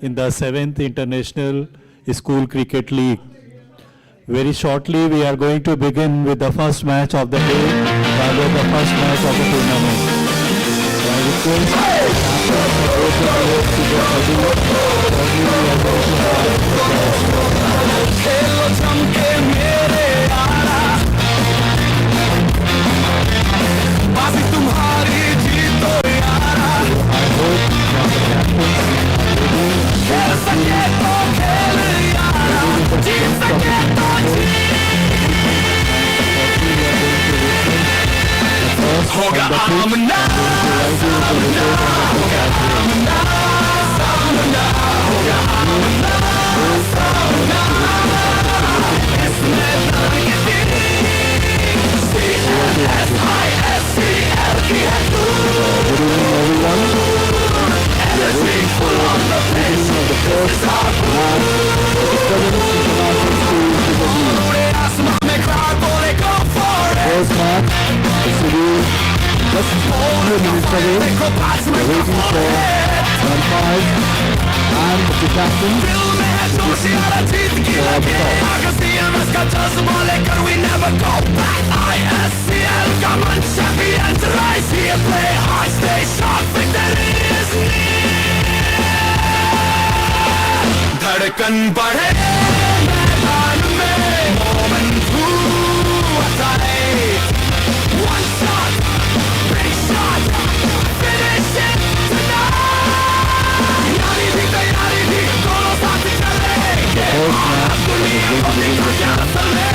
in the 7th International School Cricket League. Very shortly, we are going to begin with the first match of the day, rather the first match of the tournament. I request both the players to get ready. Shortly, we are going to I hope that the captains first match is to be just 4 minutes away. We're waiting for round 5 and the captain to see for the धड़कन बढ़े मैदान में moment हुआ one shot big shot finish it tonight यारी थी दोनों साथ चले दुनिया को देखो क्या चले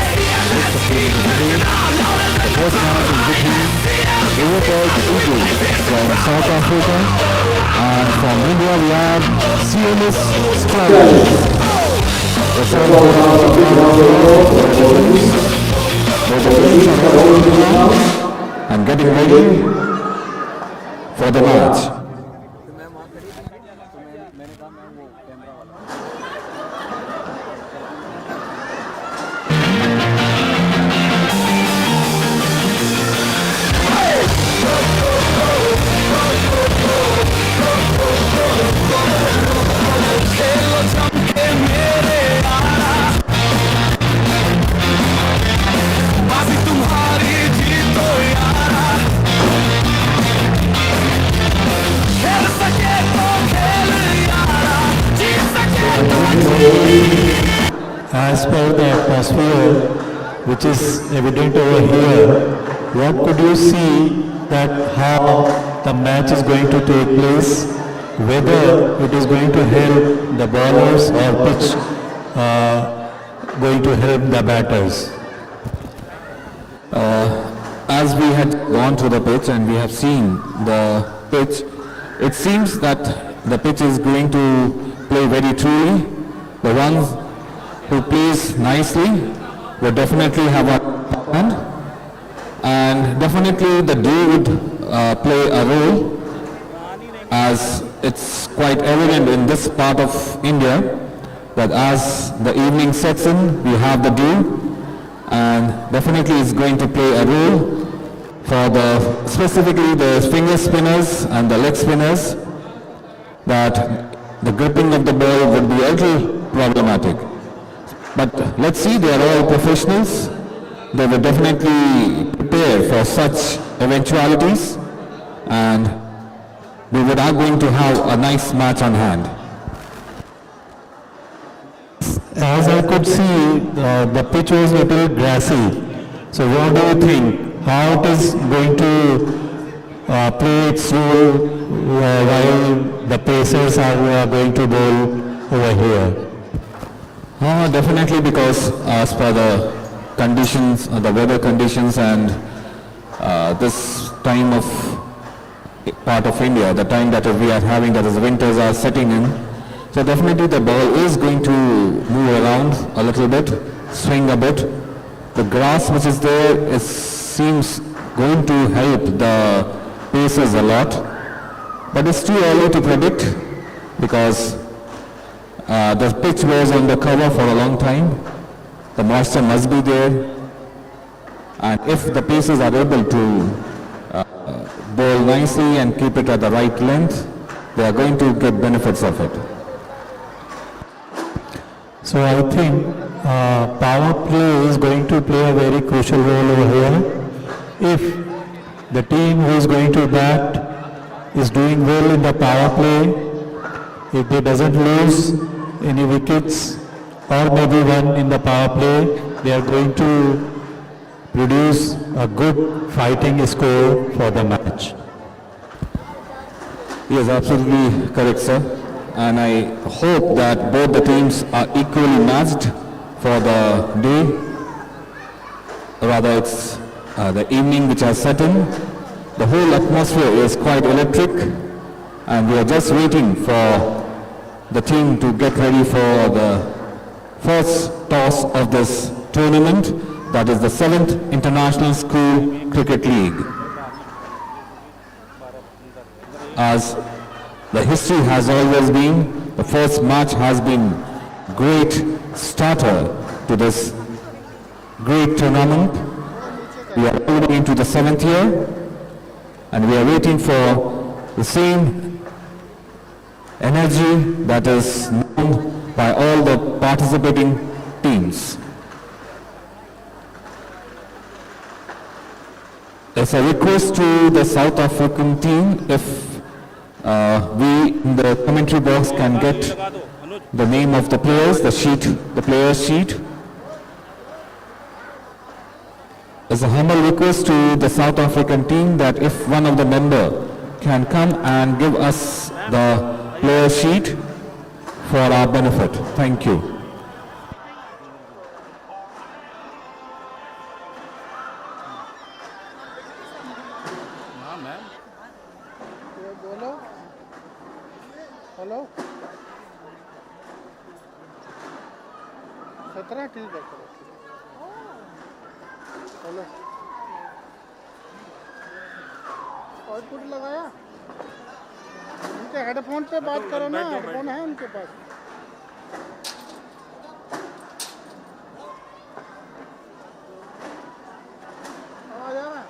from South Africa, and from India we have CMS Stallions. And getting ready for the match. As per the atmosphere which is evident over here, what could you see that how the match is going to take place, whether it is going to help the bowlers or pitch going to help the batters? As we had gone to the pitch and we have seen the pitch, it seems that the pitch is going to play very truly. The ones who plays nicely will definitely have a hand, and definitely the dew would play a role, as it's quite evident in this part of India that as the evening sets in, we have the dew, and definitely it's going to play a role for specifically the finger spinners and the leg spinners, that the gripping of the ball would be a little problematic. But let's see, they are all professionals. They will definitely prepare for such eventualities, and we are going to have a nice match on hand. As I could see, the pitch was a little grassy. So what do you think? How it is going to play its role while the pacers are going to bowl over here? Definitely, because as per the conditions, the weather conditions, and this time of part of India, the time that we are having, that is winters are setting in, so definitely the ball is going to move around a little bit, swing a bit. The grass which is there seems going to help the pacers a lot, but it's too early to predict, because the pitch was on the cover for a long time. The moisture must be there, and if the pacers are able to bowl nicely and keep it at the right length, they are going to get benefits of it. So I think power play is going to play a very crucial role over here. If the team who is going to bat is doing well in the power play, if they doesn't lose any wickets or maybe one in the power play, they are going to produce a good fighting score for the match. Yes, absolutely correct, sir. And I hope that both the teams are equally matched for the day. Rather, it's the evening which has set in. The whole atmosphere is quite electric, and we are just waiting for the team to get ready for the first toss of this tournament, that is the 7th International School Cricket League. As the history has always been, the first match has been great starter to this great tournament. We are already into the 7th year, and we are waiting for the same energy that is known by all the participating teams. It's a request to the South African team if we in the commentary box can get the name of the players, the players sheet. It's a humble request to the South African team that if one of the member can come and give us the player sheet for our benefit. Thank you. Hello 17 ठीक है hello output लगाया उनके headphone पे बात करो ना headphone है उनके पास आवाज आ रहा है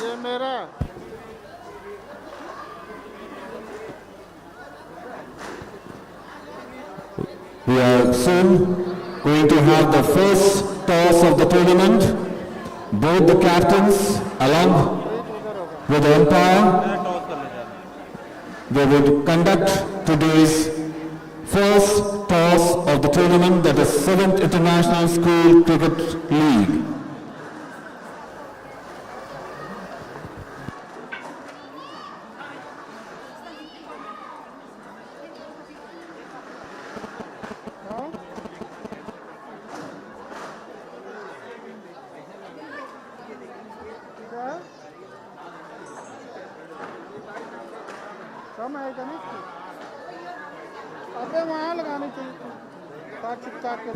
ये मेरा We are soon going to have the first toss of the tournament. Both the captains along with the umpire, they will conduct today's first toss of the tournament, that is 7th International School Cricket League. कम है क्या नहीं अबे वहाँ लगानी चाहिए साथ चिपका के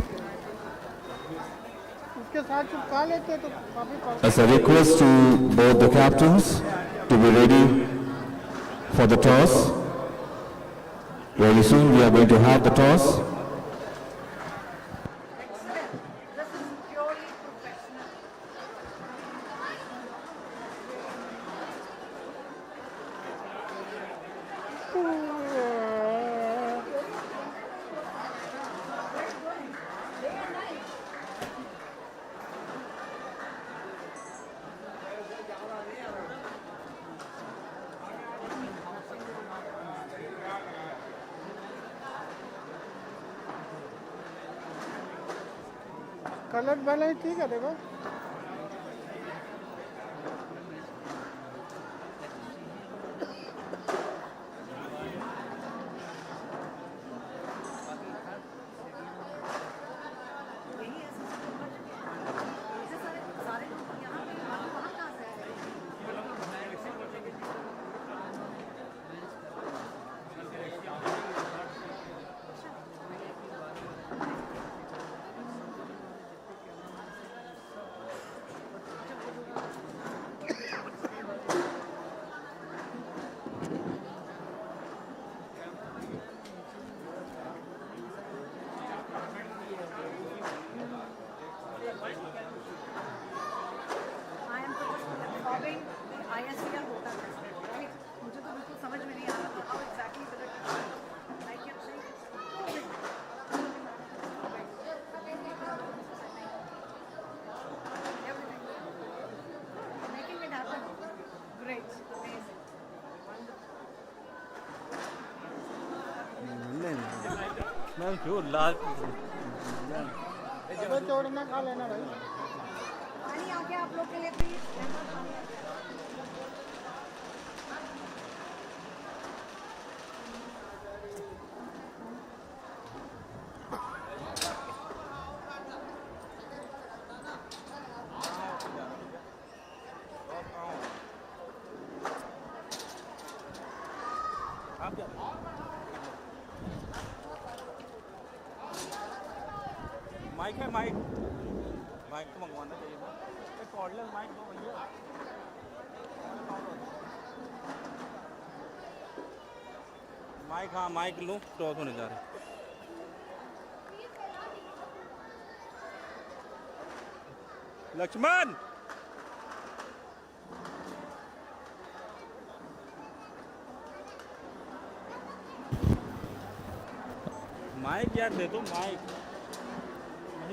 उसके साथ चिपका लेते तो काफी As a request to both the captains to be ready for the toss. Very soon we are going to have the toss. Colour वाला ही ठीक है देखो मैं क्यों लास्ट अबे चौड़ना खा लेना भाई पानी आ गया आप लोग के लिए प्लीज माइक है माइक माइक को मंगवाना चाहिए ना एक कॉर्डलेस माइक दो भैया माइक हाँ माइक लूँ टॉस होने जा रहे लक्ष्मण माइक यार दे दो माइक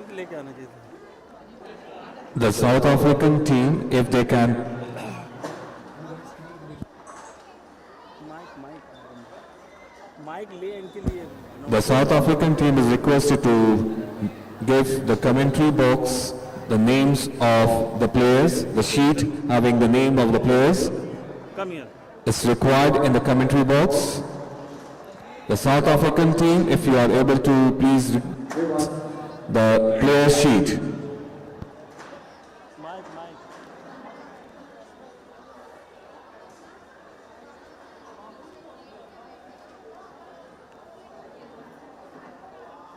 माइक लेके आना चाहिए The South African team, if they can, mic mic mic ले इनके लिए the South African team is requested to give the commentary box the names of the players, the sheet having the name of the players come here is required in the commentary box. The South African team, if you are able to please read the player sheet. Mic mic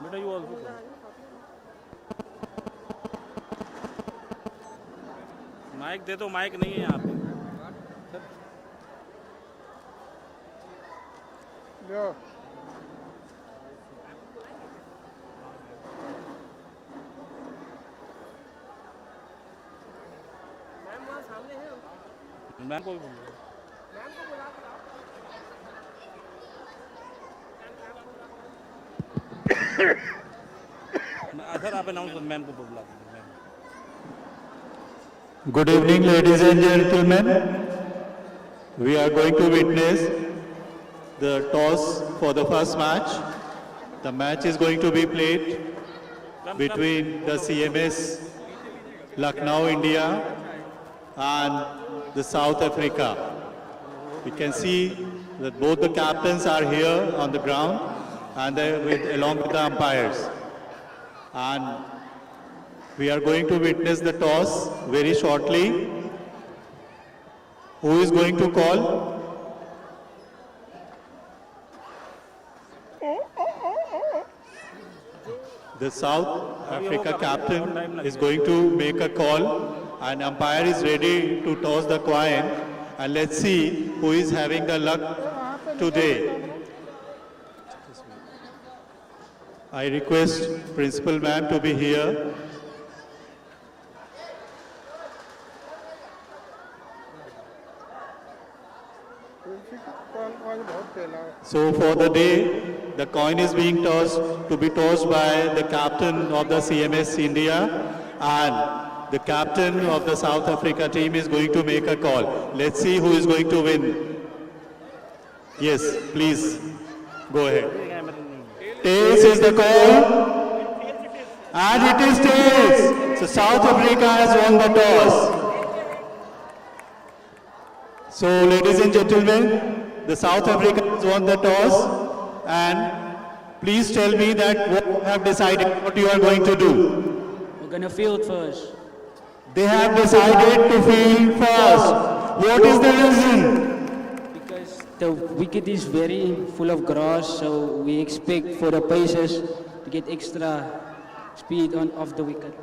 बेटा you also mic दे दो mic नहीं है यहाँ पे लो ma'am को भी बोलो सर आप अनाउंस मैम को बुला दीजिए ma'am Good evening, ladies and gentlemen. We are going to witness the toss for the first match. The match is going to be played between the CMS Lucknow, India and the South Africa. We can see that both the captains are here on the ground and along with the umpires. And we are going to witness the toss very shortly. Who is going to call? The South Africa captain is going to make a call and umpire is ready to toss the coin, and let's see who is having the luck today. I request Principal Ma'am to be here. Call बहुत पहला So for the day, the coin is being tossed to be tossed by the captain of the CMS India, and the captain of the South Africa team is going to make a call. Let's see who is going to win. Yes, please go ahead. Tails is the call, and it is tails. So South Africa has won the toss. So ladies and gentlemen, the South Africa has won the toss, and please tell me that what you have decided, what you are going to do. We're gonna field first. They have decided to field first. What is the reason? Because the wicket is very full of grass, so we expect for the pacers to get extra speed on off the wicket.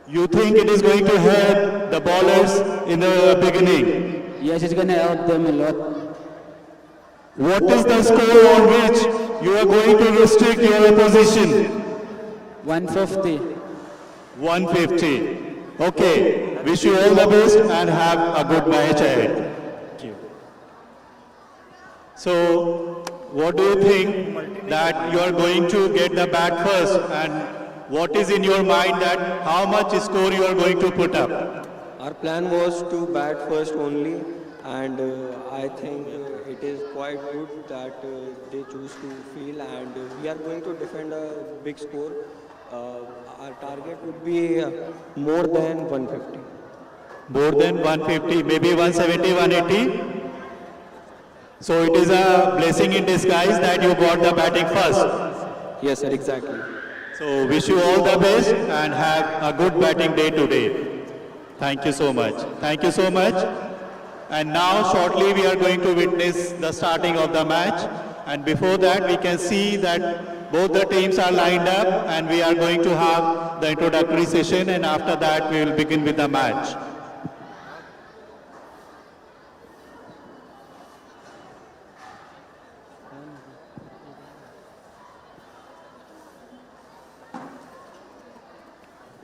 You think it is going to help the bowlers in the beginning? Yes, it's gonna help them a lot. What is the score on which you are going to restrict your opposition? 150. 150. Okay. Wish you all the best and have a good match ahead. Thank you. So, what do you think that you are going to get the bat first, and what is in your mind that how much score you are going to put up? Our plan was to bat first only, and I think it is quite good that they choose to field, and we are going to defend a big score. Our target would be more than 150. More than 150, maybe 170, 180. So it is a blessing in disguise that you got the batting first. Yes, sir, exactly. So wish you all the best and have a good batting day today. Thank you so much. Thank you so much. And now shortly we are going to witness the starting of the match. And before that we can see that both the teams are lined up and we are going to have the introductory session, and after that we will begin with the match.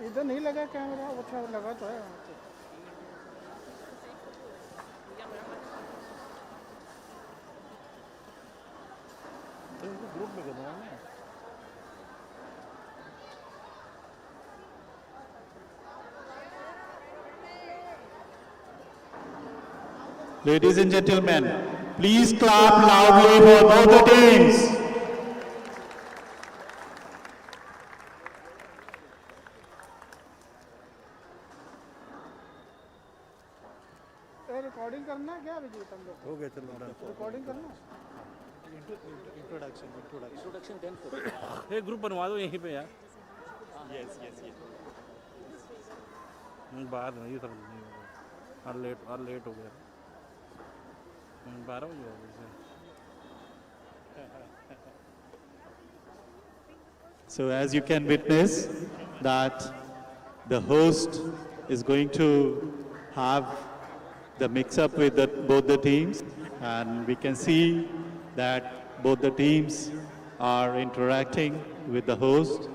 इधर नहीं लगा camera, अच्छा लगा तो है वहाँ पे। Group में करना है ना। Ladies and gentlemen, please clap loudly for both the teams. Recording करना है क्या अभिजीत हम लोग? हो गया, चलो रिकॉर्डिंग करना है? इंट्रोडक्शन देन एक ग्रुप बनवा दो यहीं पे यार। यस यस यस बाद में ये सब नहीं होगा, और लेट हो गया, 12 बजे हो गए। So as you can witness that the host is going to have the mix-up with both the teams, and we can see that both the teams are interacting with the host.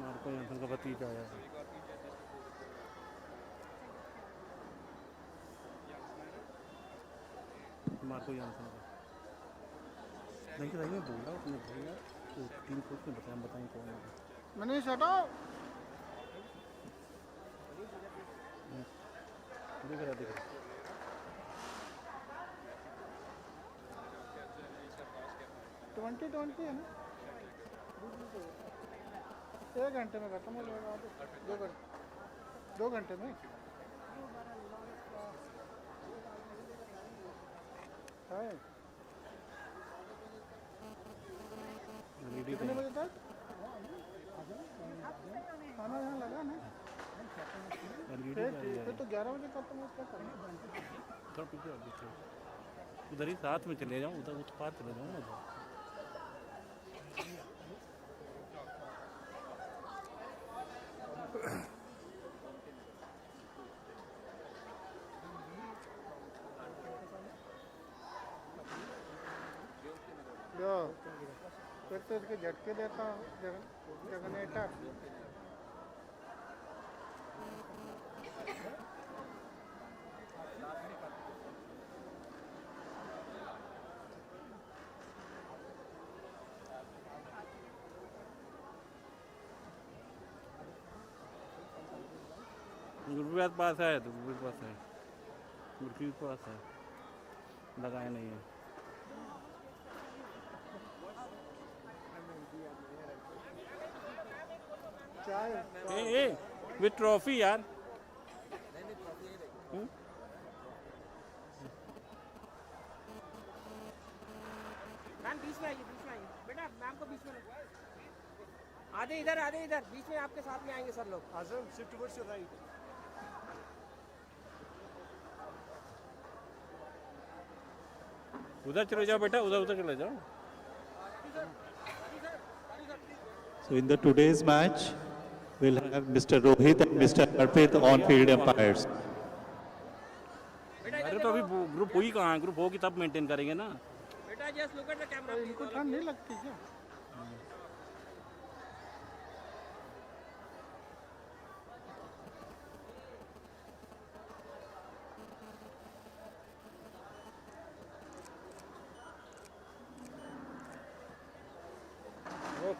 Marco यहाँ का भतीजा आया है। Marco यहाँ का नहीं रही मैं बोल रहा हूँ, उसने भैया तो टीम कोच ने बताएं कौन है। मनीष हटाओ। दिख रहा 2020 है ना? 1 घंटे में खत्म हो जाएगा। 2 घंटे में है। कितने बजे तक खाना यहाँ लगा ना? फिर तो 11 बजे खत्म हो उसका करना। उधर ही साथ में चले जाऊँ, उधर उस पार चले जाऊँ ना। फिर तो इसके झटके देता जगनेटर। गुरु पास है तो गुरु पास है, गुरु पास है, लगाया नहीं है। ए विद ट्रॉफी यार। मैम बीच में आइए, बेटा मैम को बीच में आधे इधर बीच में आपके साथ में आएंगे सर लोग। आजम शिफ्ट टुवर्ड्स योर राइट। उधर चले जाओ बेटा, उधर चले जाओ। So in the today's match, we'll have Mr. Rohit and Mr. Arpit on field umpires. अरे तो अभी ग्रुप हुई कहाँ है? ग्रुप होगी तब मेंटेन करेंगे ना। बेटा just look at the camera. इनको ठंड नहीं लगती क्या?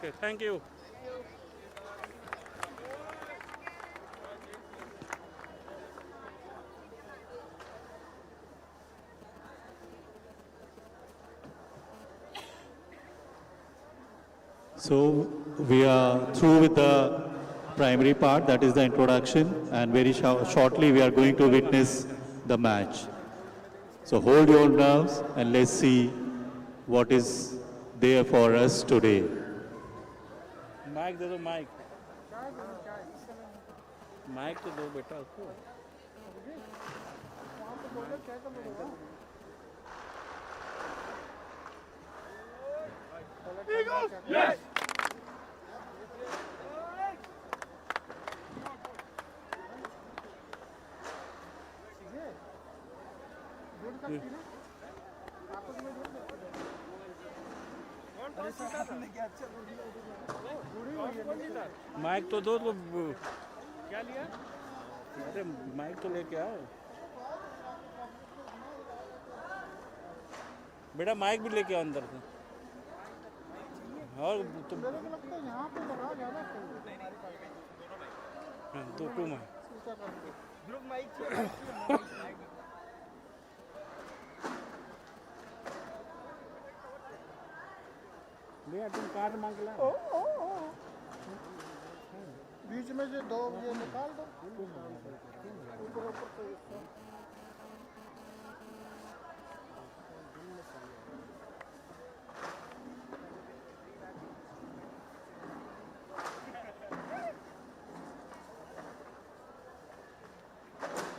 Okay, thank you. So we are through with the primary part, that is the introduction, and very shortly we are going to witness the match. So hold your nerves and let's see what is there for us today. Mic दे दो mic mic तो दो बेटा उसको Yes. Mic तो दो तो क्या लिया अरे माइक तो लेके आओ बेटा माइक भी लेके आओ अंदर से और तुम मेरे को लगता है यहाँ पे लगा ज्यादा हाँ, दो टू माइक ग्रुप माइक भैया तुम कार्ड मांग ला बीच में जो दो ये निकाल दो ऊपर ऊपर से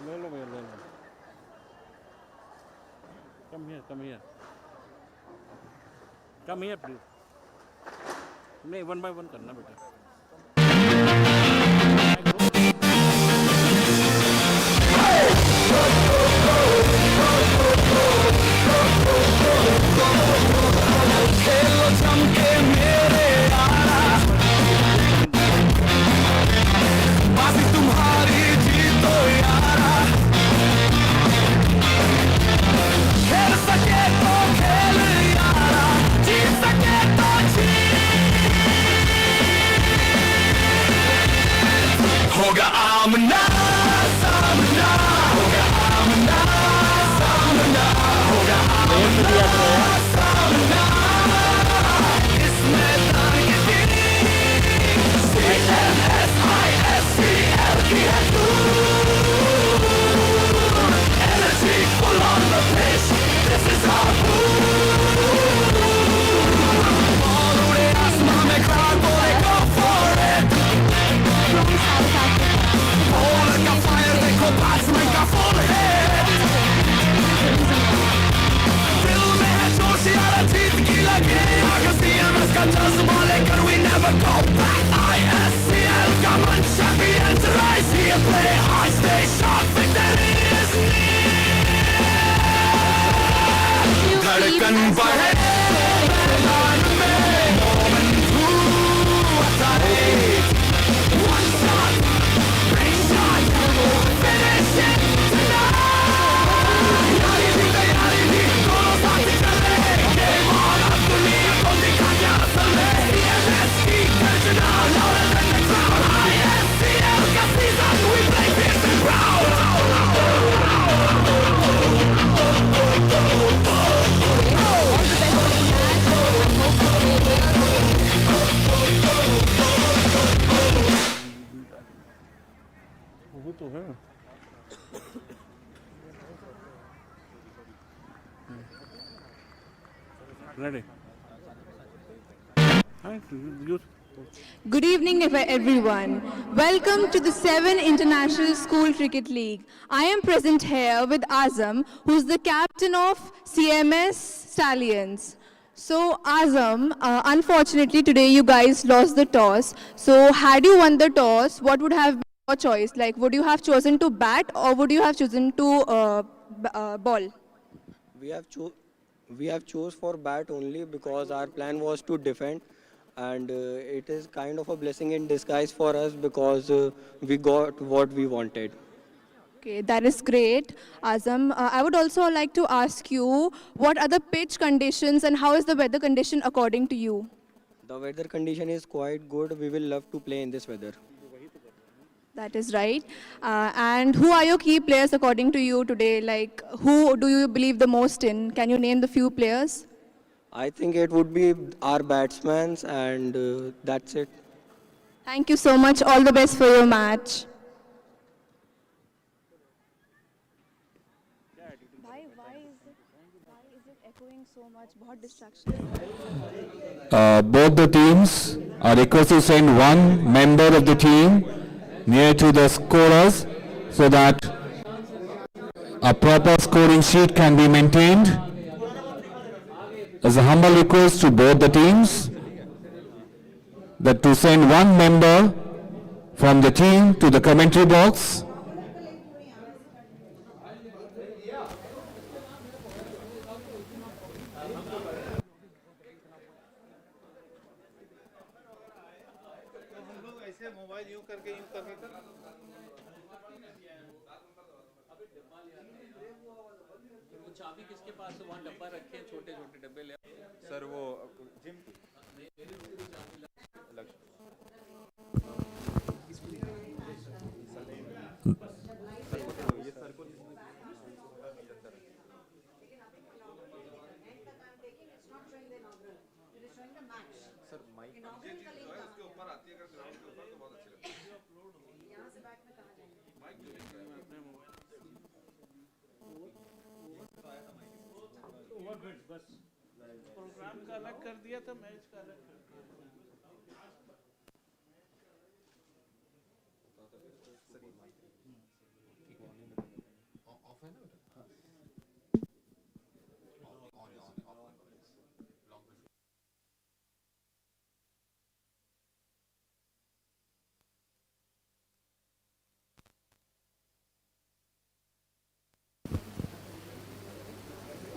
ले लो भैया ले लो कम हियर प्लीज नहीं 1 by 1 करना बेटा वो तो है ready hi you Good evening, everyone. Welcome to the 7 International School Cricket League. I am present here with Azam, who is the captain of CMS Stallions. So, Azam, unfortunately today you guys lost the toss. So, had you won the toss, what would have been your choice? Like, would you have chosen to bat or would you have chosen to ball? We have chose for bat only because our plan was to defend, and it is kind of a blessing in disguise for us because we got what we wanted. Okay, that is great, Azam. I would also like to ask you, what are the pitch conditions and how is the weather condition according to you? The weather condition is quite good. We will love to play in this weather. That is right. And who are your key players according to you today? Like, who do you believe the most in? Can you name the few players? I think it would be our batsmen, and that's it. Thank you so much. All the best for your match. Why is it echoing so much? बहुत distraction. Both the teams are requested to send one member of the team near to the scorers so that a proper scoring sheet can be maintained. As a humble request to both the teams that to send one member from the team to the commentary box. चाबी किसके पास है? वहाँ डब्बा रखे हैं, छोटे छोटे डब्बे ले सर वो जिम प्रोग्राम का अलग कर दिया था, मैच का अलग कर दिया।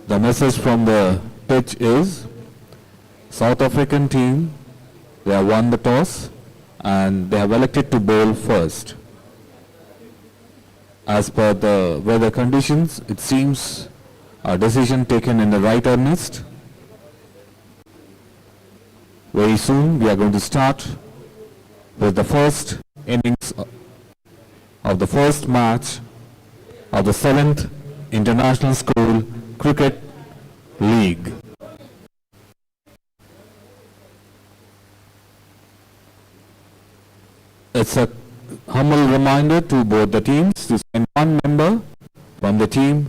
The message from the pitch is South African team, they have won the toss and they have elected to bowl first. As per the weather conditions, it seems a decision taken in the right earnest. Very soon we are going to start with the first innings of the first match of the 7th International School Cricket League. It's a humble reminder to both the teams to send one member from the team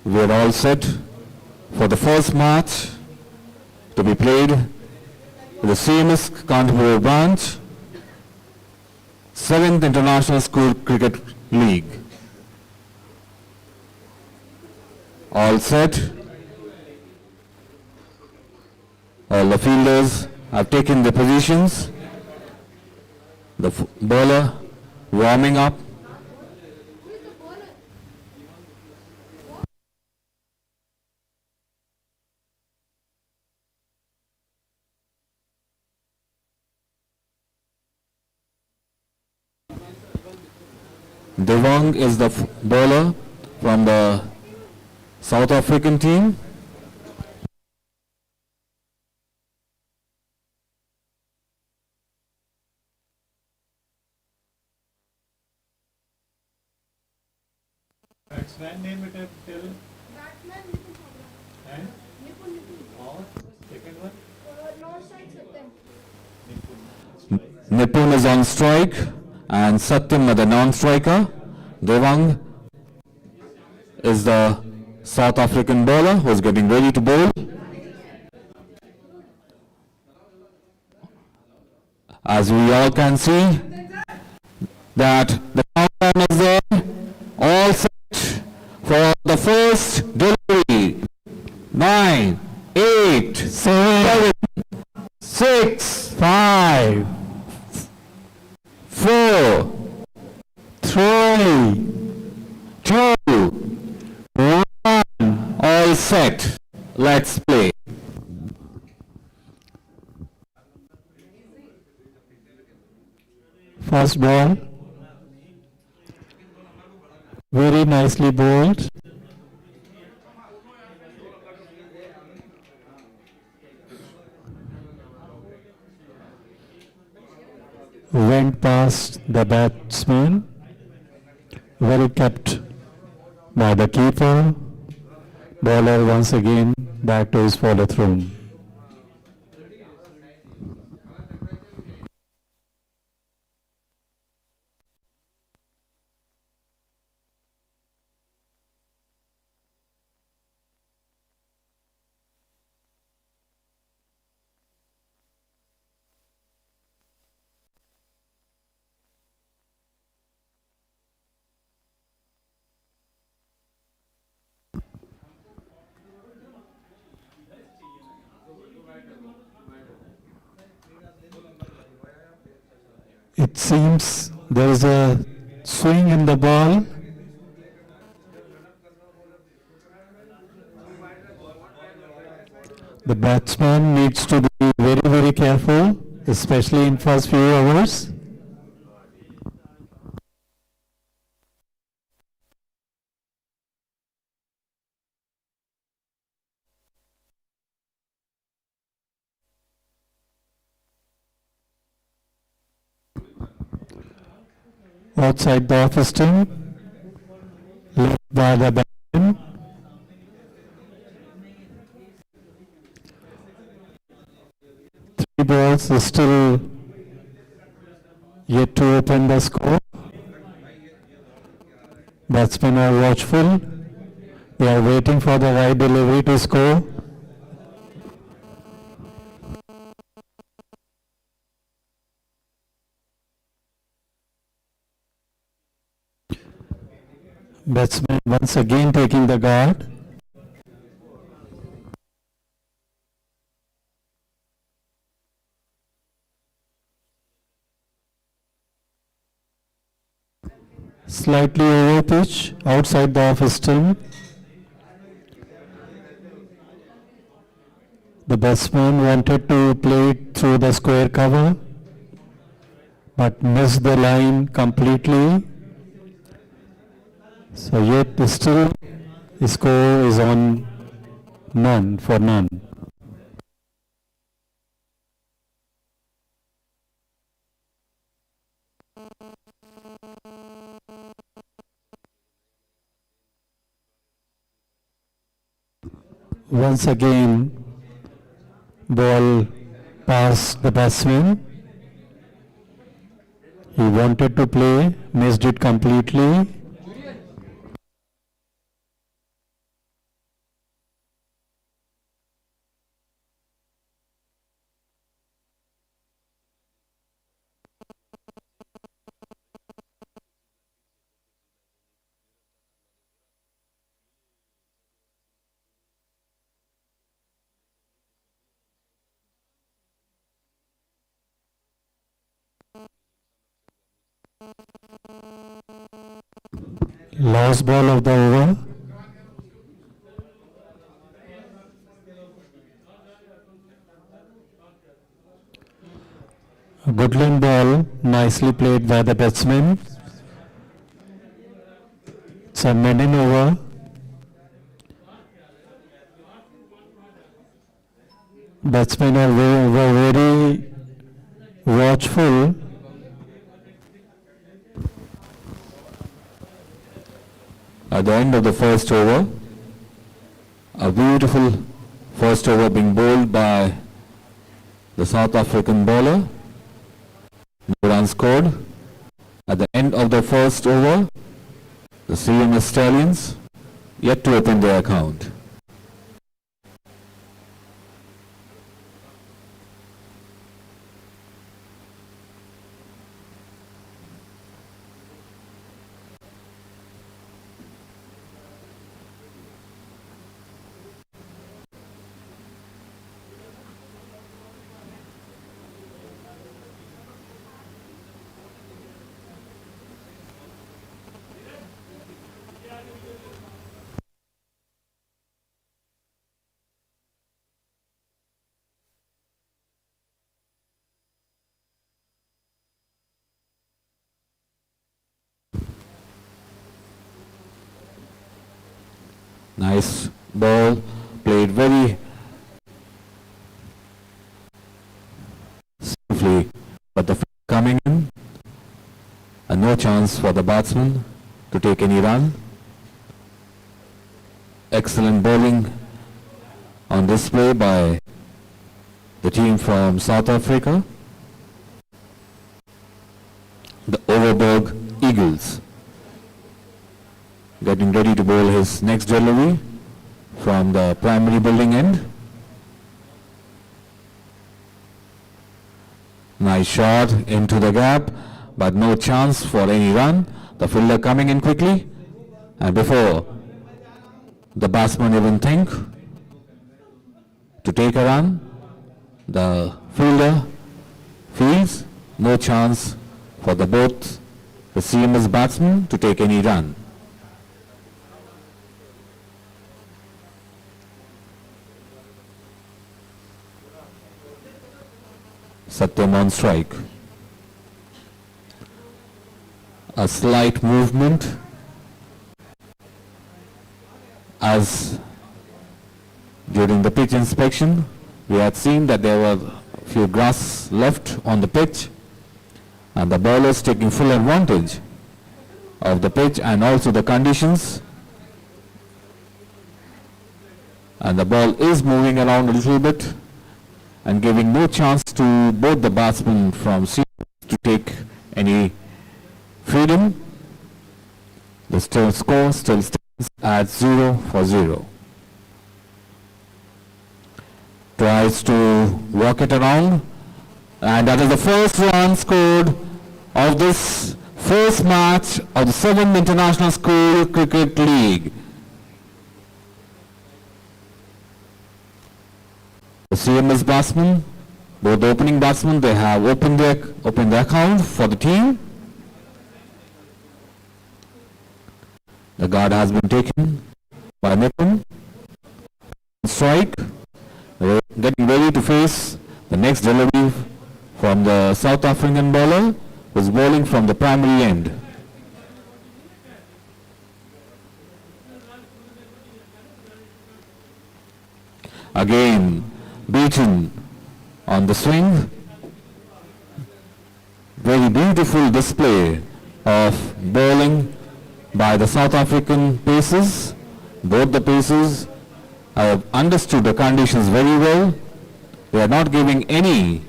We are all set for the first match to be played with the CMS Kanpur branch, 7th International School Cricket League. All set. All the fielders have taken their positions. The bowler warming up. Devang is the bowler from the South African team. Batsman name it till. And? Or second one? Nipun is on strike and Satyam is the non-striker. Devang is the South African bowler who is getting ready to bowl. As we all can see that the countdown is there, all set for the first delivery. 9, 8, 7, 6, 5, 4, 3, 2, 1, all set. Let's play. first ball. Very nicely bowled. Went past the batsman. Well kept by the keeper. Bowler once again back to his follow-through. It seems there is a swing in the ball. The batsman needs to be very, very careful, especially in first few overs. Outside the off stump, left by the batsman. Three balls is still yet to open the score. Batsmen are watchful. They are waiting for the right delivery to score. Batsman once again taking the guard. Slightly over pitch, outside the off stump. The batsman wanted to play it through the square cover, but missed the line completely. So yet still the score is on none for none. Once again, ball past the batsman. He wanted to play, missed it completely. Last ball of the over. A Goodland ball, nicely played by the batsman. It's a maiden over. Batsmen were very watchful. At the end of the first over, a beautiful first over being bowled by the South African bowler. No runs scored. At the end of the first over, the CMS Stallions yet to open their account. Nice ball, played very safely, but the coming in, and no chance for the batsman to take any run. Excellent bowling on display by the team from South Africa, the Overberg Eagles. Getting ready to bowl his next delivery from the primary building end. Nice shot into the gap, but no chance for any run. The fielder coming in quickly, and before the batsman even think to take a run, the fielder feels no chance for both the CMS batsmen to take any run. Satyam on strike. A slight movement as during the pitch inspection we had seen that there were few grass left on the pitch, and the bowlers taking full advantage of the pitch and also the conditions, and the ball is moving around a little bit and giving no chance to both the batsmen from CMS to take any freedom. The score still stands at 0-0. Tries to walk it around, and that is the first run scored of this first match of the 7th International School Cricket League. The CMS batsmen, both the opening batsmen, they have opened the account for the team. The guard has been taken by Nitin. Strike. They're getting ready to face the next delivery from the South African bowler, who is bowling from the primary end. Again, beaten on the swing. Very beautiful display of bowling by the South African pacers. Both the pacers have understood the conditions very well. They are not giving any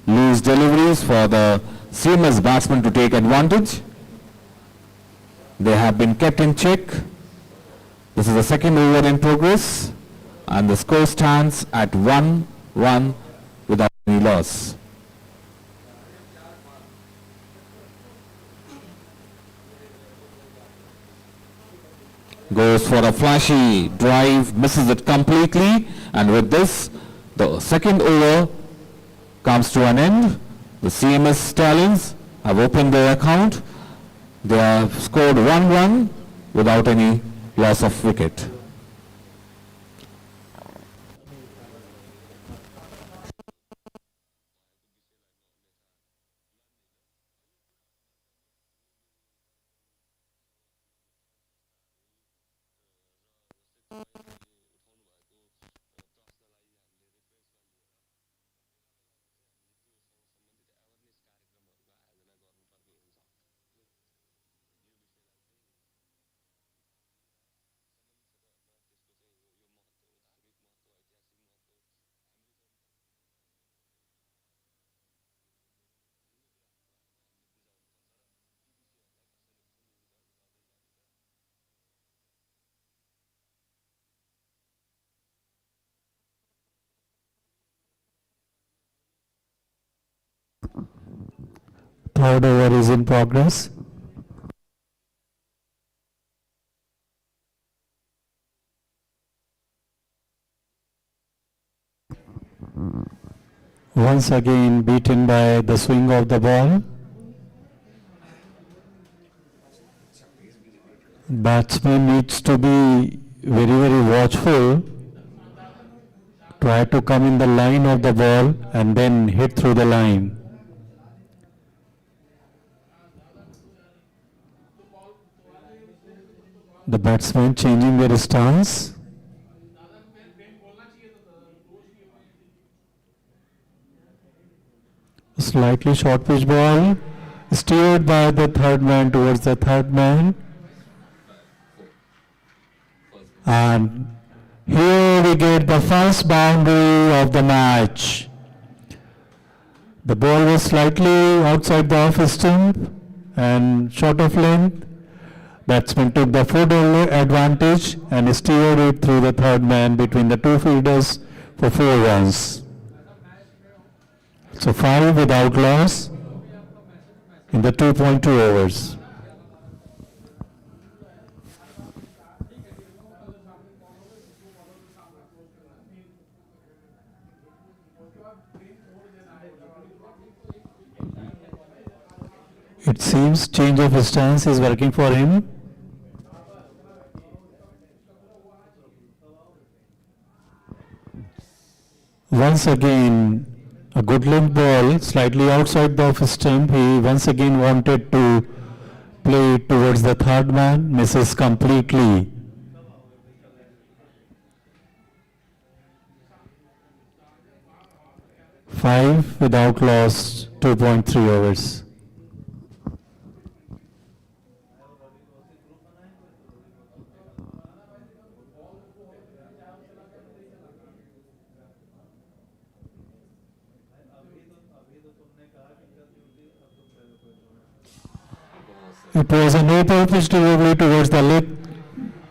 loose deliveries for the CMS batsmen to take advantage. They have been kept in check. This is the second over in progress, and the score stands at 1-1 without any loss. Goes for a flashy drive, misses it completely, and with this, the second over comes to an end. The CMS Stallions have opened their account. They have scored 1 run without any loss of wicket. Third over is in progress. Once again beaten by the swing of the ball. Batsman needs to be very watchful. Try to come in the line of the ball and then hit through the line. The batsman changing their stance. Slightly short pitch ball, steered by the third man towards the third man. And here we get the first boundary of the match. The ball was slightly outside the off stump and short of length. Batsman took the foot advantage and steered it through the third man between the two fielders for 4 runs. So 5 without loss in the 2.2 overs. It seems change of stance is working for him. Once again, a good length ball, slightly outside the off stump. He once again wanted to play it towards the third man, misses completely. Five without loss, 2.3 overs. It was a no-ball pitch delivery towards the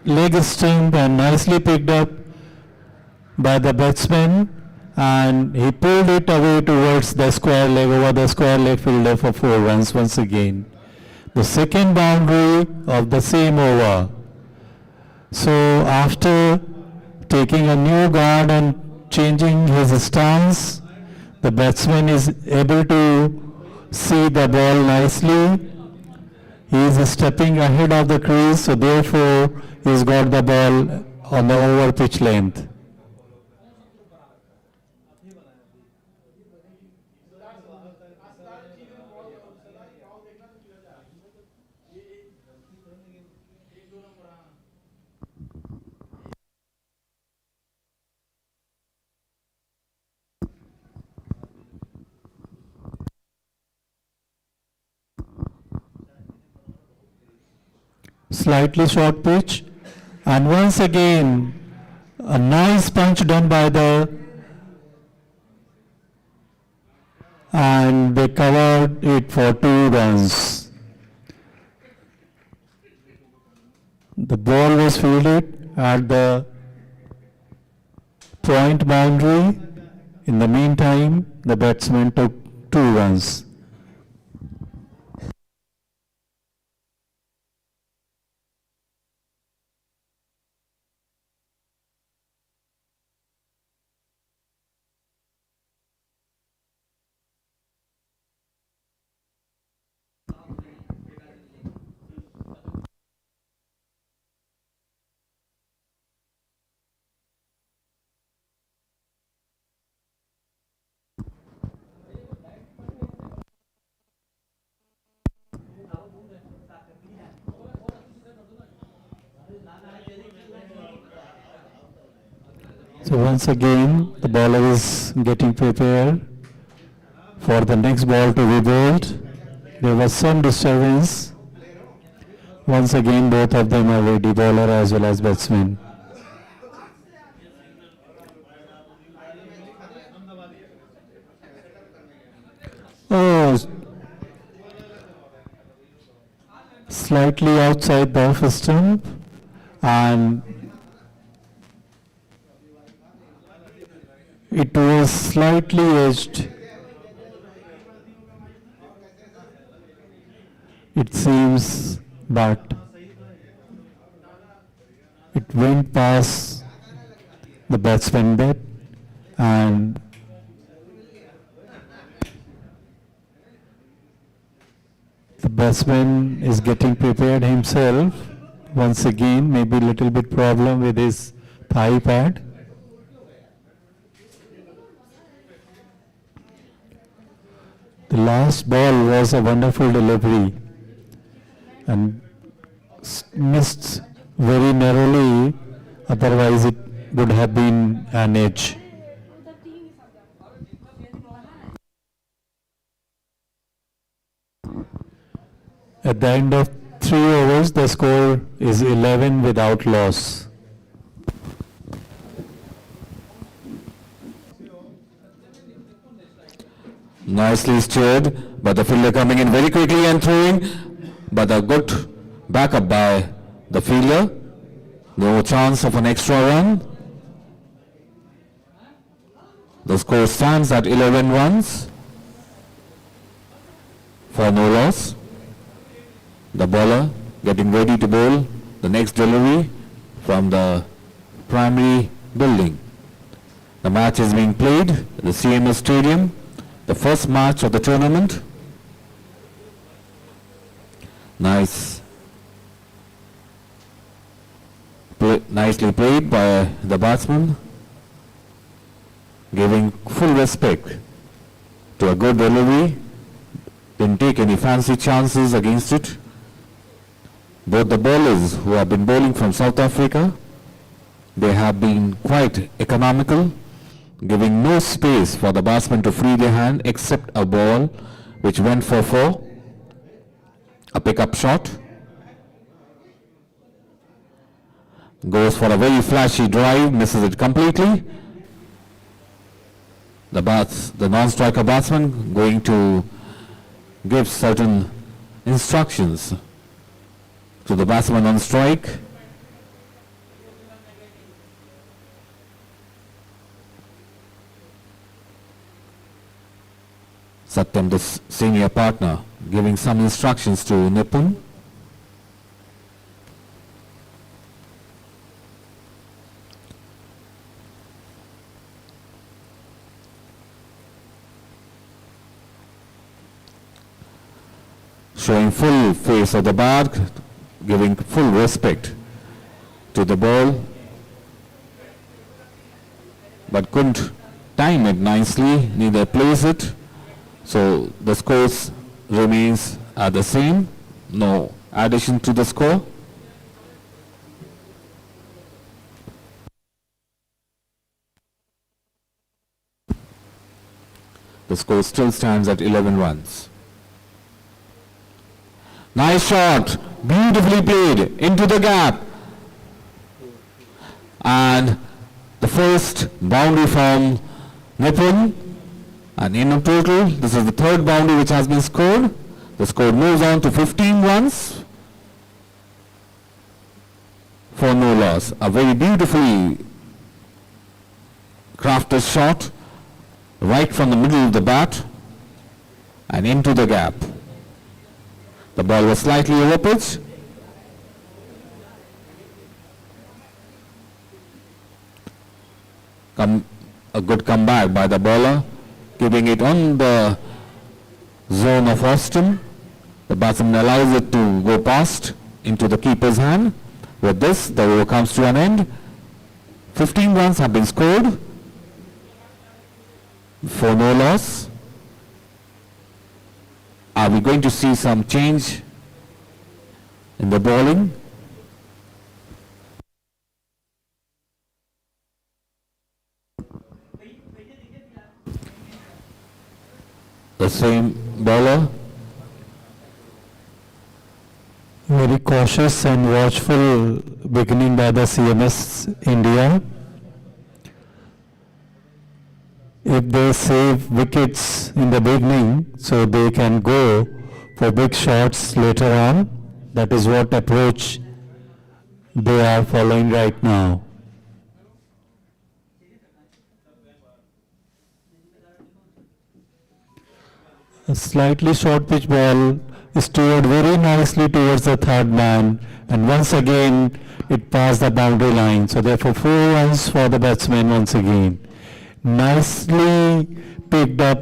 leg stump and nicely picked up by the batsman, and he pulled it away towards the square leg, over the square leg fielder for 4 runs once again. The second boundary of the same over. So after taking a new guard and changing his stance, the batsman is able to see the ball nicely. He is stepping ahead of the crease, so therefore he's got the ball on the over pitch length. Slightly short pitch, and once again a nice punch done by the, and they covered it for 2 runs. The ball was fielded at the point boundary. In the meantime, the batsman took 2 runs. So once again, the bowler is getting prepared for the next ball to be bowled. There was some disturbance. Once again, both of them are ready, bowler as well as batsman. Oh, slightly outside the off stump, and it was slightly edged. It seems, but it went past the batsman bat, and the batsman is getting prepared himself. Once again, maybe little bit problem with his thigh pad. The last ball was a wonderful delivery and missed very narrowly, otherwise it would have been an edge. At the end of 3 overs, the score is 11 without loss. Nicely steered, but the fielder coming in very quickly and throwing, but a good backup by the fielder. No chance of an extra run. The score stands at 11 runs for no loss. The bowler getting ready to bowl the next delivery from the primary building. The match is being played at the CMS Stadium, the first match of the tournament. Nicely played by the batsman, giving full respect to a good delivery. Didn't take any fancy chances against it. Both the bowlers who have been bowling from South Africa, they have been quite economical, giving no space for the batsman to free their hand except a ball which went for 4, a pickup shot. Goes for a very flashy drive, misses it completely. The non-striker batsman going to give certain instructions to the batsman on strike. Satyam, the senior partner, giving some instructions to Nipun. Showing full face of the bat, giving full respect to the ball, but couldn't time it nicely, neither place it. So the scores remains at the same, no addition to the score. The score still stands at 11 runs. Nice shot, beautifully played into the gap. And the first boundary from Nipun. And in total, this is the third boundary which has been scored. The score moves on to 15 runs for no loss. A very beautifully crafted shot right from the middle of the bat and into the gap. The ball was slightly over pitch. A good comeback by the bowler, keeping it on the zone of Austin. The batsman allows it to go past into the keeper's hand. With this, the over comes to an end. 15 runs have been scored for no loss. Are we going to see some change in the bowling? . the same bowler. Very cautious and watchful beginning by the CMS India. If they save wickets in the beginning, so they can go for big shots later on. That is what approach they are following right now. A slightly short pitch ball is steered very nicely towards the third man, and once again it passed the boundary line. So therefore 4 runs for the batsman once again. Nicely picked up,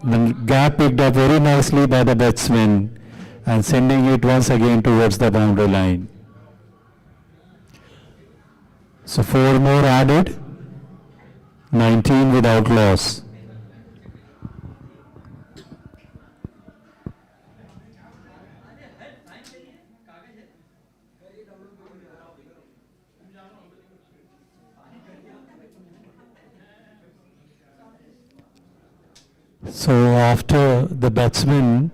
the gap picked up very nicely by the batsman and sending it once again towards the boundary line. So 4 more added, 19 without loss. So after the batsman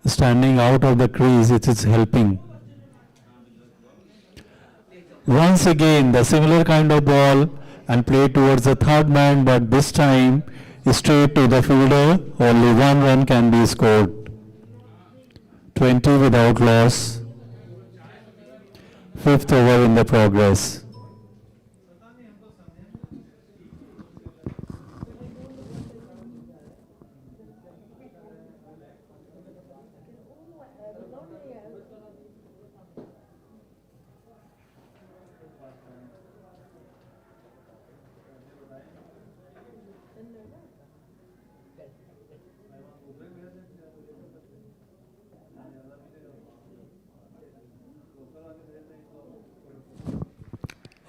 standing out of the crease, it is helping. Once again the similar kind of ball and play towards the third man, but this time straight to the fielder. Only 1 run can be scored. 20 without loss. 5th over in the progress.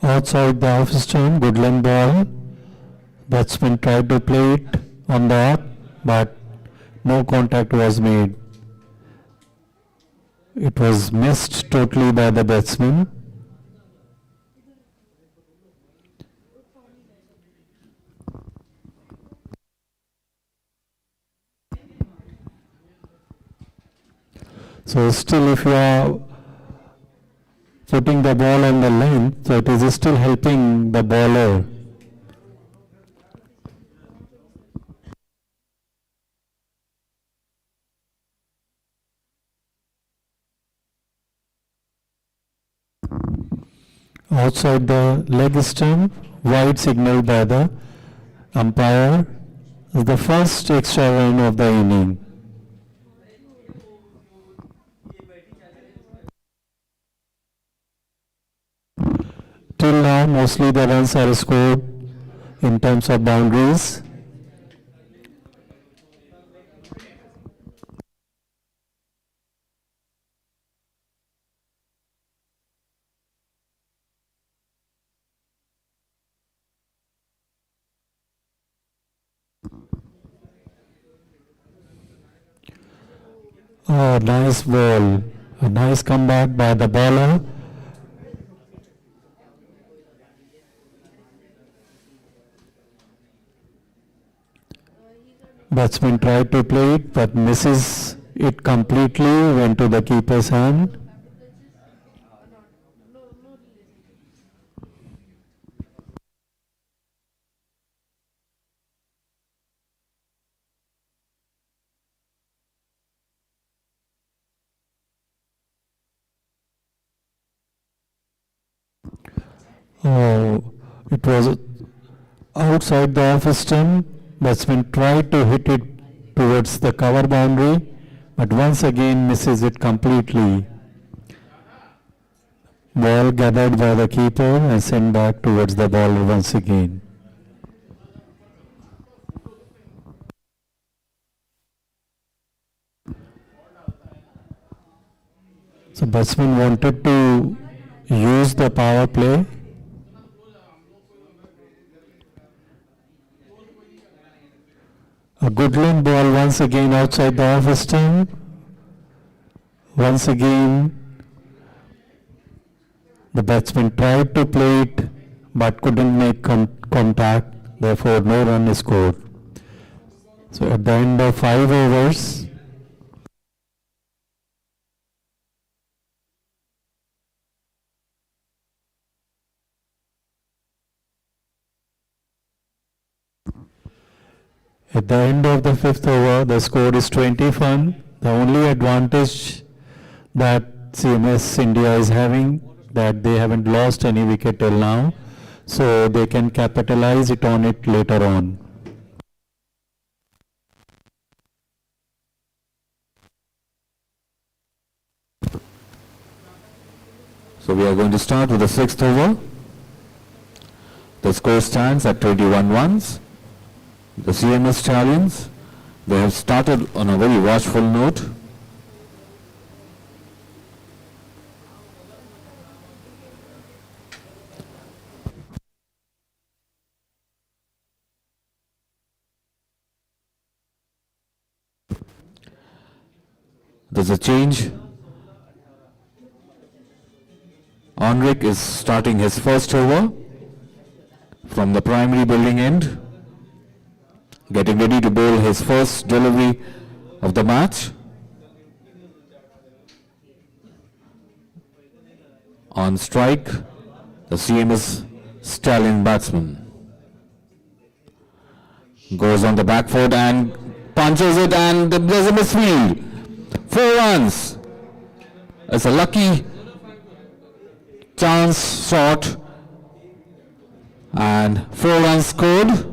Outside the off stump, Goodland ball. Batsman tried to play it on that, but no contact was made. It was missed totally by the batsman. So still if you are putting the ball on the length, so it is still helping the bowler. Outside the leg stump, wide signal by the umpire is the first extra run of the inning. Till now, mostly the runs are scored in terms of boundaries. Oh, nice ball. A nice comeback by the bowler. Batsman tried to play it but misses it completely, went to the keeper's hand. Oh, it was outside the off stump. Batsman tried to hit it towards the cover boundary, but once again misses it completely. Ball gathered by the keeper and sent back towards the bowler once again. So batsman wanted to use the power play. A good limb ball once again outside the off stump. Once again, the batsman tried to play it but couldn't make contact. Therefore, no run is scored. So at the end of 5 overs, at the end of the 5th over, the score is 20-1. The only advantage that CMS India is having, that they haven't lost any wicket till now, so they can capitalize it on it later on. So we are going to start with the 6th over. The score stands at 21 runs. The CMS Stallions, they have started on a very watchful note. There's a change. Enric is starting his first over from the primary bowling end, getting ready to bowl his first delivery of the match. On strike, the CMS Stallion batsman goes on the back foot and punches it, and there's a misfield. 4 runs. It's a lucky chance shot, and 4 runs scored.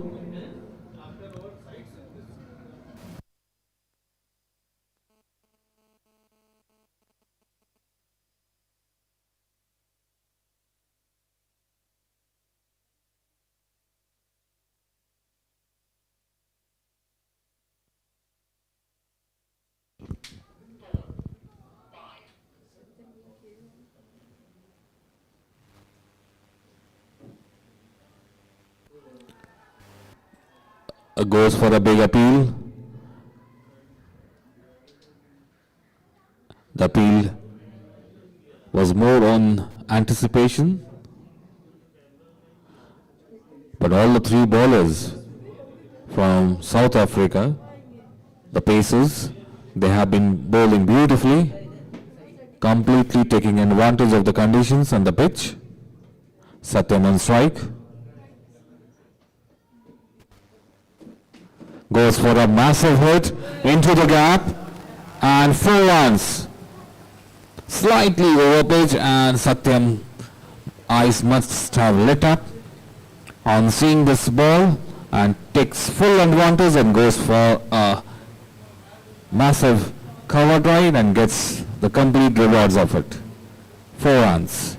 Goes for a big appeal. The appeal was more on anticipation, but all the 3 bowlers from South Africa, the Pacers, they have been bowling beautifully, completely taking advantage of the conditions and the pitch. Satyam on strike. Goes for a massive hit into the gap, and 4 runs. Slightly over pitch, and Satyam eyes must have lit up on seeing this ball and takes full advantage and goes for a massive cover drive and gets the complete rewards of it. 4 runs.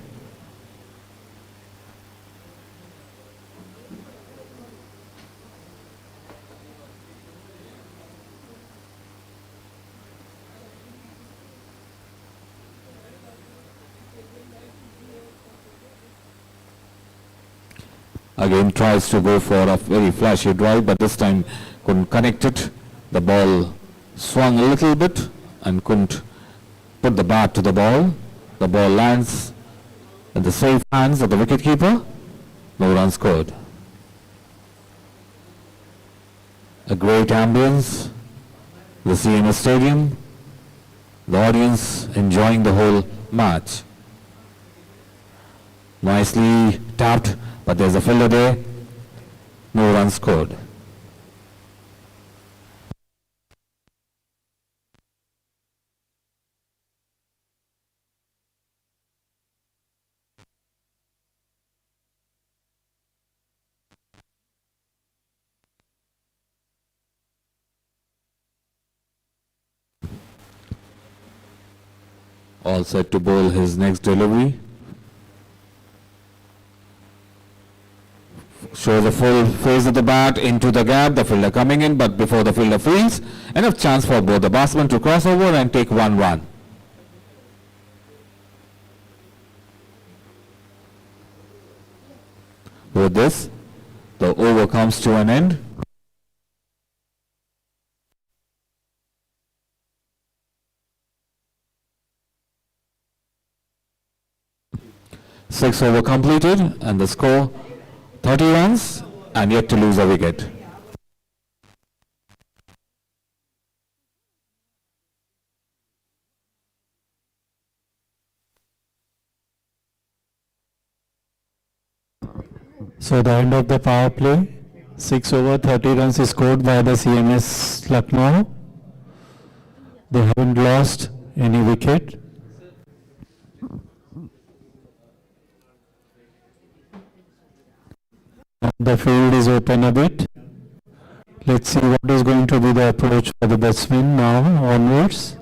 Again tries to go for a very flashy drive, but this time couldn't connect it. The ball swung a little bit and couldn't put the bat to the ball. The ball lands in the safe hands of the wicketkeeper. No run scored. A great ambience, the CMS Stadium, the audience enjoying the whole match. Nicely tapped, but there's a fielder there. No run scored. All set to bowl his next delivery. Shows a full phase of the bat into the gap, the fielder coming in, but before the fielder fields, enough chance for both the batsmen to cross over and take 1 run. With this, the over comes to an end. Six over completed, and the score 30 runs and yet to lose a wicket. So the end of the power play, 6 over 30 runs is scored by the CMS Lucknow. They haven't lost any wicket. The field is open a bit. Let's see what is going to be the approach for the batsman now onwards.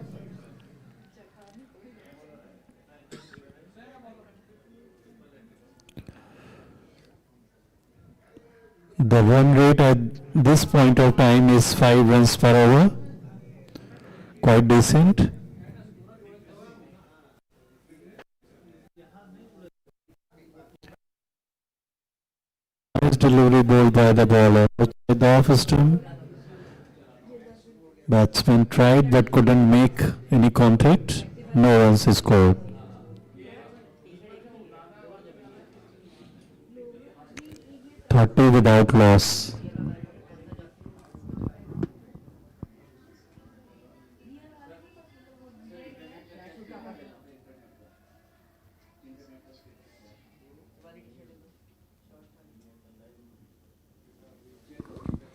The run rate at this point of time is 5 runs per over. Quite decent. Nice delivery ball by the bowler. Outside the off stump. Batsman tried but couldn't make any contact. No runs is scored. .30 without loss.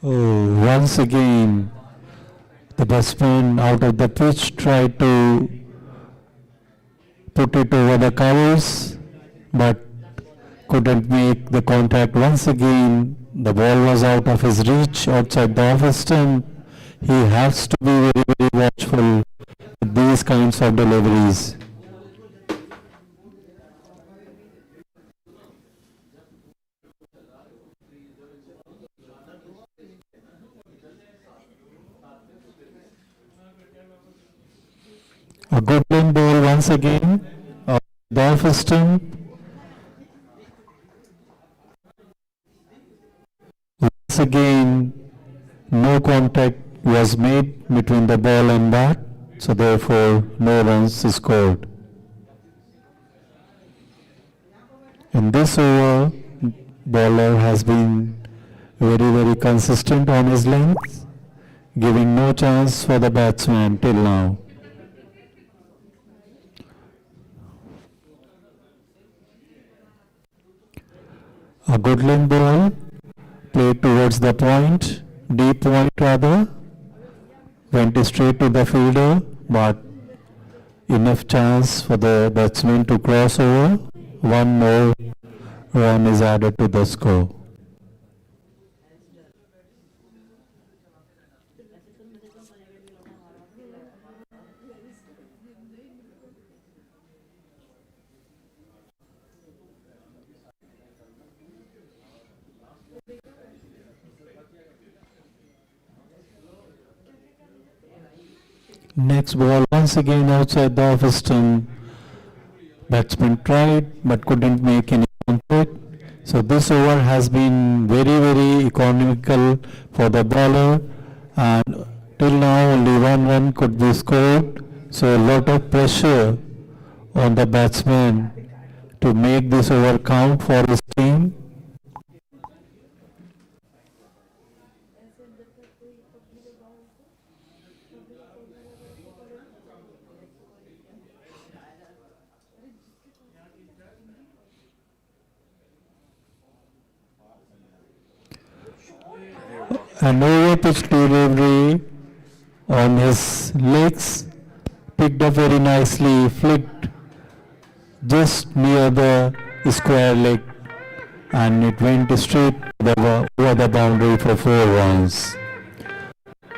Oh, once again, the batsman out of the pitch tried to put it over the covers, but couldn't make the contact. Once again, the ball was out of his reach outside the off stump. He has to be very, very watchful with these kinds of deliveries. A good line ball once again, the off stump. Once again, no contact was made between the ball and bat, so therefore no runs is scored. In this over, bowler has been very, very consistent on his length, giving no chance for the batsman till now. A good length ball, played towards the point, deep point rather, went straight to the fielder, but enough chance for the batsman to cross over. One more run is added to the score. Next ball once again outside the off stump. Batsman tried but couldn't make any contact. So this over has been very, very economical for the bowler, and till now only one run could be scored. So a lot of pressure on the batsman to make this over count for his team. An over pitch delivery on his legs, picked up very nicely, flicked just near the square leg, and it went straight over the boundary for 4 runs.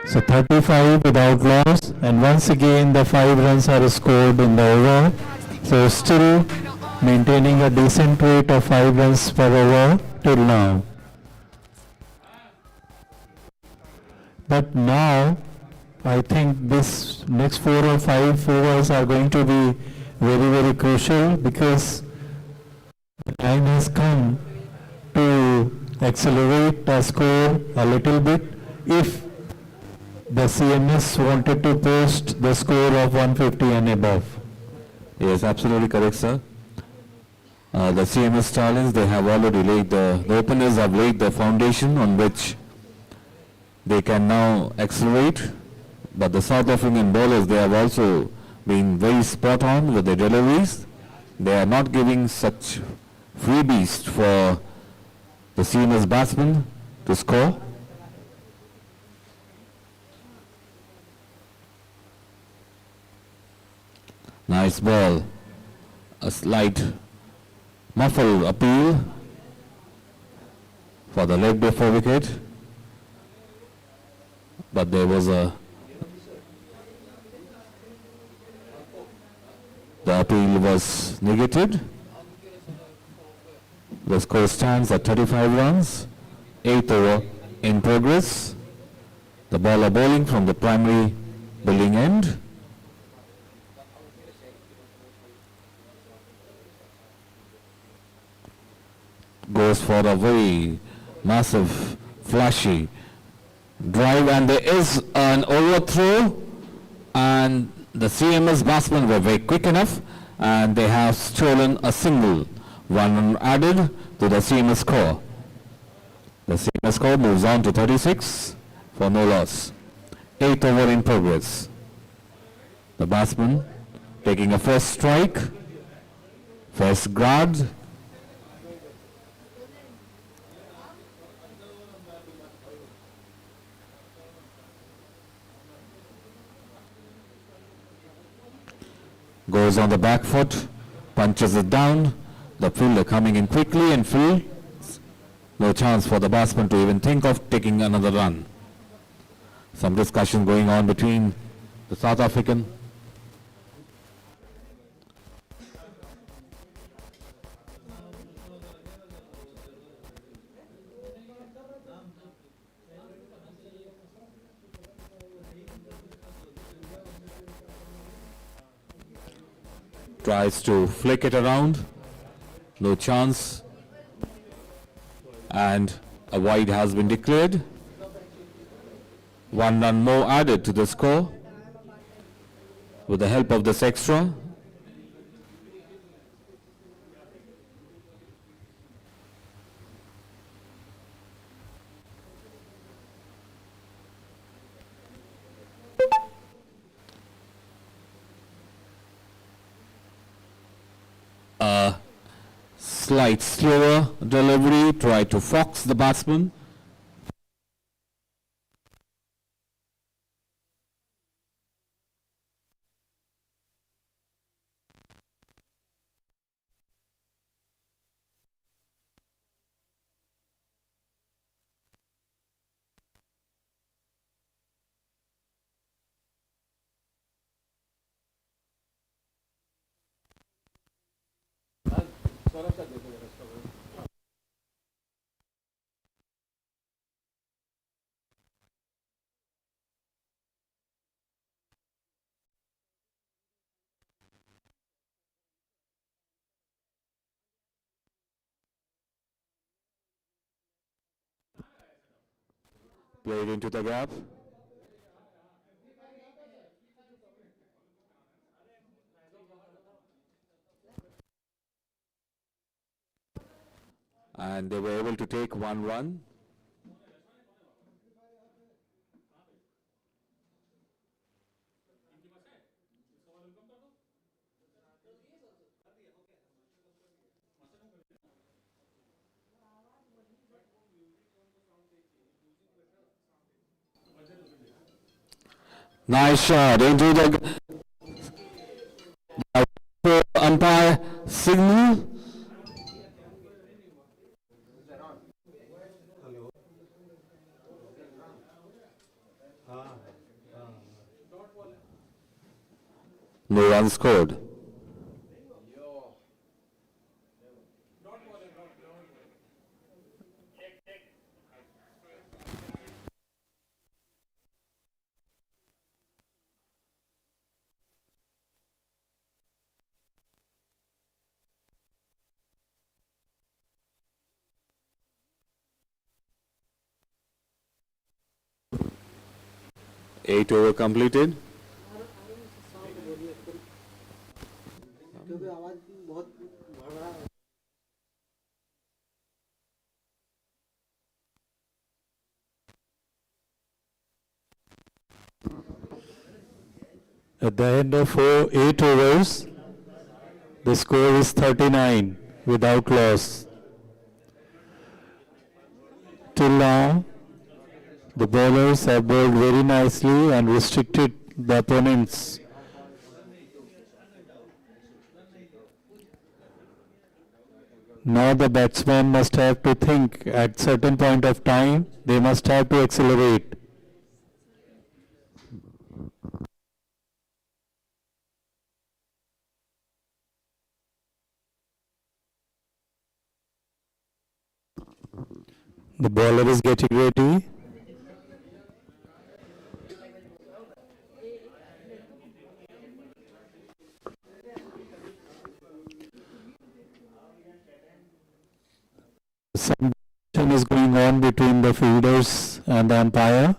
So 35 without loss, and once again the 5 runs are scored in the over. So still maintaining a decent rate of 5 runs per over till now. But now, I think this next 4 or 5 overs are going to be very, very crucial, because the time has come to accelerate the score a little bit if the CMS wanted to post the score of 150 and above. Yes, absolutely correct, sir. The CMS Stallions, they have already laid the openers have laid the foundation on which they can now accelerate, but the South African bowlers, they have also been very spot on with their deliveries. They are not giving such freebies for the CMS batsman to score. Nice ball. A slight muffled appeal for the leg before wicket. But there was the appeal was negated. The score stands at 35 runs. 8th over in progress. The bowler bowling from the primary bowling end. Goes for a very massive, flashy drive, and there is an overthrow, and the CMS batsmen were very quick enough, and they have stolen a single. One run added to the CMS score. The CMS score moves on to 36 for no loss. 8th over in progress. The batsman taking a first strike, first guard. Goes on the back foot, punches it down. The fielder coming in quickly and field. No chance for the batsman to even think of taking another run. Some discussion going on between the South African tries to flick it around. No chance. And a wide has been declared. 1 run more added to the score with the help of this extra. A slight slower delivery, try to fox the batsman. Played into the gap. And they were able to take 1 run. Nice shot into the umpire signal. No run scored. Eight over completed. At the end of 8 overs, the score is 39 without loss. Till now, the bowlers have bowled very nicely and restricted the opponents. Now the batsmen must have to think at certain point of time, they must have to accelerate. The bowler is getting ready. Some discussion is going on between the fielders and the umpire.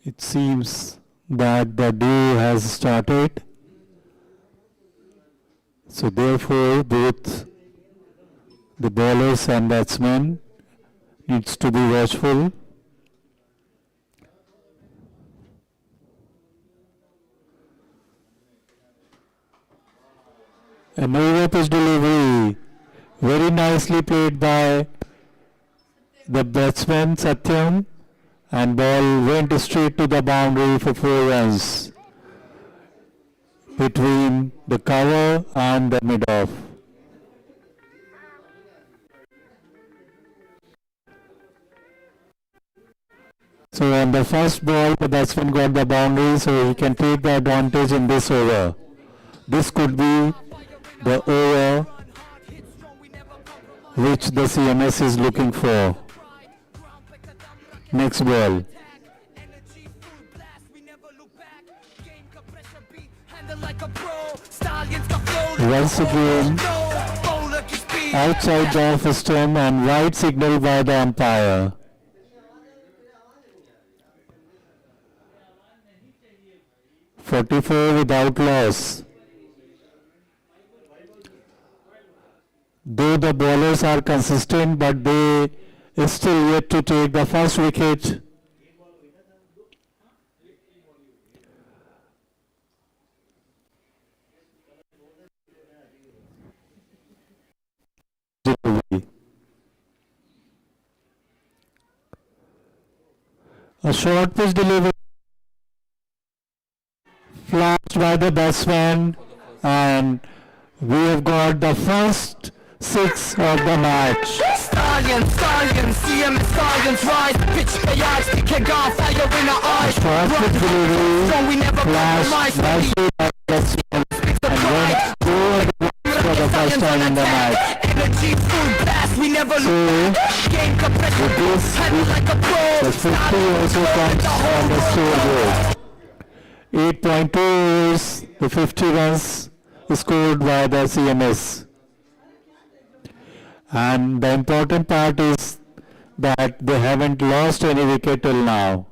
It seems that the duel has started. So therefore, both the bowlers and batsmen needs to be watchful. An over-pitch delivery, very nicely played by the batsman Satyam, and ball went straight to the boundary for 4 runs between the cover and the mid-off. So on the first ball, the batsman got the boundary, so he can take the advantage in this over. This could be the over which the CMS is looking for. Next ball. Once again, outside the off stump and wide signal by the umpire. (44) without loss. Though the bowlers are consistent, but they still yet to take the first wicket. A short pitch delivery flashed by the batsman, and we have got the first 6 of the match. Stallions, CMS Stallions, rise, pitch the yards, kick off, fire in our eyes. Short pitch delivery flashed nicely by the batsman and went forward for the first time in the match. Energy full blast, we never So, game compression, with this, handle like a pro. the 50 also comes on the scoreboard. 8.2 is the 50 runs scored by the CMS. And the important part is that they haven't lost any wicket till now.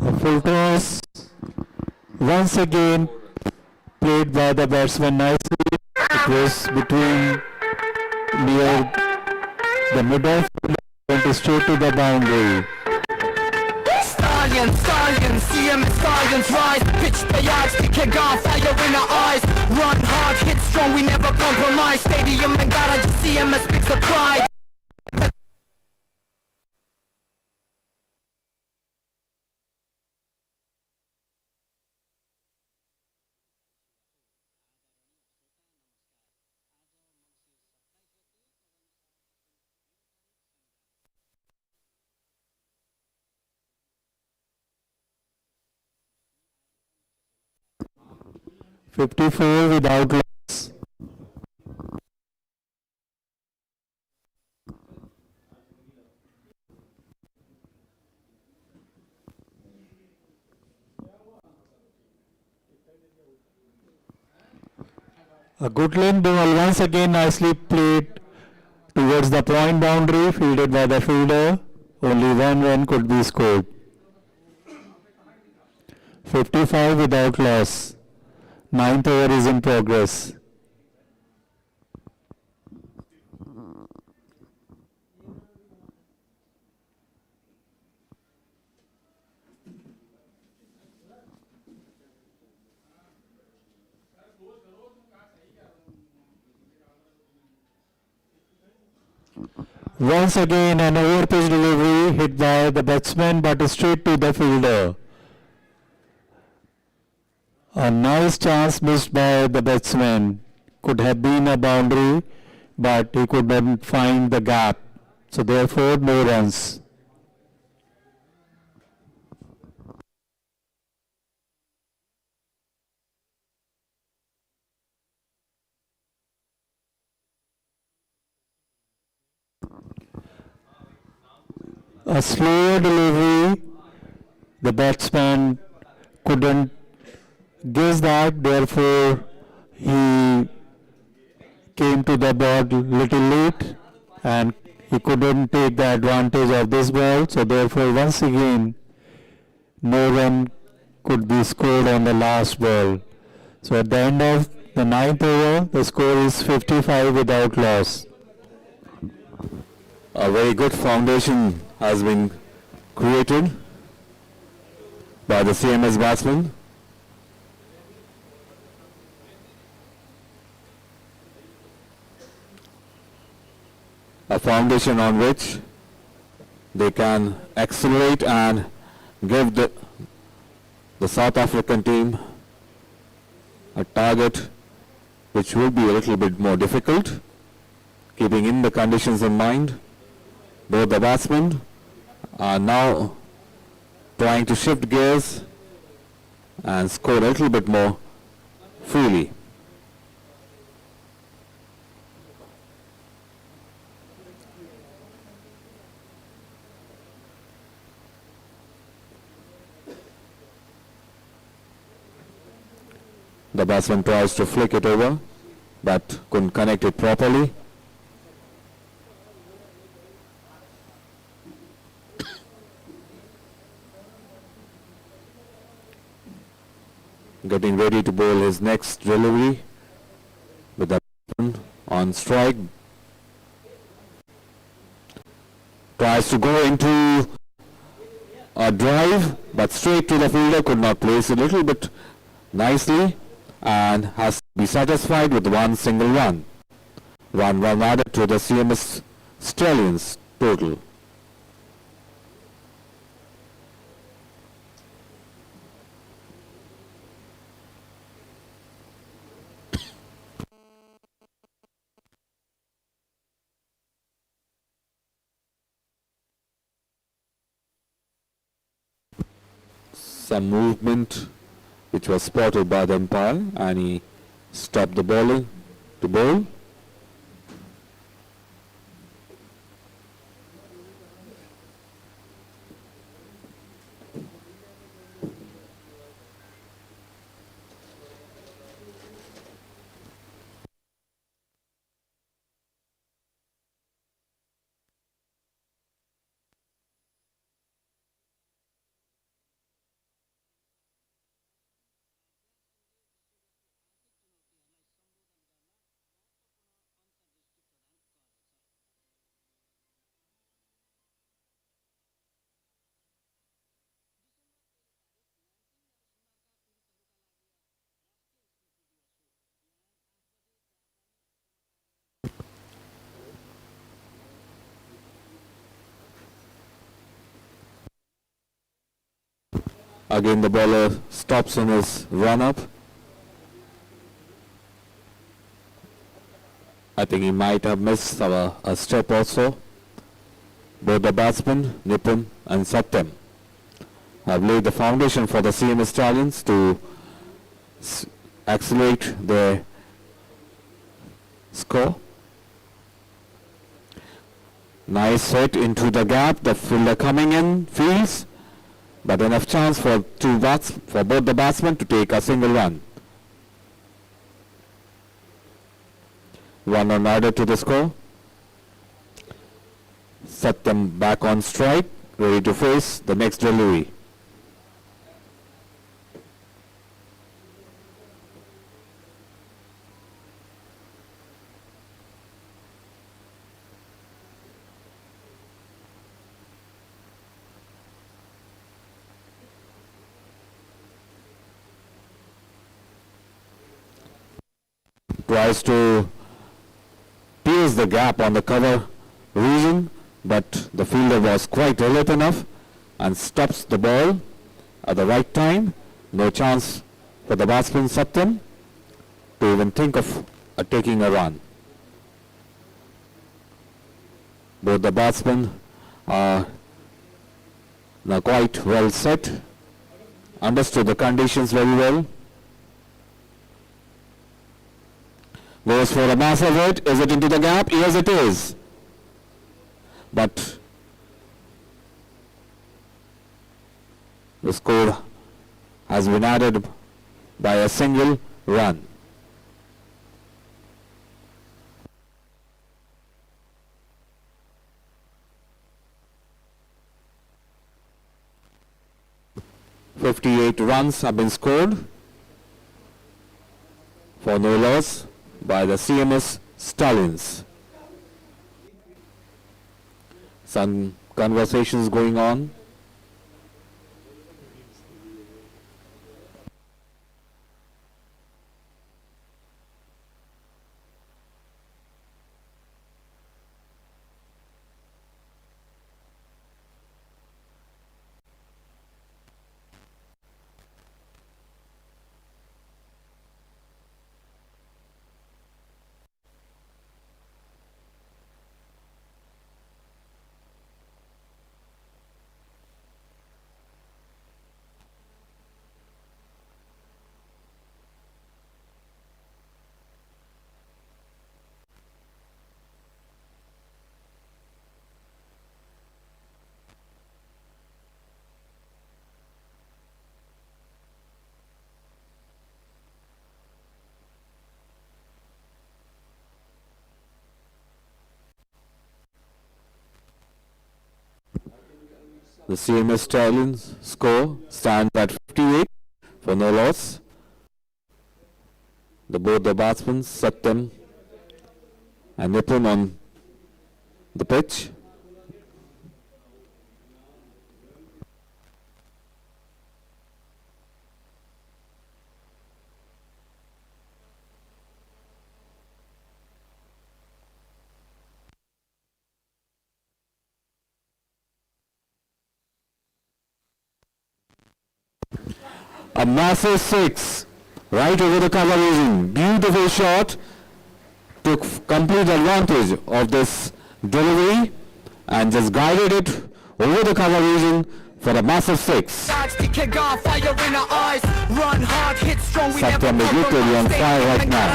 A full toss. Once again played by the batsman nicely. It was between near the middle went straight to the boundary. Stallions, stallions, CMS Stallions rise. Pitch the yards, the kick off, fire in our eyes. Run hard, hit strong, we never compromise. Stadium and garage, CMS picks the pride. .54 without loss. A good length ball once again nicely played towards the point boundary, fielded by the fielder. Only one run could be scored. 55 without loss. Ninth over is in progress. Once again an overpitch delivery hit by the batsman but straight to the fielder. A nice chance missed by the batsman. Could have been a boundary, but he couldn't find the gap. So therefore, no runs. A slower delivery. The batsman couldn't guess that, therefore he came to the board little late and he couldn't take the advantage of this ball, so therefore once again no run could be scored on the last ball. So at the end of the ninth over, the score is 55 without loss. A very good foundation has been created by the CMS batsmen. A foundation on which they can accelerate and give the South African team a target which will be a little bit more difficult, keeping in the conditions in mind. Both the batsmen are now trying to shift gears and score a little bit more freely. The batsman tries to flick it over, but couldn't connect it properly. Getting ready to bowl his next delivery with the batsman on strike. Tries to go into a drive, but straight to the fielder, could not place it a little bit nicely and has to be satisfied with one single run. One run added to the CMS Stallions total. Some movement which was spotted by the umpire, and he stopped the bowling to bowl. Again the bowler stops on his run up. I think he might have missed a step also. Both the batsmen, Nipun and Satyam, have laid the foundation for the CMS Stallions to accelerate their score. Nice hit into the gap. The fielder coming in, fields, but enough chance for both the batsmen to take a single run. One run added to the score. Satyam back on strike, ready to face the next delivery. Tries to pierce the gap on the cover region, but the fielder was quite alert enough and stops the ball at the right time. No chance for the batsman Satyam to even think of taking a run. Both the batsmen are now quite well set, understood the conditions very well. Goes for a massive hit. Is it into the gap? Yes, it is. But the score has been added by a single run. "58 runs have been scored for no loss by the CMS Stallions." Some conversations going on. The CMS Stallions score stands at 58 for no loss. Both the batsmen, Satyam and Nipun, on the pitch. A massive six right over the cover region. Beautiful shot. Took complete advantage of this delivery and just guided it over the cover region for a massive six. Satyam is literally on fire right now.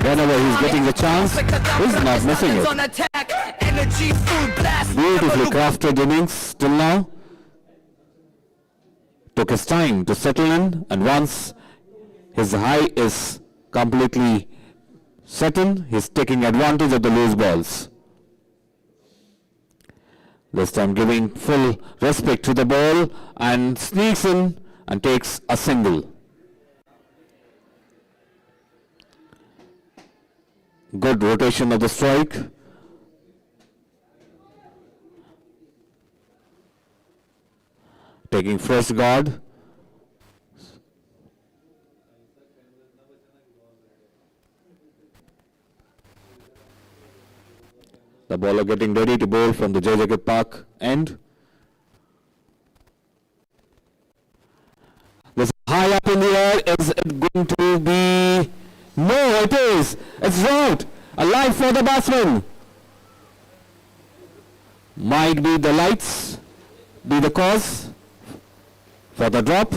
Whenever he's getting the chance, he's not missing it. Beautifully crafted innings till now. Took his time to settle in, and once his high is completely settled, he's taking advantage of the loose balls. This time giving full respect to the ball and sneaks in and takes a single. Good rotation of the strike. Taking fresh guard. The bowler getting ready to bowl from the Jai Jagat Park end. high up in the air. Is it going to be? No, it is. It's out. A life for the batsman. Might be the lights be the cause for the drop,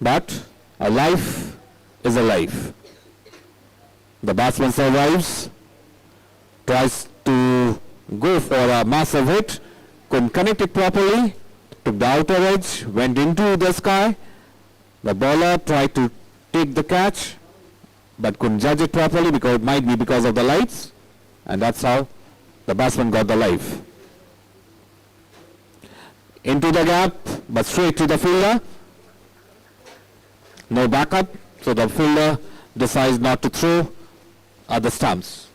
but a life is a life. The batsman survives, tries to go for a massive hit, couldn't connect it properly, took the outer edge, went into the sky. The bowler tried to take the catch, but couldn't judge it properly because it might be because of the lights, and that's how the batsman got the life. Into the gap, but straight to the fielder. No backup, so the fielder decides not to throw at the stumps.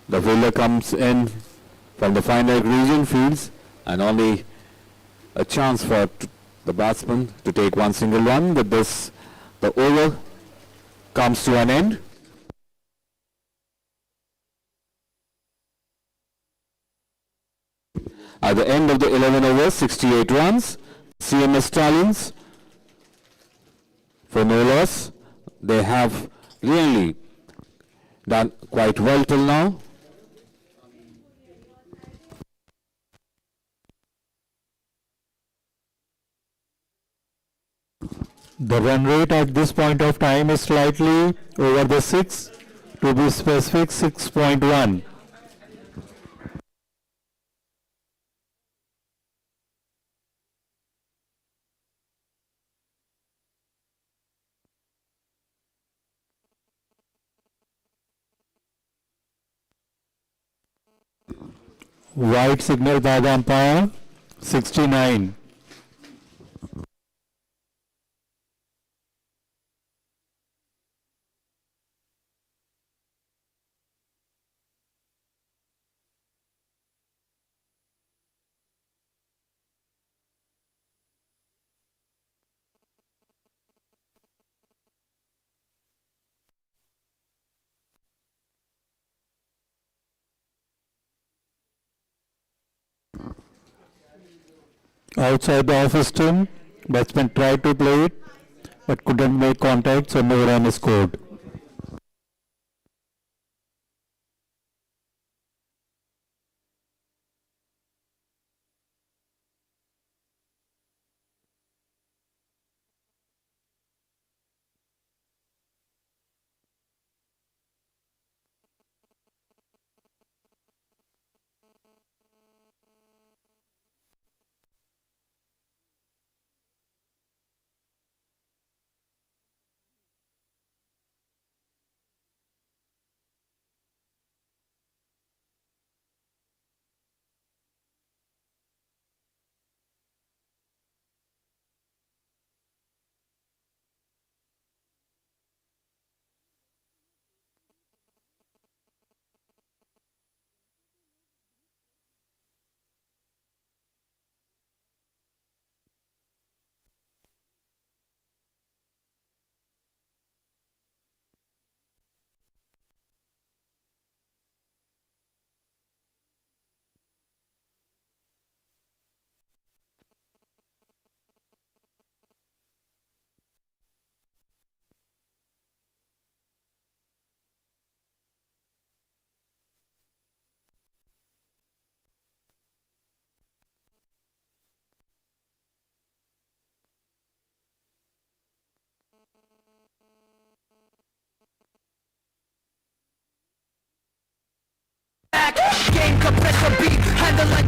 The fielder comes in from the finer region fields, and only a chance for the batsman to take one single run. With this, the over comes to an end. At the end of the 11 overs, 68 runs, CMS Stallions for no loss. They have really done quite well till now. The run rate at this point of time is slightly over the 6, to be specific 6.1. White signal by the umpire, 69. Outside the off stump, batsman tried to play it but couldn't make contact, so no run is scored.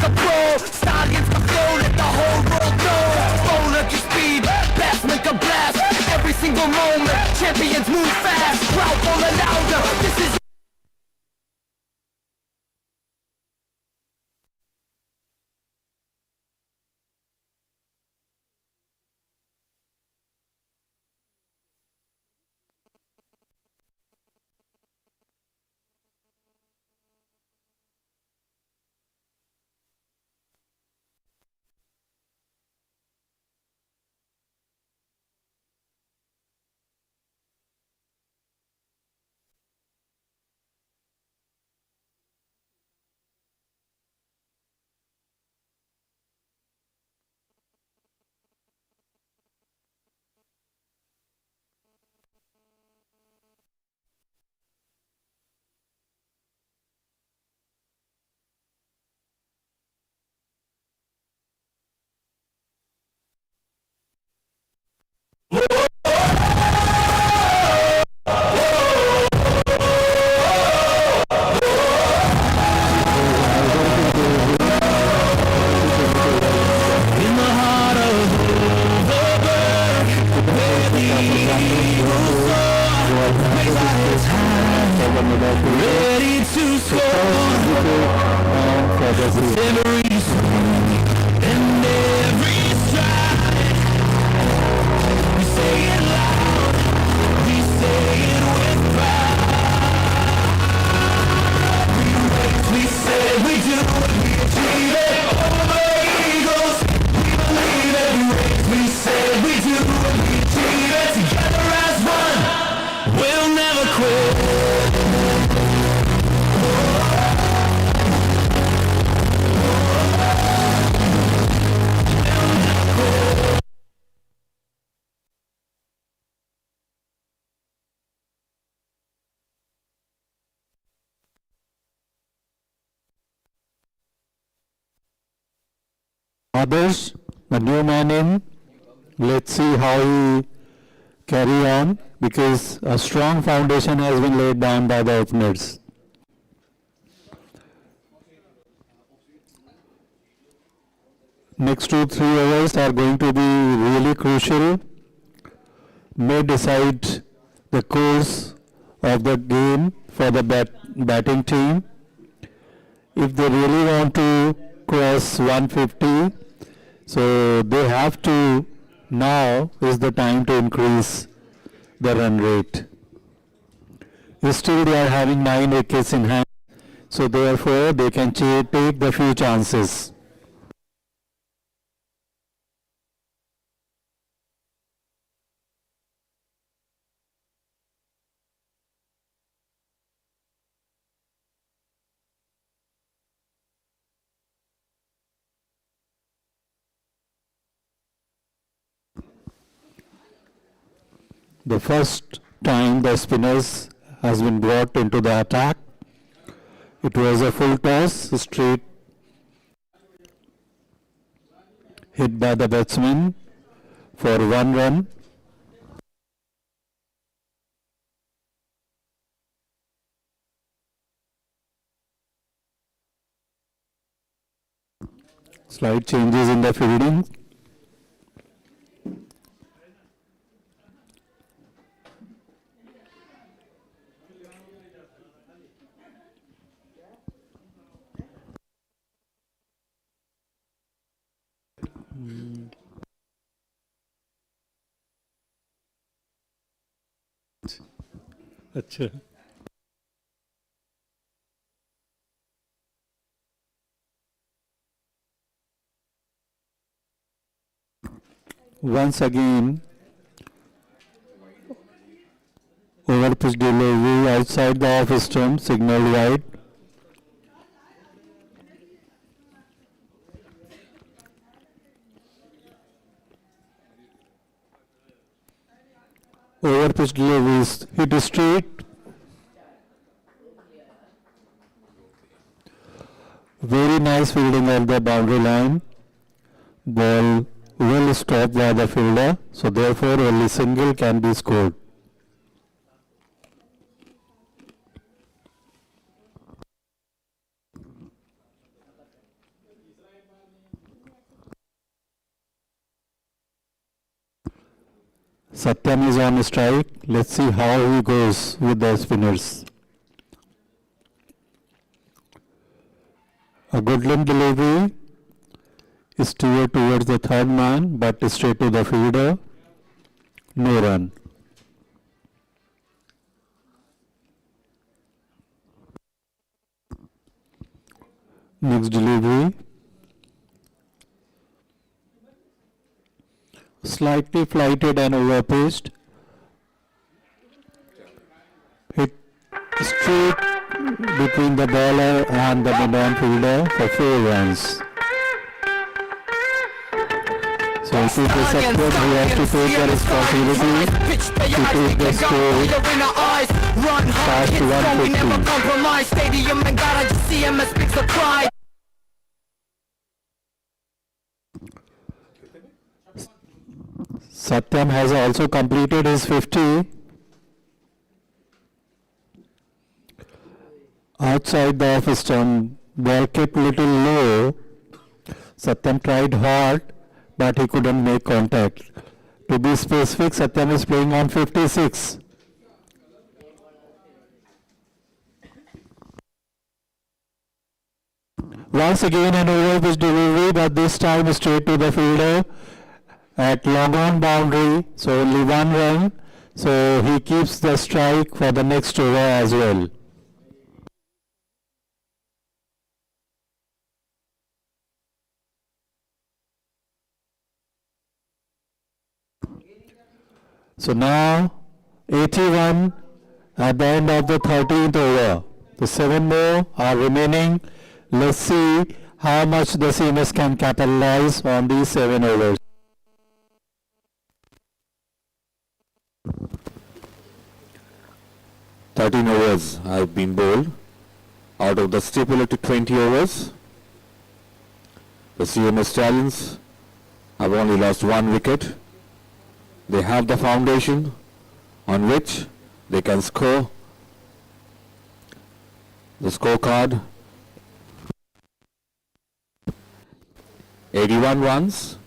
a pro. Stallions can flow, let the whole world know. Bowler can speed, batsman can blast. Every single moment, champions move fast. Crowd falling louder, this is ready to score. Every swing and every stride, we say it loud, we say it with pride. We say we do it, we achieve it. Over Eagles, we believe it. We say we do it, we achieve it. Together as one, we'll never quit. Others, the new man in, let's see how he carry on because a strong foundation has been laid down by the openers. Next 2-3 overs are going to be really crucial, may decide the course of the game for the batting team. If they really want to cross 150, so they have to, now is the time to increase the run rate. Still they are having 9 wickets in hand, so therefore they can take the few chances. The first time the spinners has been brought into the attack, it was a full toss, straight hit by the batsman for 1 run. Slight changes in the fielding. अच्छा once again over pitch delivery outside the off stump, signal wide. Over pitch delivery is hit straight. Very nice fielding at the boundary line. Ball well stopped by the fielder, so therefore only single can be scored. Satyam is on strike. Let's see how he goes with the spinners. A good limb delivery is steered towards the third man, but straight to the fielder. No run. Next delivery. Slightly flighted and overpitched. Hit straight between the bowler and the mid-on fielder for 4 runs. So it is the Satyam who has to take the responsibility to take the score past 150. Satyam has also completed his 50. Outside the off stump, ball kept little low. Satyam tried hard, but he couldn't make contact. To be specific, Satyam is playing on 56. Once again an over-pitch delivery, but this time straight to the fielder at long on boundary, so only 1 run. So he keeps the strike for the next over as well. So now 81 at the end of the 13th over. The 7 more are remaining. Let's see how much the CMS can capitalize on these 7 overs. Thirteen overs have been bowled. Out of the stipulated 20 overs, the CMS Stallions have only lost 1 wicket. They have the foundation on which they can score. The scorecard: 81 runs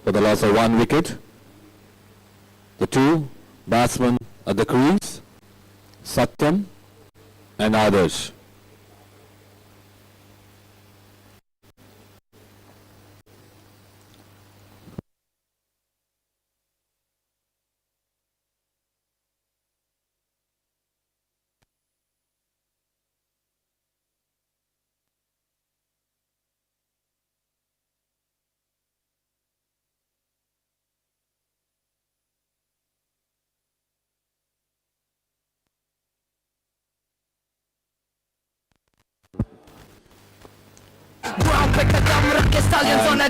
for the loss of 1 wicket. The 2 batsmen at the crease, Satyam and Adarsh.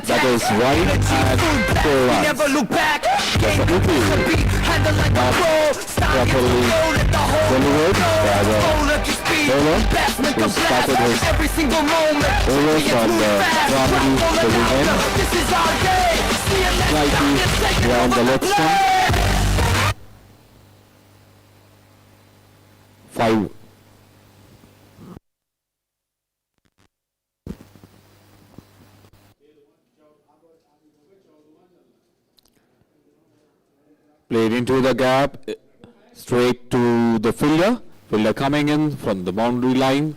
That is wide and 4 runs. Never look back. Definitely not properly delivered by the bowler who started his over from the primary to the end. Slightly round the left stump. 5. Played into the gap, straight to the fielder. Fielder coming in from the boundary line,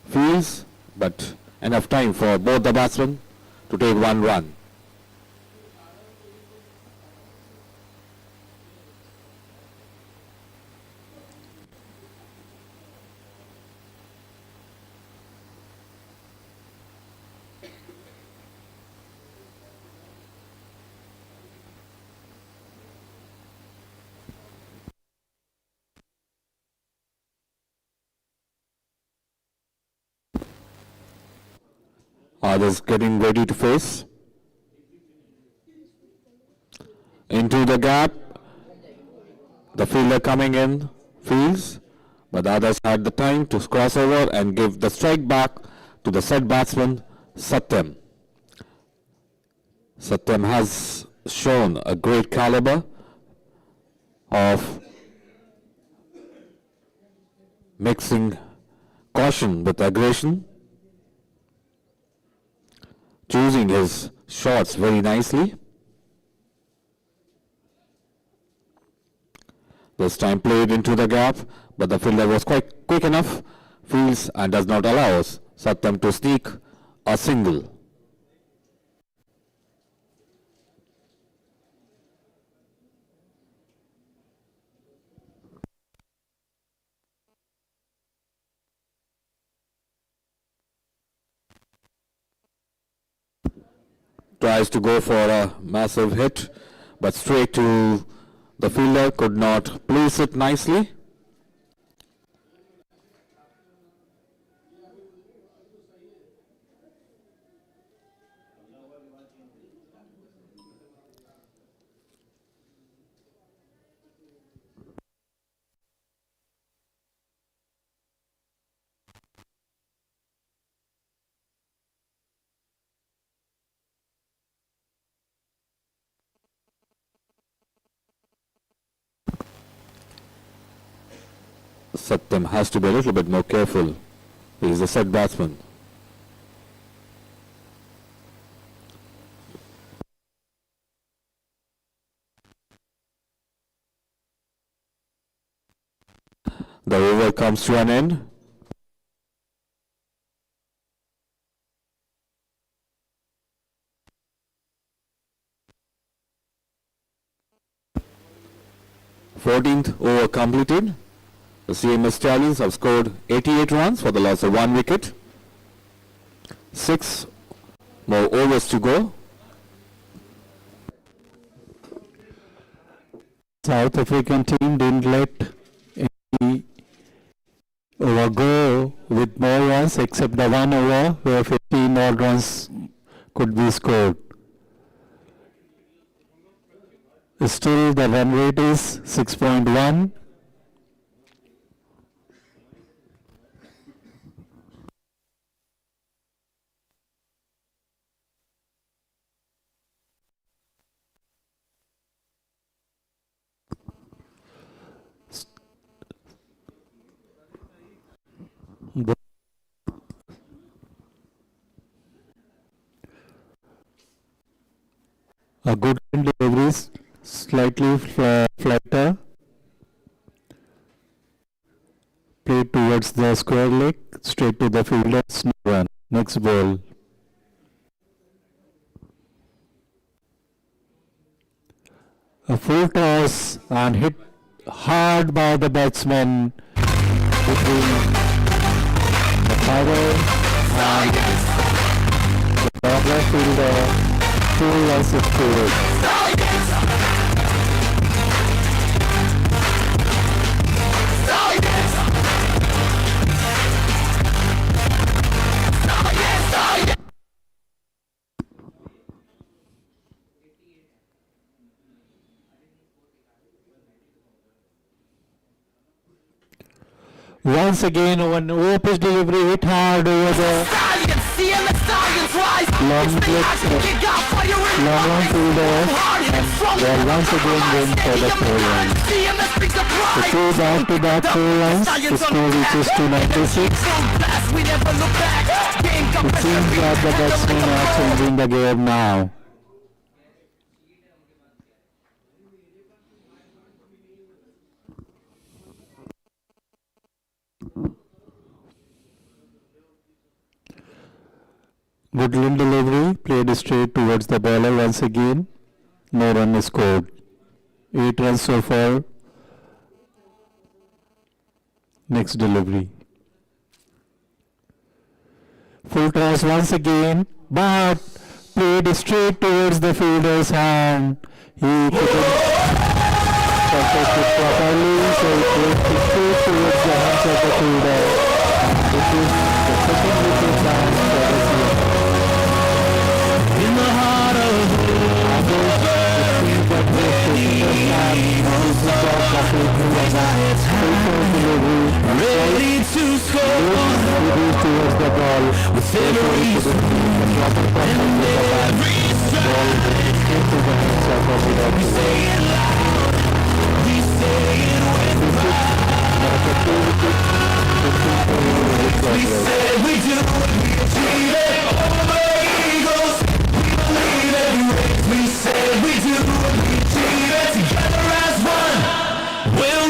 fields, but enough time for both the batsmen to take 1 run. Others getting ready to face. Into the gap. The fielder coming in, fields, but the others had the time to cross over and give the strike back to the set batsman, Satyam. Satyam has shown a great caliber of mixing caution with aggression, choosing his shots very nicely. This time played into the gap, but the fielder was quite quick enough, fields and does not allow us Satyam to sneak a single. Tries to go for a massive hit, but straight to the fielder, could not place it nicely. Satyam has to be a little bit more careful. He is a set batsman. The over comes to an end. Fourteenth over completed. The CMS Stallions have scored 88 runs for the loss of 1 wicket. 6 more overs to go. South African team didn't let any over go with more runs except the 1 over where 15 odd runs could be scored. Still the run rate is 6.1. A good delivery, slightly flatter, played towards the square leg, straight to the fielder's run. Next ball. A full toss and hit hard by the batsman between the power and the bowler fielder. 2 runs scored. Once again, one over pitch delivery hit hard over the CMS Stallions rise. long run fielder, and they once again win for the 4 runs. The 2 back-to-back 4 runs, the score reaches to 96. It seems that the batsmen are changing the game now. Woodland delivery, played straight towards the bowler once again. No run is scored. 8 runs so far. Next delivery. Full toss once again, but played straight towards the fielder's hand. He couldn't contest it properly, so it went straight towards the hands of the fielder. This is the second wicket down for the CMS. In the heart of ready to score towards the ball with every and every strike. We say it loud, we say it with pride. We say we do it, we achieve it. Over Eagles, we believe it. We say we do it, we achieve it. Together as one, we'll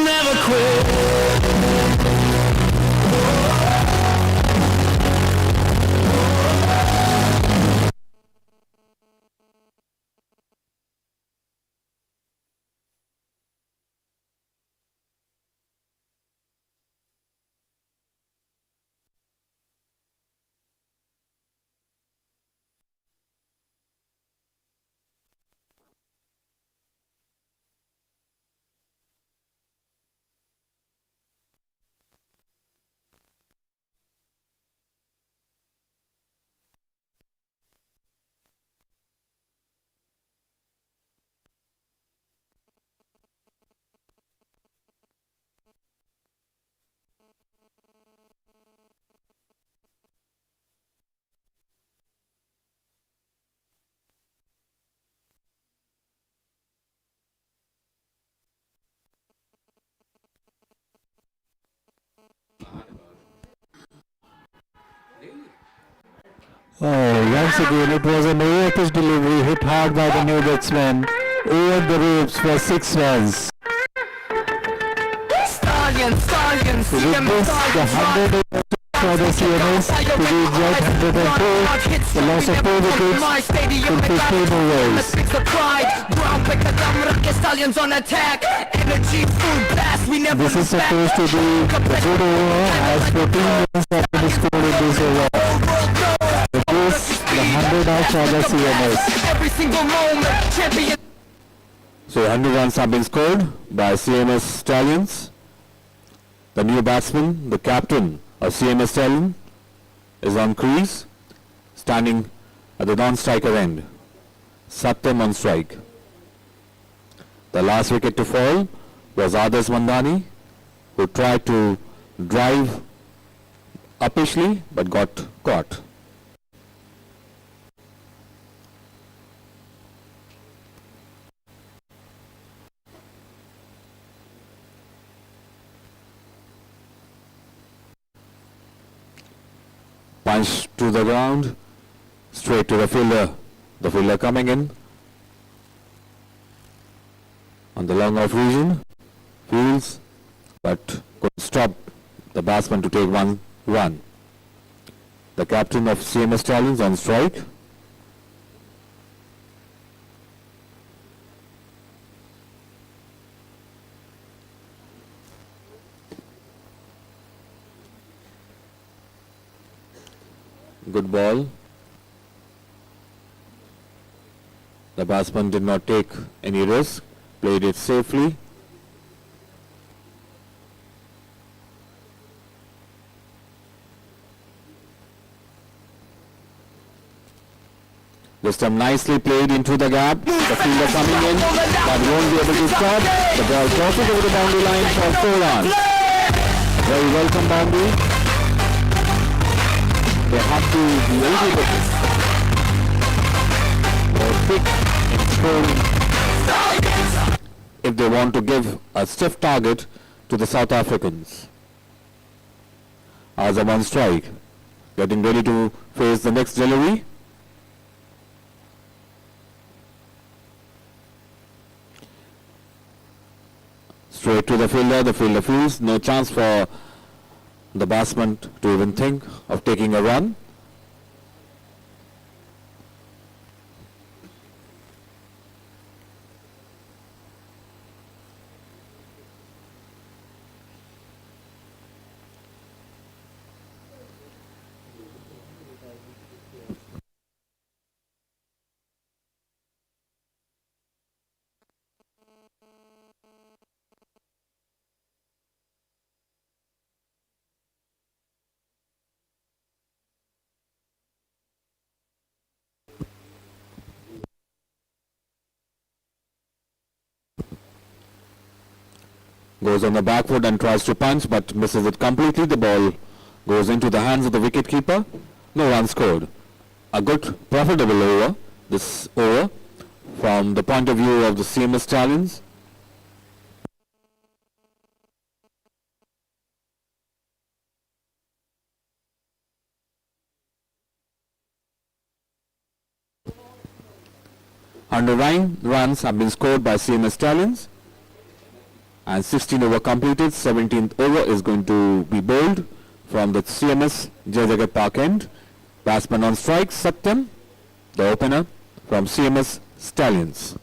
Oh, once again, it was an over-pitch delivery hit hard by the new batsman. Over the ropes for 6 runs. Stallions, stallions, So with this, the 100 for the CMS to be enjoyed 104. The loss of 4 wickets in 15 overs. Stallions on attack. Energy, food, blast, we never This is supposed to be a good over as 14 runs have been scored in this over. With this, the 100 are for the CMS. every single moment, champion. So 100 runs have been scored by CMS Stallions. The new batsman, the captain of CMS Stallion, is on crease, standing at the non-striker end. Satyam on strike. The last wicket to fall was Adarsh Mandani, who tried to drive uppishly but got caught. Punch to the ground, straight to the fielder. The fielder coming in on the long off region, fields, but could stop the batsman to take one run. The captain of CMS Stallions on strike. Good ball. The batsman did not take any risk, played it safely. This time nicely played into the gap. The fielder coming in, but won't be able to stop. The ball crosses over the boundary line for 4 runs. Very welcome boundary. They have to be a little bit more quick in scoring if they want to give a stiff target to the South Africans. Azam on strike, getting ready to face the next delivery. Straight to the fielder fields, no chance for the batsman to even think of taking a run. Goes on the back foot and tries to punch but misses it completely. The ball goes into the hands of the wicketkeeper. No run scored. A good profitable over, this over, from the point of view of the CMS Stallions. Under 9 runs have been scored by CMS Stallions. And 16 over completed. 17th over is going to be bowled from the CMS Jayajagat Park end. Batsman on strike, Satyam, the opener from CMS Stallions.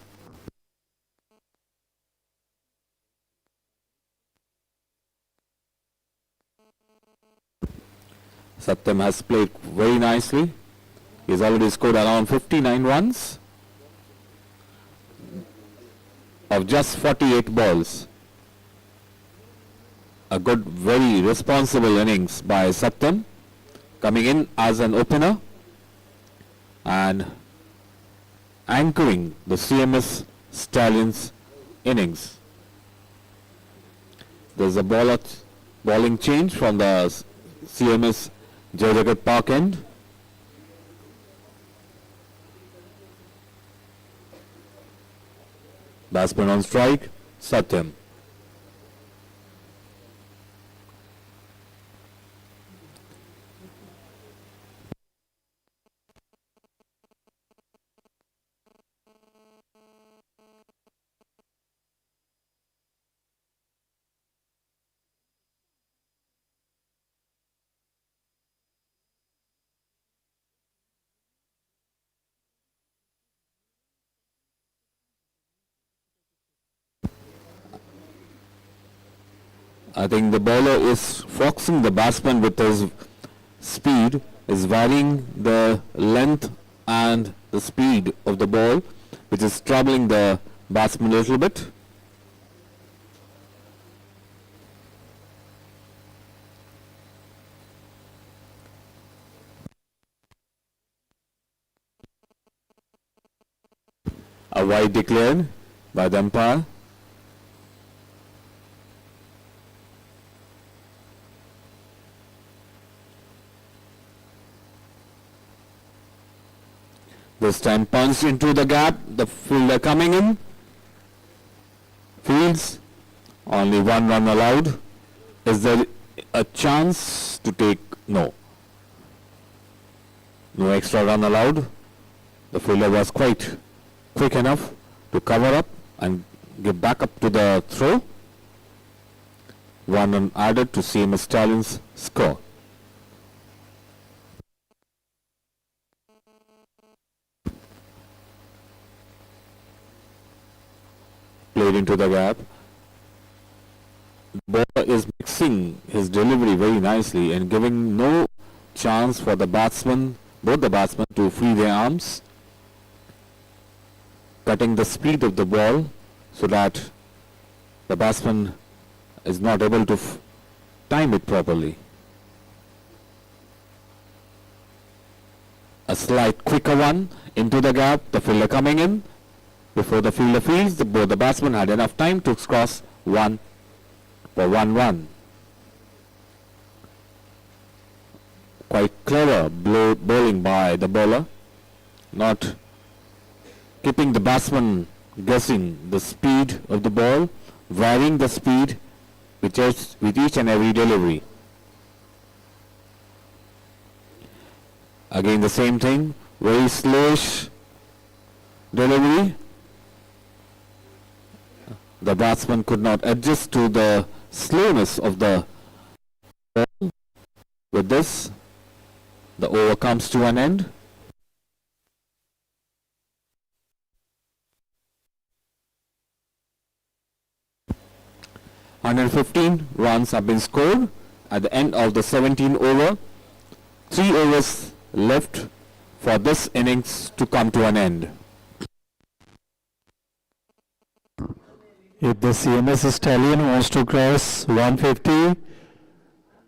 Satyam has played very nicely. He has already scored around 59 runs of just 48 balls. A good, very responsible innings by Satyam, coming in as an opener and anchoring the CMS Stallions innings. There's a bowling change from the CMS Jayajagat Park end. Batsman on strike, Satyam. I think the bowler is foxing the batsman with his speed, is varying the length and the speed of the ball, which is troubling the batsman a little bit. A wide declared by the umpire. This time punched into the gap, the fielder coming in. Fields, only one run allowed. Is there a chance to take? No. No extra run allowed. The fielder was quite quick enough to cover up and get back up to the throw. One run added to CMS Stallions' score. Played into the gap. The bowler is mixing his delivery very nicely and giving no chance for the batsman, both the batsmen, to free their arms, cutting the speed of the ball so that the batsman is not able to time it properly. A slight quicker one into the gap, the fielder coming in. Before the fielder fields, both the batsmen had enough time to cross one for 1-1. Quite clever bowling by the bowler, not keeping the batsman guessing the speed of the ball, varying the speed with each and every delivery. Again the same thing, very slowish delivery. The batsman could not adjust to the slowness of the ball. With this, the over comes to an end. (115) runs have been scored at the end of the 17 over. 3 overs left for this innings to come to an end. If the CMS Stallion wants to cross 150,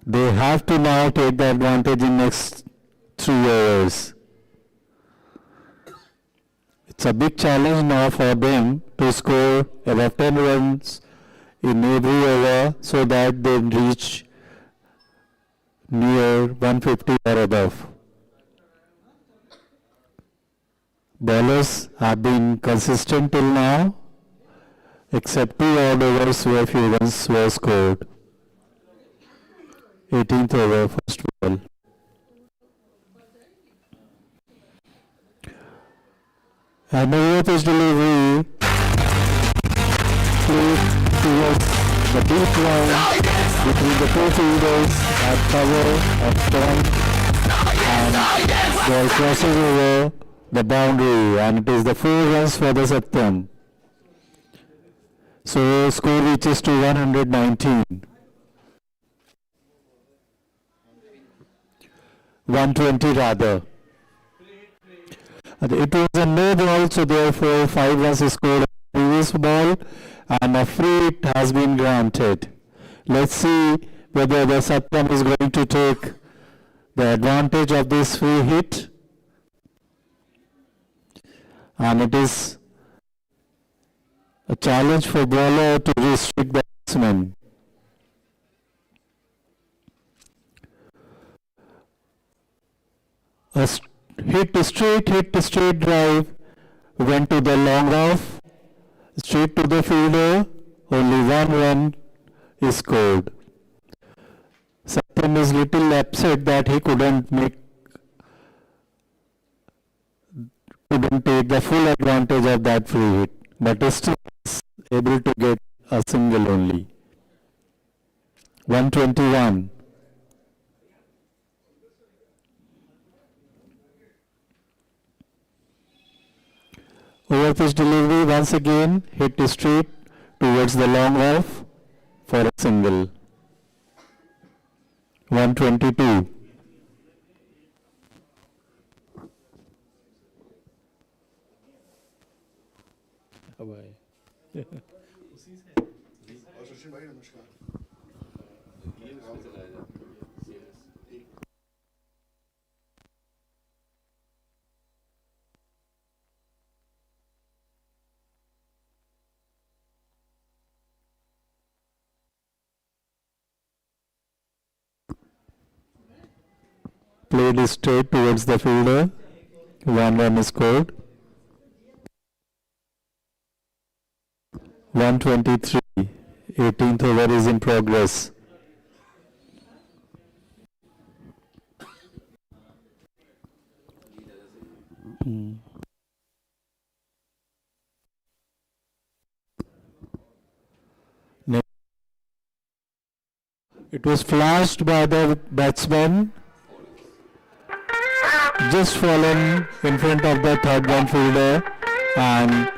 they have to now take the advantage in next 3 overs. It's a big challenge now for them to score about 10 runs in every over so that they reach near 150 or above. Bowlers have been consistent till now, except 2 odd overs where few runs were scored. 18th over, first ball. And over pitch delivery played towards the deep line between the 2 fielders at cover of point, and ball crosses over the boundary, and it is the 4 runs for the Satyam. So score reaches to 119. 120 rather. It was a no ball, so therefore 5 runs is scored on the previous ball and a free hit has been granted. Let's see whether the Satyam is going to take the advantage of this free hit. And it is a challenge for bowler to restrict the batsman. A straight drive went to the long off, straight to the fielder, only 1 run is scored. Satyam is little upset that he couldn't take the full advantage of that free hit, but is still able to get a single only. 121. Over pitch delivery once again, hit straight towards the long off for a single. 122. Played straight towards the fielder. 1 run is scored. 123. 18th over is in progress. It was flashed by the batsman, just fallen in front of the third one fielder, and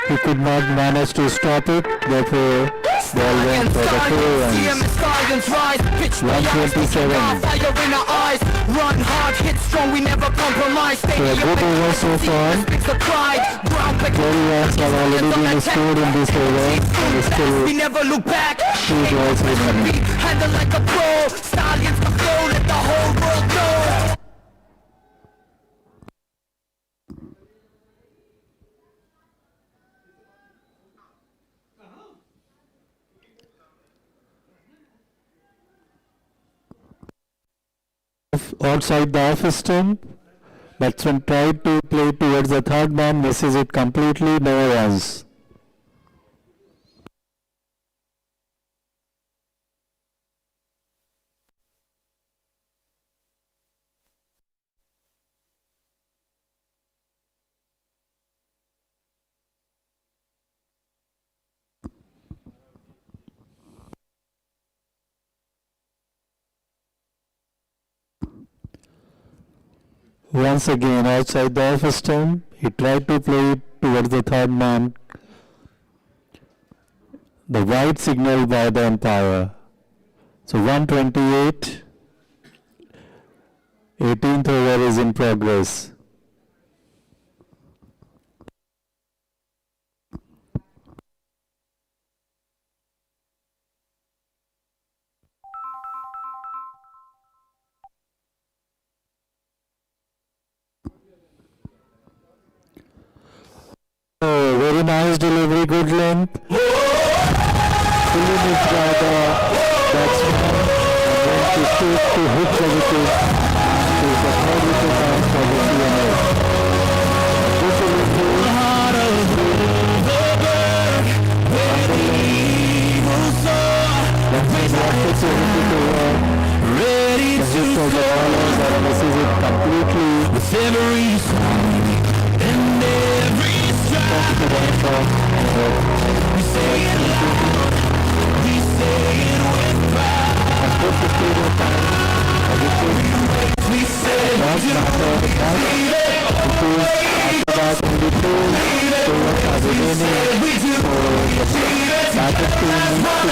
he could not manage to stop it. Therefore, ball went for the 4 runs. CMS Stallions rise, pitch 127. fire in our eyes. Run hard, hit strong, we never compromise. So a good over so far. 12 runs have already been scored in this over, and still We never look back. 2 balls remaining. Handle like a pro. Stallions can flow, let the whole world know. Outside the off stump, batsman tried to play towards the third man, misses it completely, no runs. Once again, outside the off stump, he tried to play it towards the third man. The wide signal by the umpire. So 128. 18th over is in progress. Oh, very nice delivery, good length. Fully missed by the batsman and went to shoot to hit the wicket. It is the third wicket down for the CMS. Good delivery. Batsman wanted to hit it over. The hit of the bowler that misses it completely. With every song and every stride, we say it loud, we say it with pride. We say it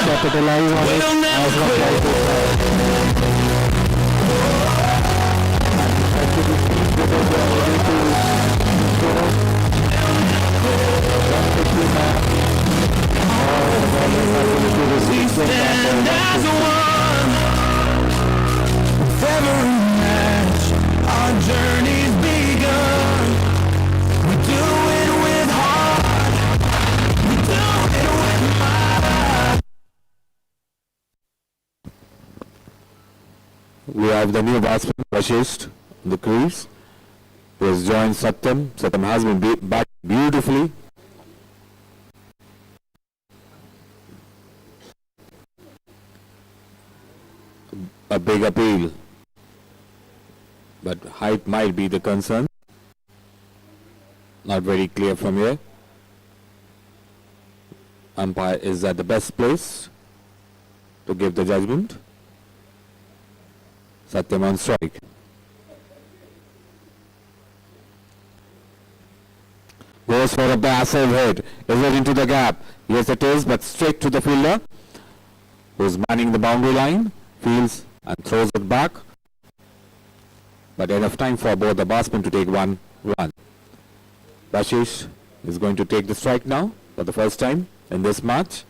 capitalize on it as much as they stand as one. With every match, our journey's begun. We do it with heart. We do it with mind. We have the new batsman, Ashish, in the crease, who has joined Satyam. Satyam has been back beautifully. A big appeal, but height might be the concern. Not very clear from here. Umpire is at the best place to give the judgment. Satyam on strike. Goes for a massive hit. Is it into the gap? Yes, it is, but straight to the fielder, who's manning the boundary line. Feels and throws it back. But enough time for both the batsmen to take one run. Bashish is going to take the strike now for the first time in this match.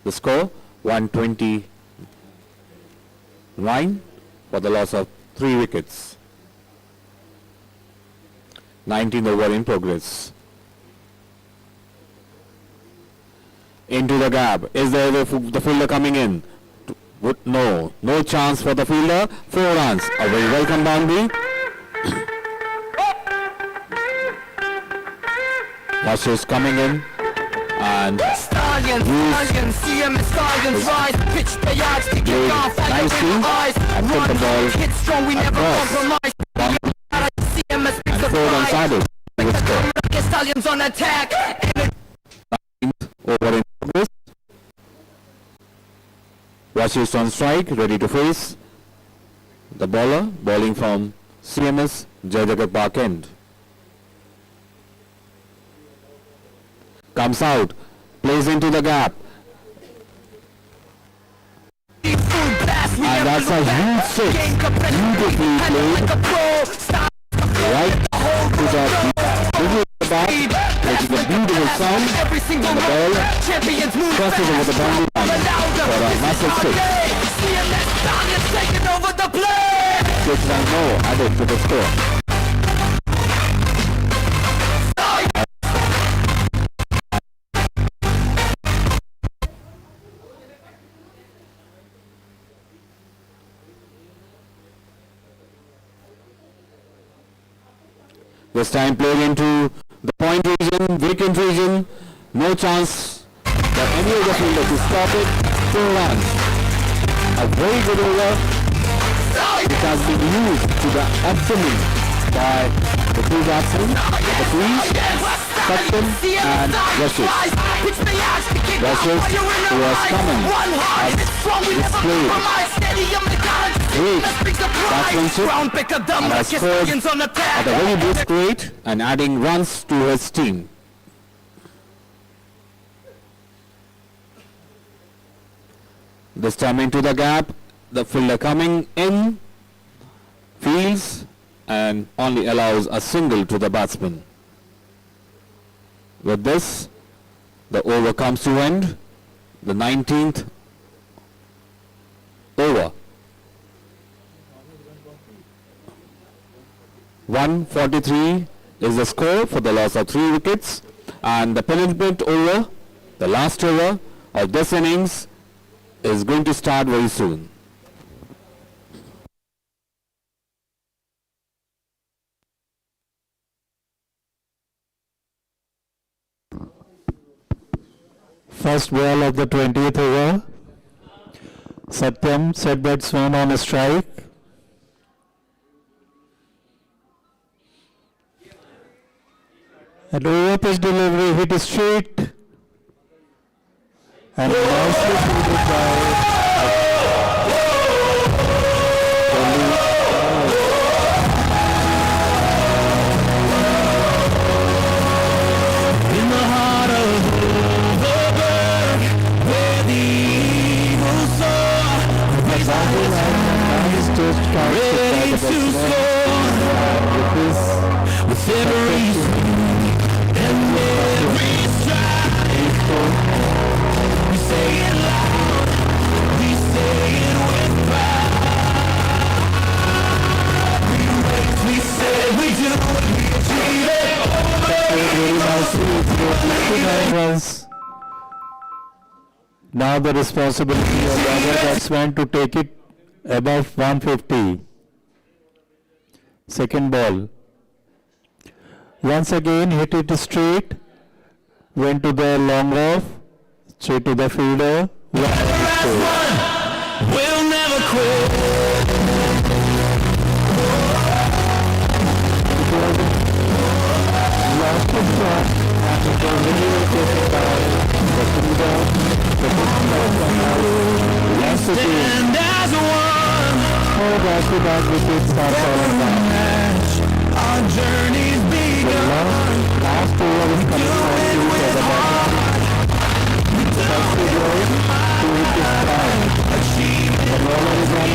The score 129 for the loss of 3 wickets. 19th over in progress. Into the gap. Is there the fielder coming in? No chance for the fielder. 4 runs. A very welcome boundary. Bashish coming in and Stallions, CMS Stallions rise, pitch the yards to kick off nicely and put the ball hit strong, we never across. compromise. CMS picks And up 4 runs added. Good score. Stallions on attack. 19th over in progress. Bashish on strike, ready to face the bowler, bowling from CMS Jayajagat Park end. Comes out, plays into the gap, and that's a huge six, beautifully played, right to the middle of the bat, making a beautiful sound, and the ball crosses over the boundary line for a massive six. 6 runs more added to the score. This time played into the point region, vacant region. No chance for any of the fielder to stop it. 4 runs. A very good over. It has been used to the optimum by the 2 batsmen, the Queens, Sutton and Rashid. Rashid, who has come in, has displayed great batsmanship and has scored at a very brisk rate and adding runs to his team. This time into the gap, the fielder coming in, fields and only allows a single to the batsman. With this, the over comes to end, the 19th over. 143 is the score for the loss of 3 wickets, and the penultimate over, the last over of this innings, is going to start very soon. First ball of the 20th over. Satyam, set batsman on a strike. And over pitch delivery, hit straight. And nicely fielded by In the heart of Overberg, where the eagles soar, raise our hands, ready to score. With every swing and every strike, we say it loud, we say it with pride. We say we do it, we achieve it. very nicely, 59 runs. Now the responsibility of the other batsman to take it above 150. Second ball. Once again hit it straight, went to the long off, straight to the fielder. We'll never quit. Last shot, and it was really taken by the fielder. The last again. And as one, 4 back-to-back wickets are falling down. our journey's begun. Last over is coming on to the batsman. First to go, 2 wickets down. The bowler is on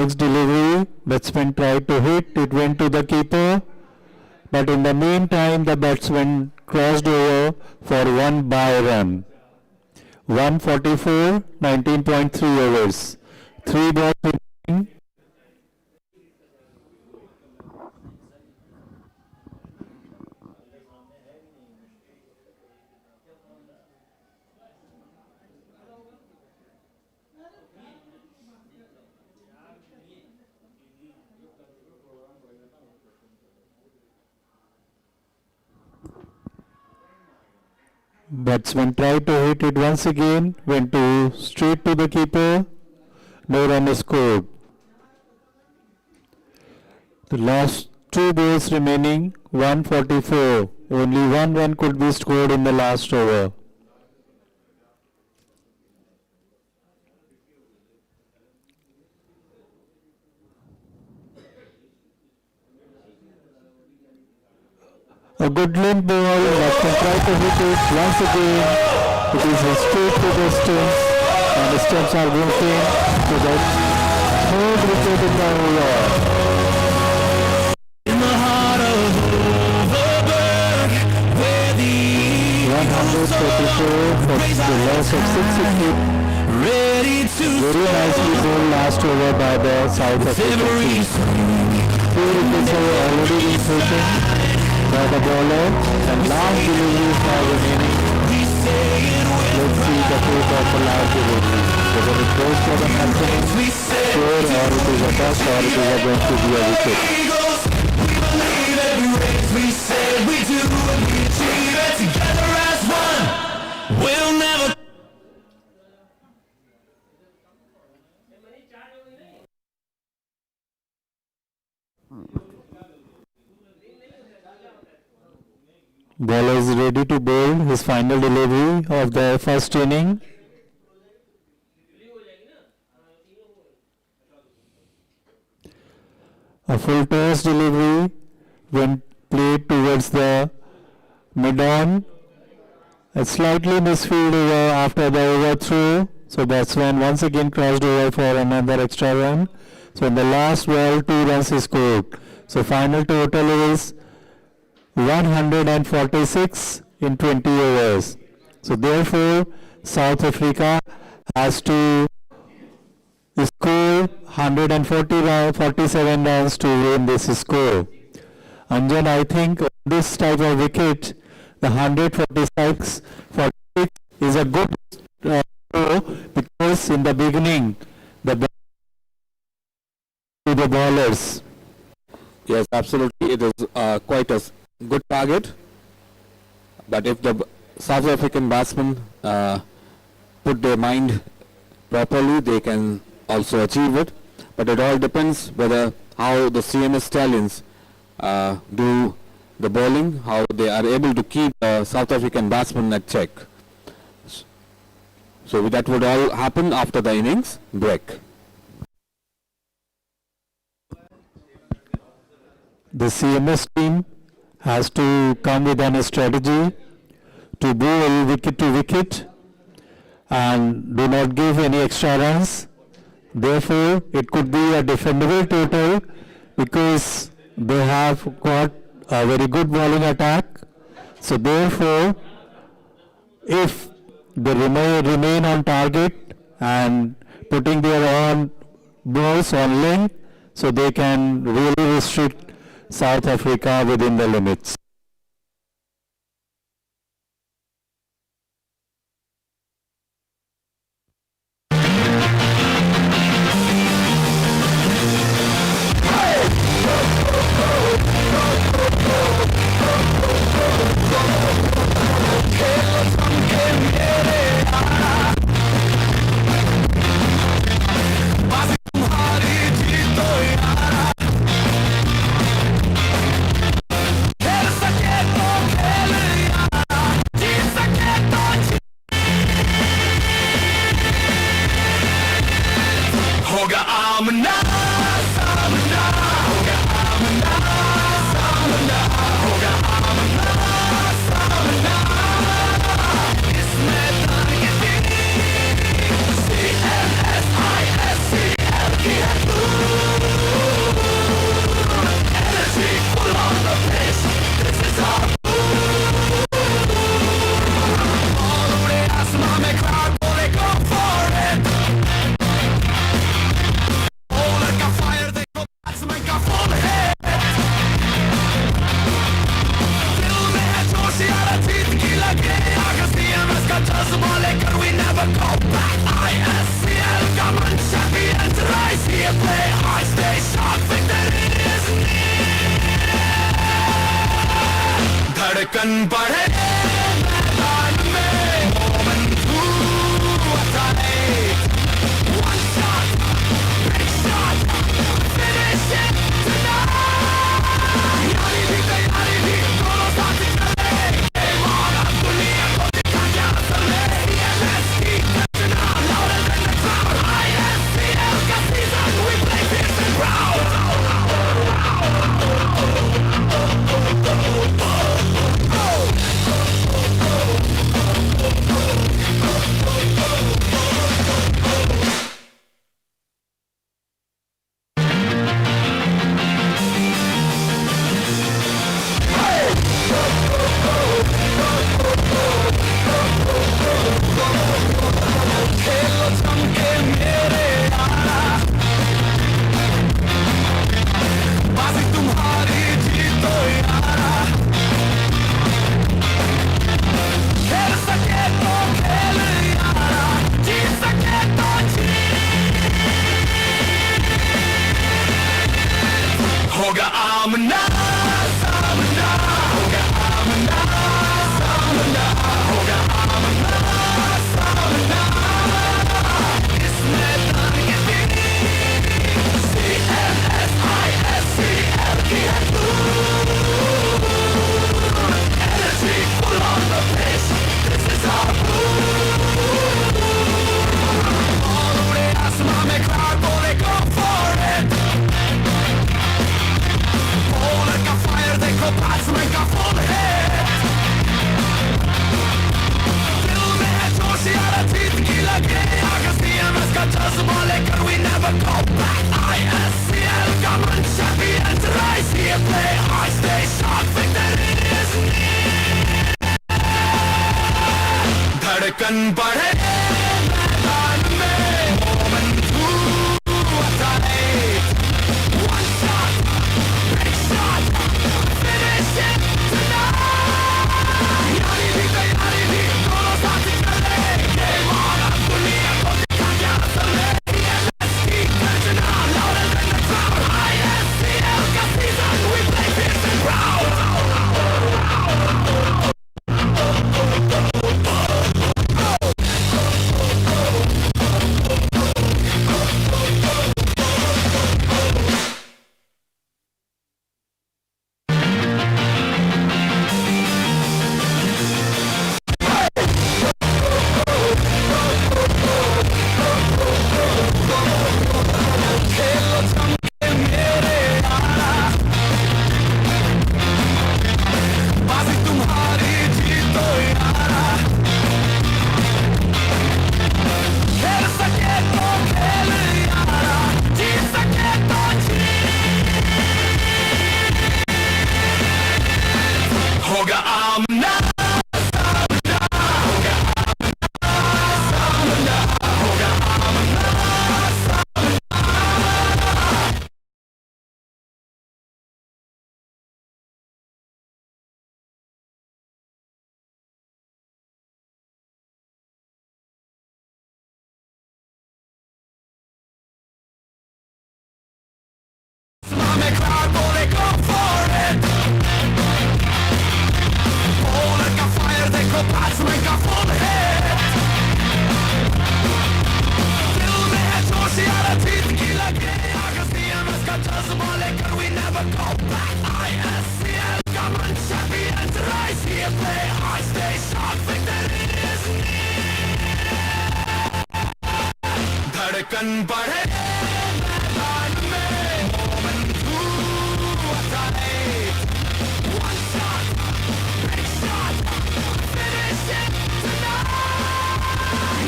next delivery, batsman tried to hit, it went to the keeper, but in the meantime the batsman crossed over for one by run. 144, 19.3 overs. 3 balls remaining. Batsman tried to hit it once again, went to straight to the keeper, no run is scored. The last 2 balls remaining, 144. Only 1 run could be scored in the last over. A good limp ball, batsman tried to hit it once again. It is a straight to the stumps, and the stumps are broken to the third wicket in the over. In the heart of Overberg, where the eagles 134 for the loss of 6 wickets. ready to Very nicely bowled last over by the South African team. 2 wickets have already been taken by the bowler, and last deliveries are remaining. Let's see the fate of the last delivery. Whether it goes for the maximum score, or it is a touch, or it is going to be a wicket. Eagles, we believe every race we say we do and we achieve it together as one. We'll never. Bowler is ready to bowl his final delivery of the first inning. A full toss delivery when played towards the mid-on. A slightly misfield over after the overthrow. So batsman once again crossed over for another extra run. So in the last ball, 2 runs is scored. So final total is 146 in 20 overs. So therefore, South Africa has to score 147 runs to win this score. Anjan, I think on this type of wicket, the 146 is a good score, because in the beginning, the bowlers. Yes, absolutely. It is quite a good target. But if the South African batsmen put their mind properly, they can also achieve it. But it all depends whether how the CMS Stallions do the bowling, how they are able to keep South African batsmen at check. So that would all happen after the innings break. The CMS team has to come with a strategy to bowl wicket to wicket and do not give any extra runs. Therefore, it could be a defendable total, because they have got a very good bowling attack. So therefore, if they remain on target and putting their own balls on length, so they can really restrict South Africa within the limits. Hey, धड़कन बढ़े मैदान में moment हुआ one shot big shot finish it tonight यारी भी तैयारी भी दोनों साथ चले game on अब दुनिया को दिखा क्या असल है CMS की गर्जना louder than the crowd ISCL का season we play fierce and proud खेलो चमके मेरे यारा बाजी तुम्हारी जीतो यारा खेल सके तो खेल यारा जीत सके तो जीत होगा आमना सामना होगा आमना सामना होगा आमना सामना इस मैदान के दिन CMS ISCL की है धूम energy full on the pitch this is our move all उड़े आसमां में crowd बोले go for it bowler का fire देखो batsman का full hit दिल में है जोश यारा जीत की लगे आगे CMS का जज्बा लेकर we never go back ISCL का मन champions rise here play hard stay sharp victory is near धड़कन बढ़े मैदान में मोमेंट हुआ one shot big shot finish it tonight यारी भी तैयारी भी दोनों साथ चले game on अब दुनिया को दिखा क्या असल है CMS की गर्जना louder than the crowd ISCL का season we play fierce and proud खेलो चमके मेरे यारा बाजी तुम्हारी जीतो यारा खेल सके तो खेल यारा जीत सके तो जीत होगा आमना सामना होगा आमना सामना होगा आमना में crowd बोले go for it bowler का fire देखो batsman का full hit दिल में है जोश यारा जीत की लगे आगे CMS का जज्बा लेकर we never go back ISCL का मन champions rise here play hard stay sharp victory is near धड़कन बढ़े मैदान में मोमेंट हुआ one shot big shot finish it tonight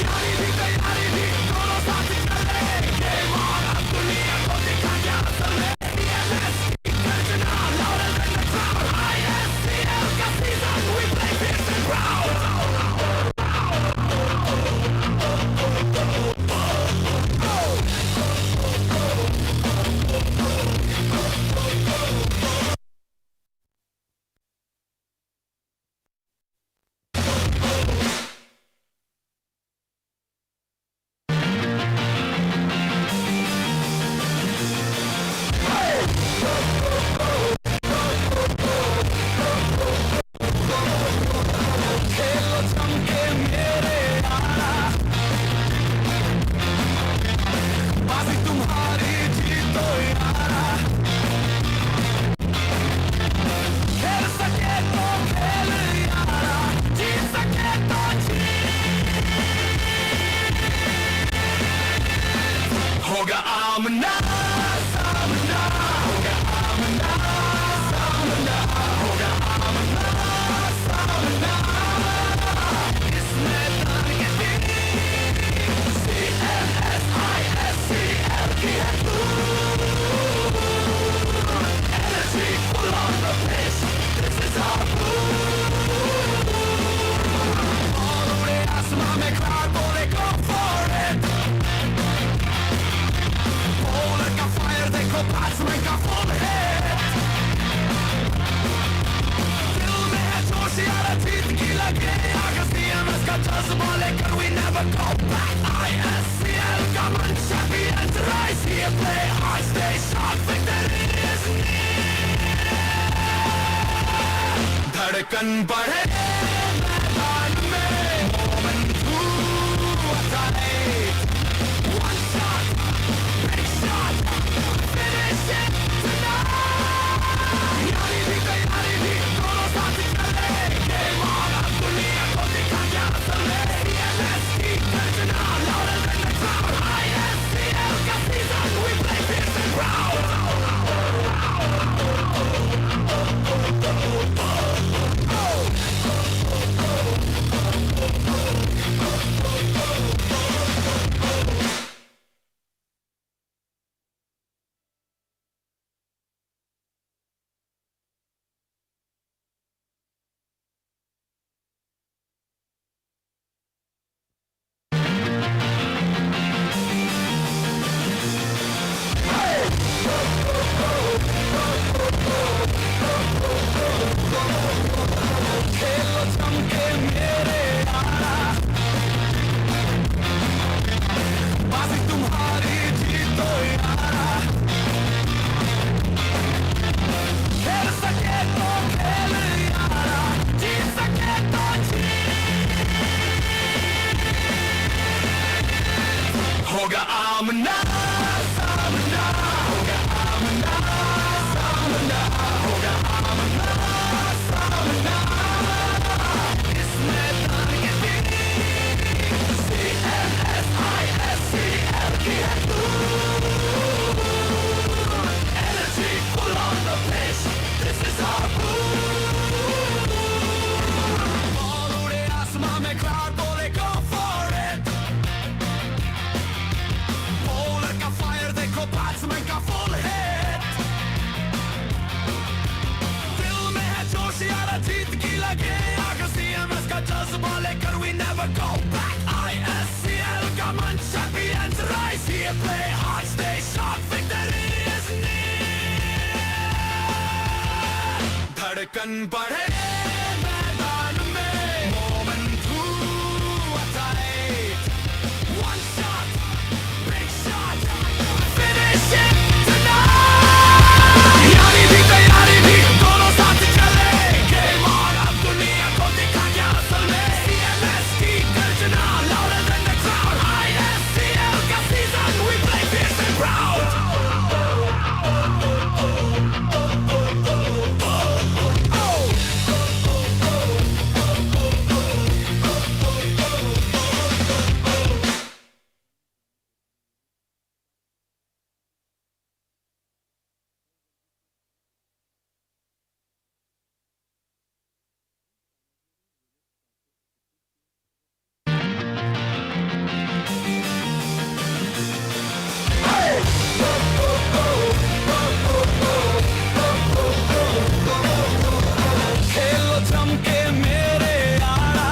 यारी भी तैयारी भी दोनों साथ चले game on अब दुनिया को दिखा क्या असल है CMS की गर्जना louder than the crowd ISCL का season we play fierce and proud जज्बा लेकर we never go back. ISCL common champions rise here, play hard, stay sharp, victory is near. धड़कन बढ़े मैदान में, moment to tight. One shot, big shot, finish it tonight. यारी भी तैयारी भी दोनों साथ चले, game on, अब दुनिया को दिखा क्या असल है. CMS की गर्जना louder than the crowd. ISCL का season, we play fierce and proud. खेलो चमके मेरे यारा, बाजी तुम्हारी जीतो यारा. खेल सके तो खेल यारा, जीत सके तो जीत. होगा आमना सामना, होगा आमना सामना, होगा आमना सामना. इस मैदान के बीच CMS ISCL की है धूम. Energy full on the pitch, this is our boom. Ball उड़े आसमां में, crowd बोले go for it. Bowler का fire देखो, batsman का full hit. दिल में है जोश यारा, जीत की लगे आग. CMS का जज्बा लेकर we never go back. ISCL common champions rise here, play hard, stay sharp, victory is near. धड़कन बढ़े मैदान में, moment to tight. One shot, big shot, finish it tonight. यारी भी तैयारी भी दोनों साथ चले, game on, अब दुनिया को दिखा क्या असल में. CMS की गर्जना louder than the crowd. ISCL का season, we play fierce and proud. खेलो चमके मेरे यारा,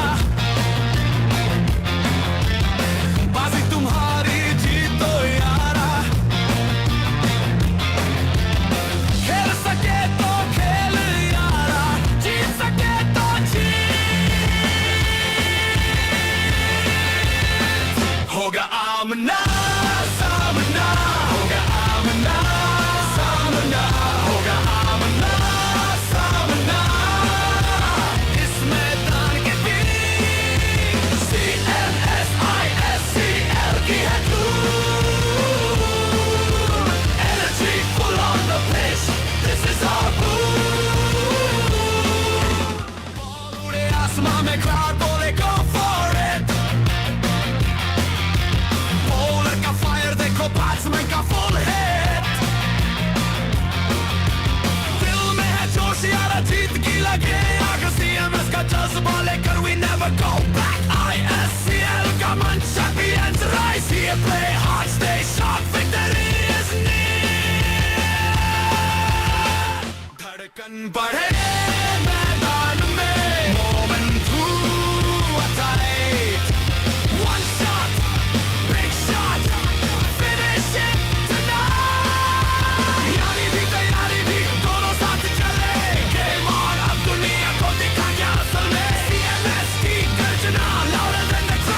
बाजी तुम्हारी जीतो यारा. खेल सके तो खेल यारा, जीत सके तो जीत. होगा आमना सामना, होगा आमना सामना, होगा आमना सामना. इस मैदान के बीच CMS ISCL की है धूम. Energy full on the pitch, this is our boom. Ball उड़े आसमां में, crowd बोले go for it. Bowler का fire देखो, batsman का full hit. दिल में है जोश यारा, जीत की लगे आग. CMS का जज्बा लेकर we never go back. ISCL common champions rise here, play hard, stay sharp, victory is near. धड़कन बढ़े मैदान में, moment to tight. One shot, big shot, finish it tonight. यारी भी तैयारी भी दोनों साथ चले, game on, अब दुनिया को दिखा क्या असल में. CMS की गर्जना louder than the crowd.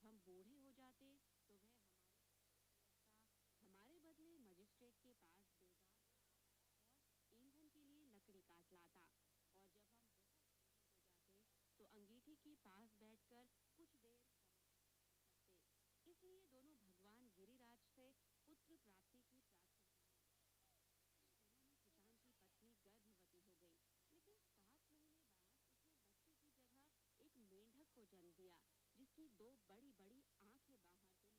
हम बूढ़े हो जाते तो वह हमारे बदले मजिस्ट्रेट के पास देगा और ईंधन के लिए लकड़ी काट लाता। और जब हम बहुत बूढ़े हो जाते तो अंगीठी के पास बैठकर कुछ देर करते। इसलिए दोनों भगवान गिरिराज से पुत्र प्राप्ति की प्रार्थना किसान की पत्नी गर्भवती हो गई, लेकिन 7 महीने बाद उसने बच्चे की जगह एक मेंढक को जन्म दिया जिसकी 2 बड़ी बड़ी आंखें बाहर से निकल गई।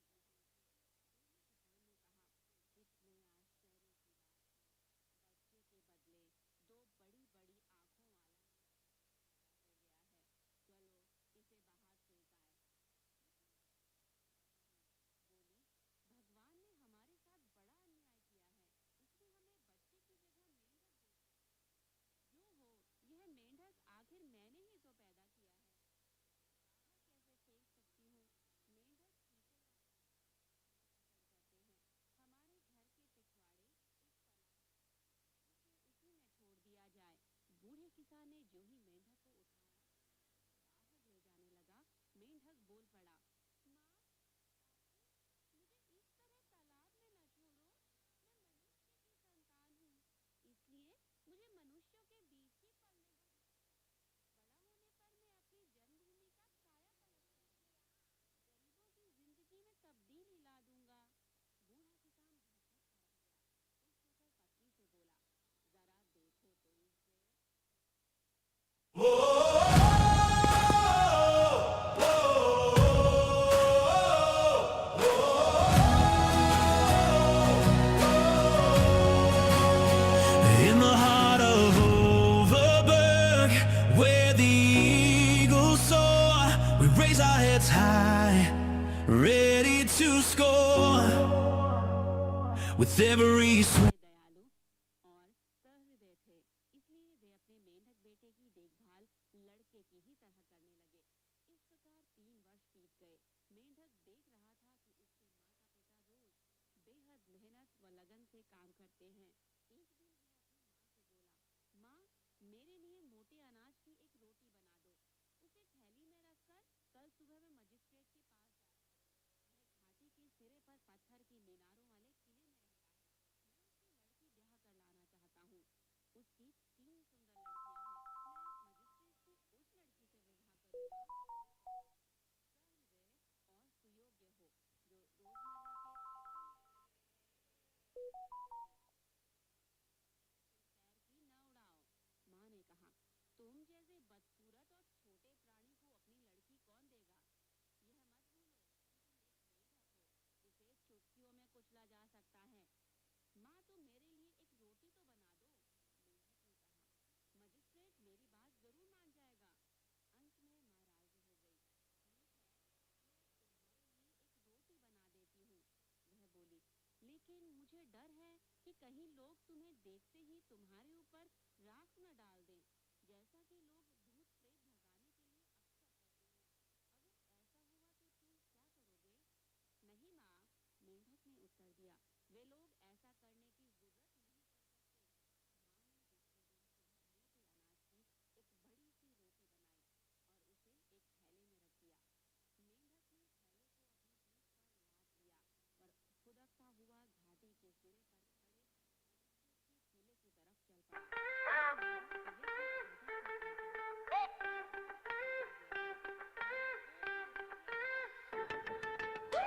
किसान ने कहा, कितने आश्चर्य की बात है, बच्चे के बदले 2 बड़ी बड़ी आंखों वाला हो गया है। चलो इसे बाहर फेंकाए। बोली, भगवान ने हमारे साथ बड़ा अन्याय किया है, उसने हमें बच्चे की जगह मेंढक दे दी। क्यों हो, यह मेंढक आखिर मैंने ही तो पैदा किया है, कैसे फेंक सकती हूँ? मेंढक कहते हैं, हमारे घर के पिछवाड़े उसी में छोड़ दिया जाए। बूढ़े किसान ने जो ही मेंढक को उठाया बाहर ले जाने लगा, मेंढक बोल पड़ा, माँ मुझे इस तरह तालाब में न छोड़ो, मैं मनुष्य की संतान हूँ, इसलिए मुझे मनुष्यों के बीच ही पलने दो। बड़ा होने पर मैं अपनी जन्मभूमि का काया पलट गरीबों की जिंदगी में तब्दील ला दूंगा। बूढ़ा किसान भौंककर खड़ा हुआ, खुश होकर पत्नी से बोला, जरा देखो तो इसे। In the heart of Overberg, where the eagles soar, we raise our heads high, ready to score. With every swing. दयालु और सहृदय थे, इसलिए वे अपने मेंढक बेटे की देखभाल लड़के की ही तरह करने लगे। इस प्रकार 3 वर्ष बीत गए। मेंढक देख रहा था कि उसके माता पिता रोज बेहद मेहनत व लगन से काम करते हैं। एक दिन वह अपनी माँ से बोला, माँ मेरे लिए मोटे अनाज की एक रोटी बना दो, उसे थैली में रखकर कल सुबह मैं मजिस्ट्रेट के पास जाऊंगा। वह घाटी के सिरे पर पत्थर की मीनारों वाले किले में रहता है। मैं उसकी लड़की ब्याह कर लाना चाहता हूँ। उसकी 3 सुंदर लड़कियां हैं। मैं मजिस्ट्रेट की उस लड़की से विवाह करूंगा सहृदय और सुयोग्य हो, जो रोजमर्रा के पैर की न उड़ाओ। माँ ने कहा, तुम जैसे बदसूरत और छोटे प्राणी को अपनी लड़की कौन देगा? यह मत भूलो कि तुम एक मेंढक हो, इसे चुटकियों में कुचला जा सकता है। माँ तुम मेरे लिए एक रोटी तो बना दो। मेंढक ने कहा, मजिस्ट्रेट मेरी बात जरूर मान जाएगा। अंत में माँ राजी हो गई। एक रोटी बना देती हूँ, वह बोली, लेकिन मुझे डर है कि कहीं लोग तुम्हें देखते ही तुम्हारे ऊपर राख न डाल दें, जैसा कि लोग भूत प्रेत भगाने के लिए अक्सर करते हैं। अगर ऐसा हुआ तो तुम क्या करोगे? नहीं माँ, मेंढक ने उत्तर दिया, वे लोग ऐसा करने की जरूरत नहीं कर सकते। माँ ने दूसरे दिन सुबह मोटे अनाज की एक बड़ी सी रोटी बनाई और उसे एक थैले में रख दिया। मेंढक ने थैले को अपनी पीठ पर लाद दिया और खुदकता हुआ घाटी के सिरे पर खड़े के किले की तरफ चल पड़ा।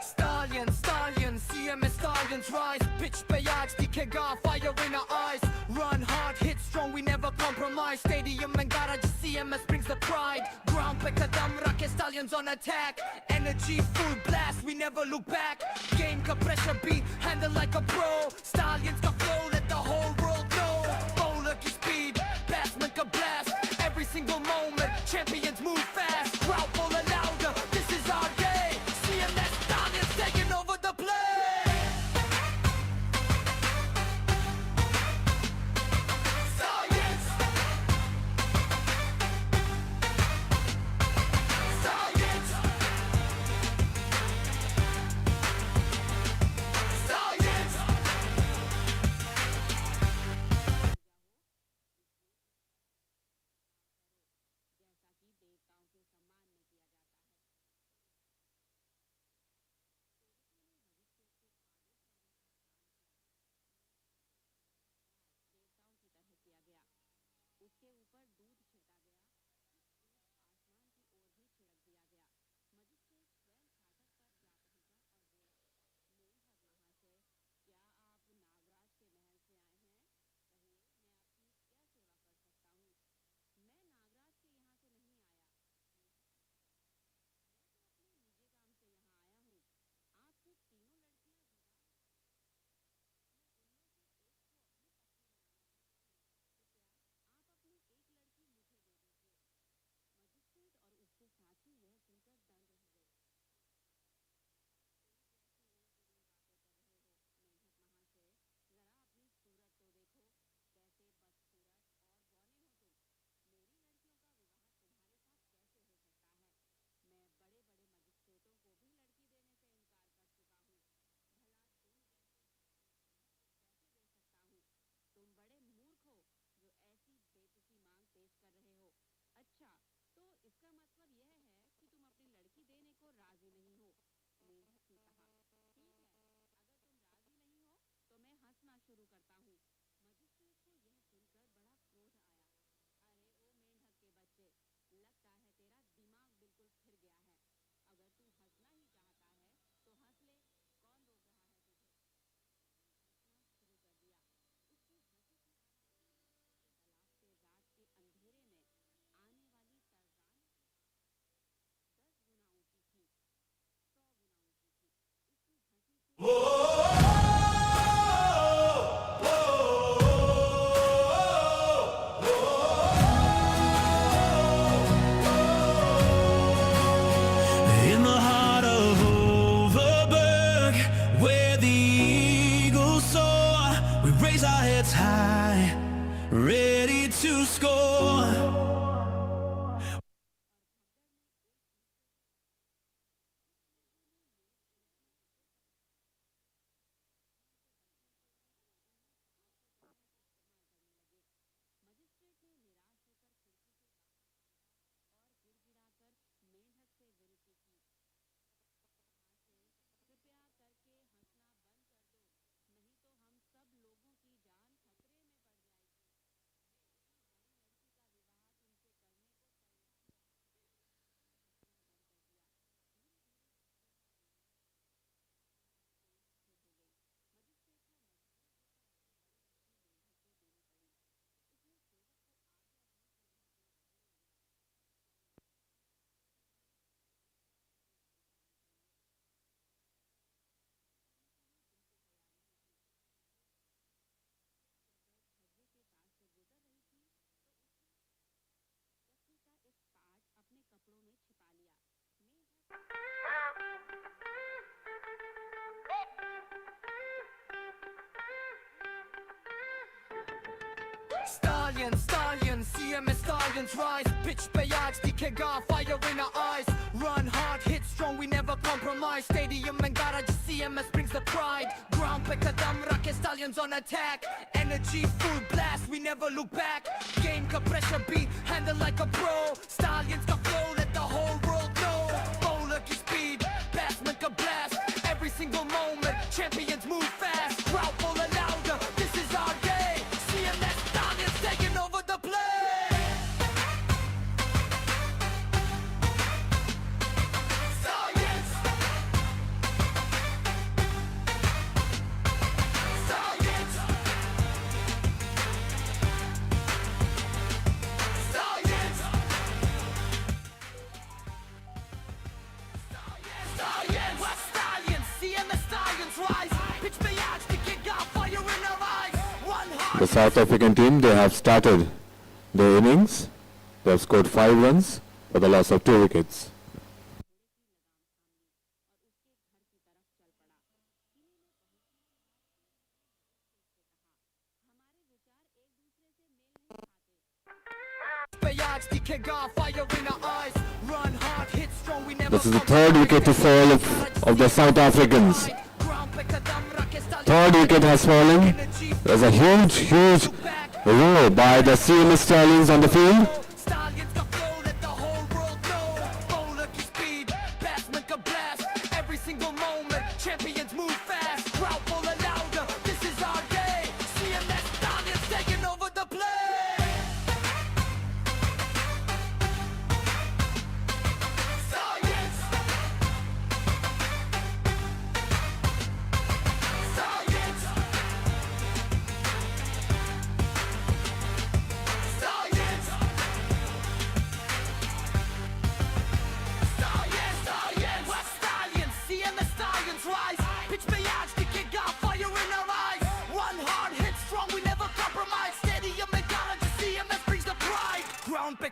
Stallions, stallions, CMS Stallions rise. Pitch bayards, dikhega fire in our eyes. Run hard, hit strong, we never compromise. Stadium and garage, CMS brings the pride. Ground pe kadam rakhe, Stallions on attack. Energy full blast, we never look back. Game ka pressure beat, handle like a pro. Stallions ka flow, let the whole world know. Bowler ki speed, batsman ka blast. Every single moment, champions move fast. Crowd full and louder, this is our day. CMS Stallions taking over the play. Stallions, Stallions, Stallions. high, ready to score. Stallions, stallions, CMS Stallions rise. Pitch पे आज दिखेगा fire in our eyes. Run hard, hit strong, we never compromise. Stadium and garage, CMS brings the pride. Ground पे कदम रखे Stallions on attack. Energy full blast, we never look back. Game का pressure beat, handle like a pro. Stallions का flow, let the whole world know. Bowler की speed, batsman का blast. Every single moment, champions move fast. Crowd full of louder, this is our day. CMS Stallions taking over the play. Stallions. Stallions. Stallions. Stallions. We're Stallions. CMS Stallions rise. Pitch पे आज दिखेगा fire in our eyes. One heart. The South African team, they have started their innings. They have scored 5 runs for the loss of 2 wickets. पे आज दिखेगा fire in our eyes. Run hard, hit strong, we never This is the third wicket to fall of the South Africans. Third wicket has fallen. There's a huge roar by the CMS Stallions on the field. Stallions का flow, let the whole world know. Bowler की speed, batsman का blast. Every single moment, champions move fast. Crowd full of louder, this is our day. CMS Stallions taking over the play. Stallions. Stallions. Stallions. Stallions, stallions, we're Stallions, CMS Stallions rise. Pitch पे आज दिखेगा fire in our eyes. One hard hit strong, we never compromise. Stadium and garage, CMS brings the pride. Ground पे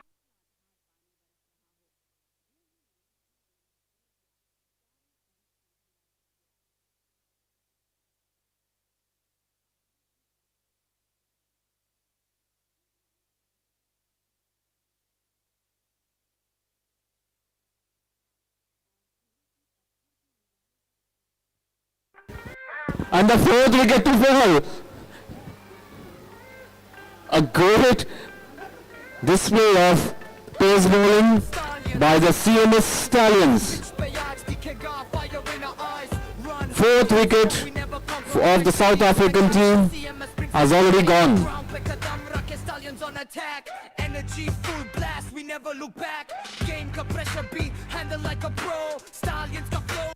And the fourth wicket to fall. A great display of pace bowling by the CMS Stallions. पे आज दिखेगा fire in our eyes. Run Fourth wicket of the South African team has already gone. ground पे कदम रखे Stallions on attack. Energy full blast, we never look back. Game का pressure beat, handle like a pro. Stallions का flow.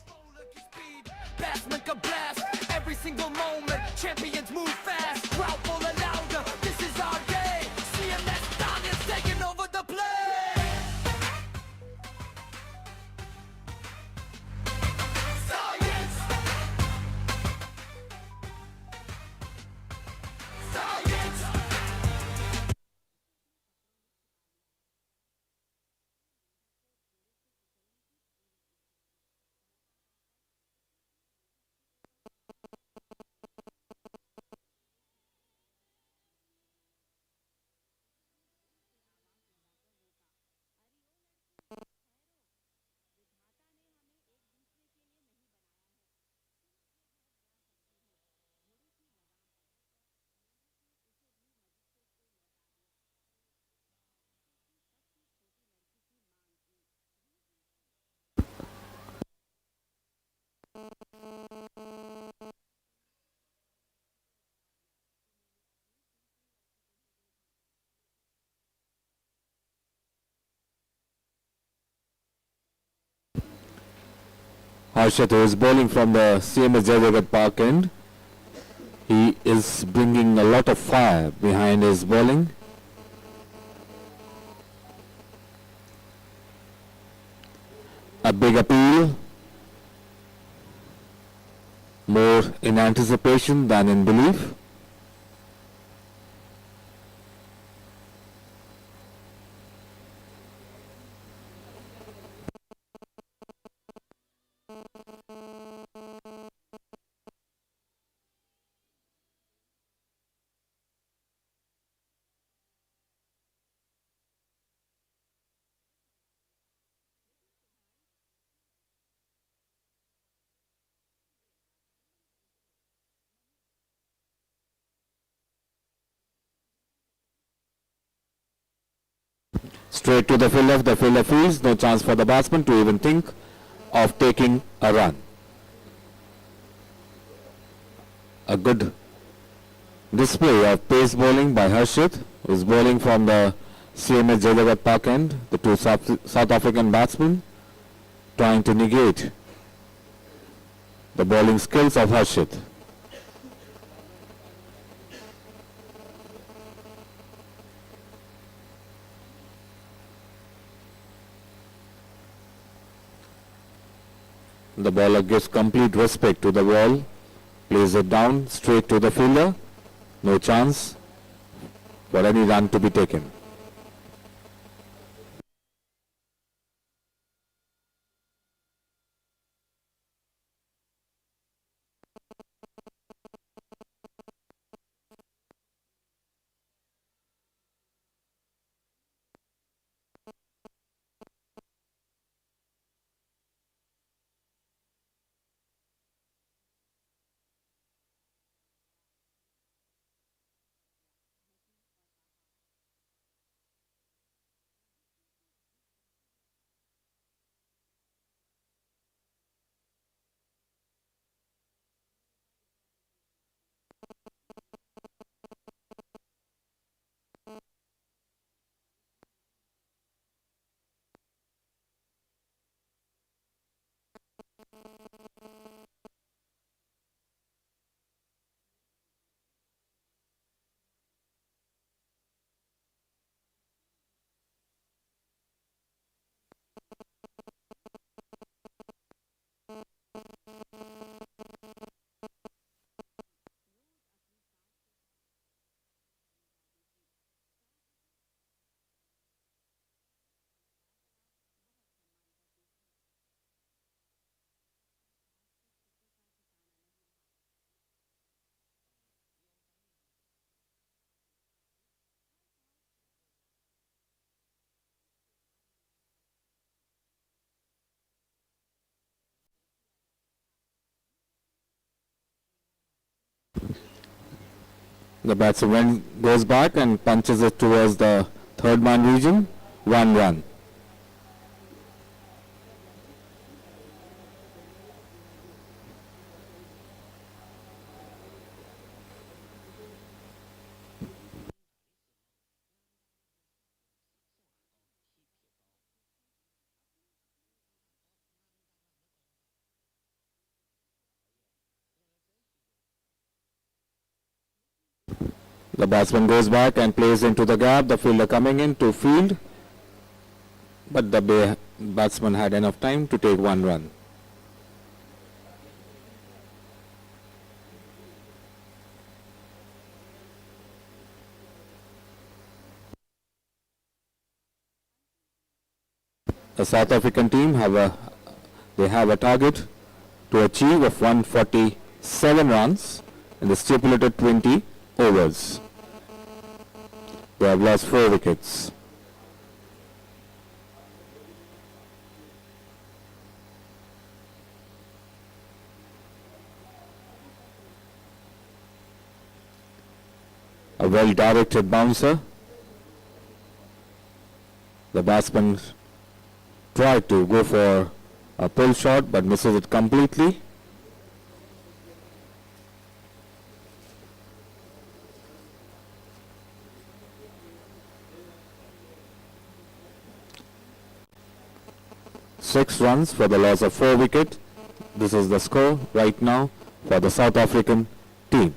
Bowler की speed, batsman का blast. Every single moment, champions move fast. Crowd full of louder, this is our day. CMS Stallions taking over the play. Stallions. Stallions. Harshit, who is bowling from the CMS Jayagat Park end. He is bringing a lot of fire behind his bowling. A big appeal, more in anticipation than in belief. Straight to the fielder fields, no chance for the batsman to even think of taking a run. A good display of pace bowling by Harshit, who is bowling from the CMS Jayagat Park end. The two South African batsmen trying to negate the bowling skills of Harshit. The bowler gives complete respect to the ball, plays it down straight to the fielder. No chance for any run to be taken. The batsman goes back and punches it towards the third man region. 1 run. The batsman goes back and plays into the gap. The fielder coming in to field. But the batsman had enough time to take 1 run. The South African team have a target to achieve of 147 runs in the stipulated 20 overs. They have lost 4 wickets. A well-directed bouncer. The batsman tried to go for a pull shot but misses it completely. Six runs for the loss of 4 wickets. This is the score right now for the South African team.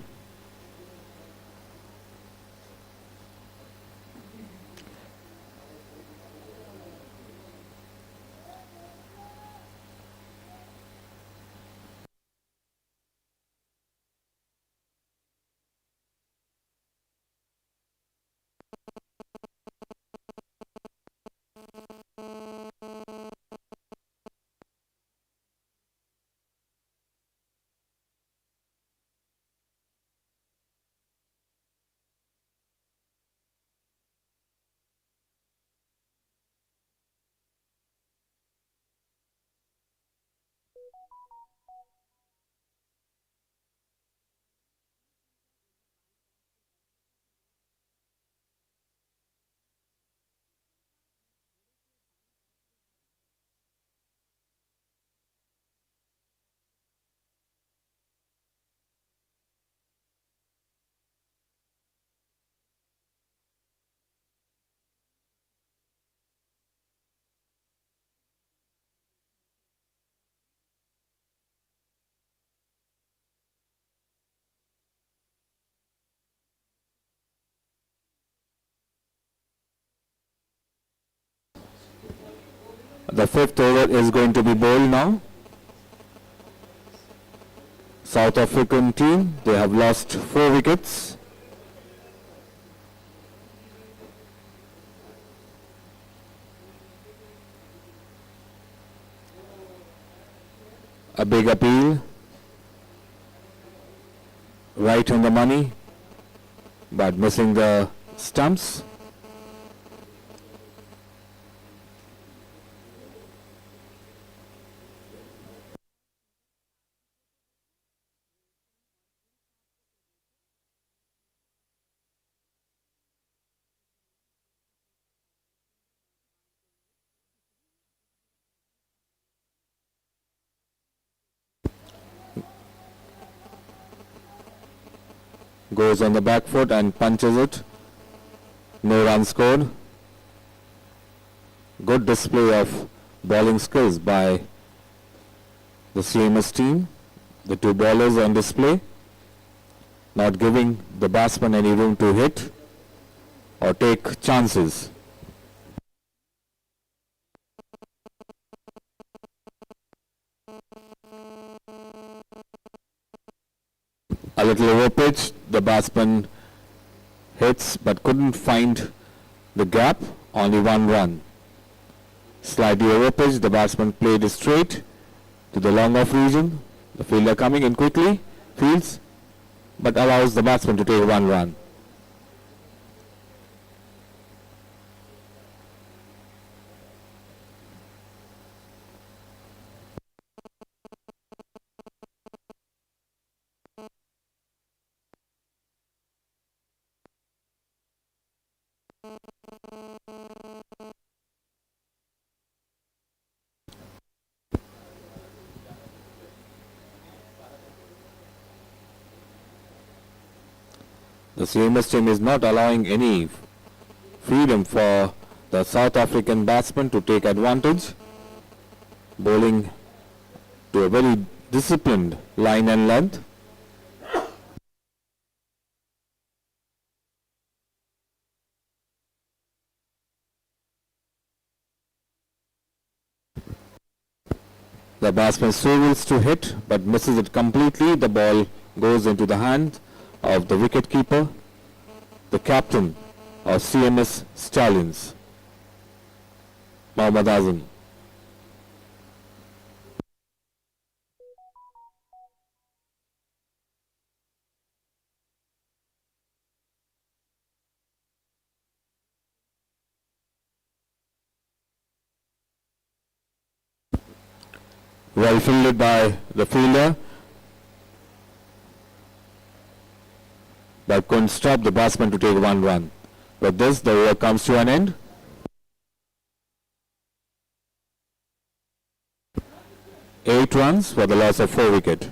The fifth over is going to be bowled now. South African team, they have lost 4 wickets. A big appeal. Right on the money, but missing the stumps. Goes on the back foot and punches it. No run scored. Good display of bowling skills by the CMS team. The 2 bowlers on display, not giving the batsman any room to hit or take chances. A little over pitch, the batsman hits but couldn't find the gap, only 1 run. Slightly over pitch, the batsman played straight to the long off region. The fielder coming in quickly, fields, but allows the batsman to take 1 run. The CMS team is not allowing any freedom for the South African batsman to take advantage, bowling to a very disciplined line and length. The batsman struggles to hit but misses it completely. The ball goes into the hand of the wicketkeeper, the captain of CMS Stallions, Mohammad Azam. Well fielded by the fielder, but couldn't stop the batsman to take 1 run. With this, the over comes to an end. Eight runs for the loss of 4 wickets.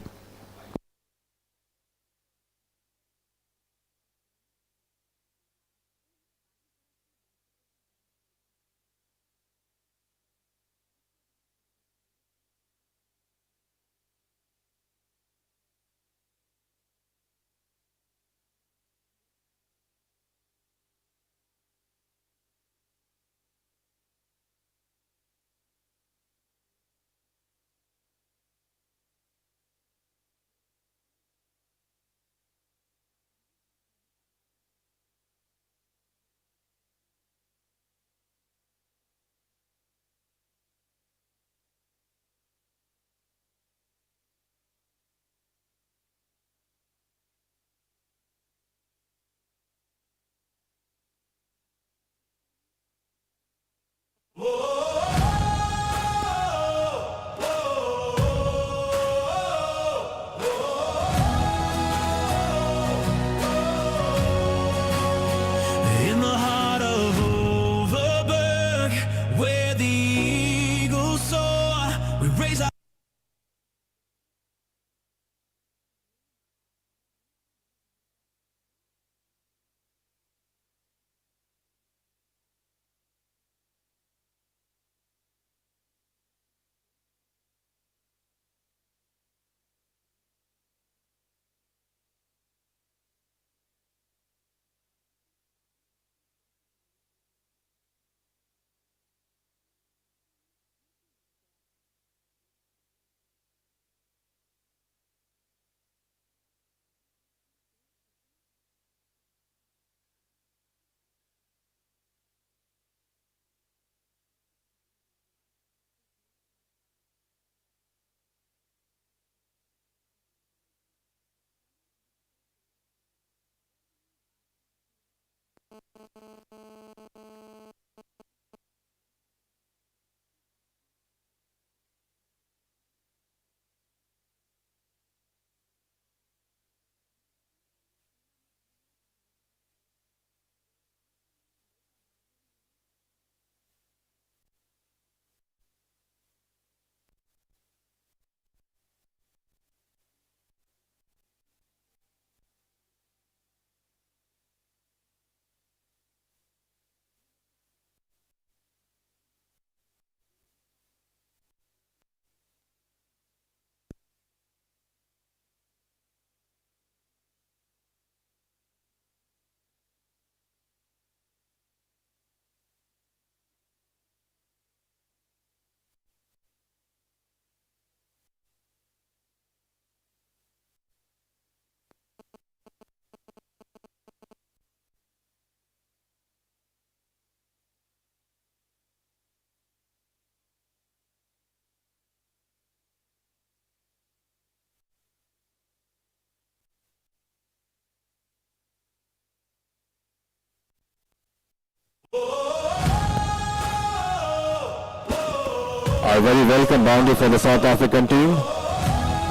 A very welcome boundary for the South African team.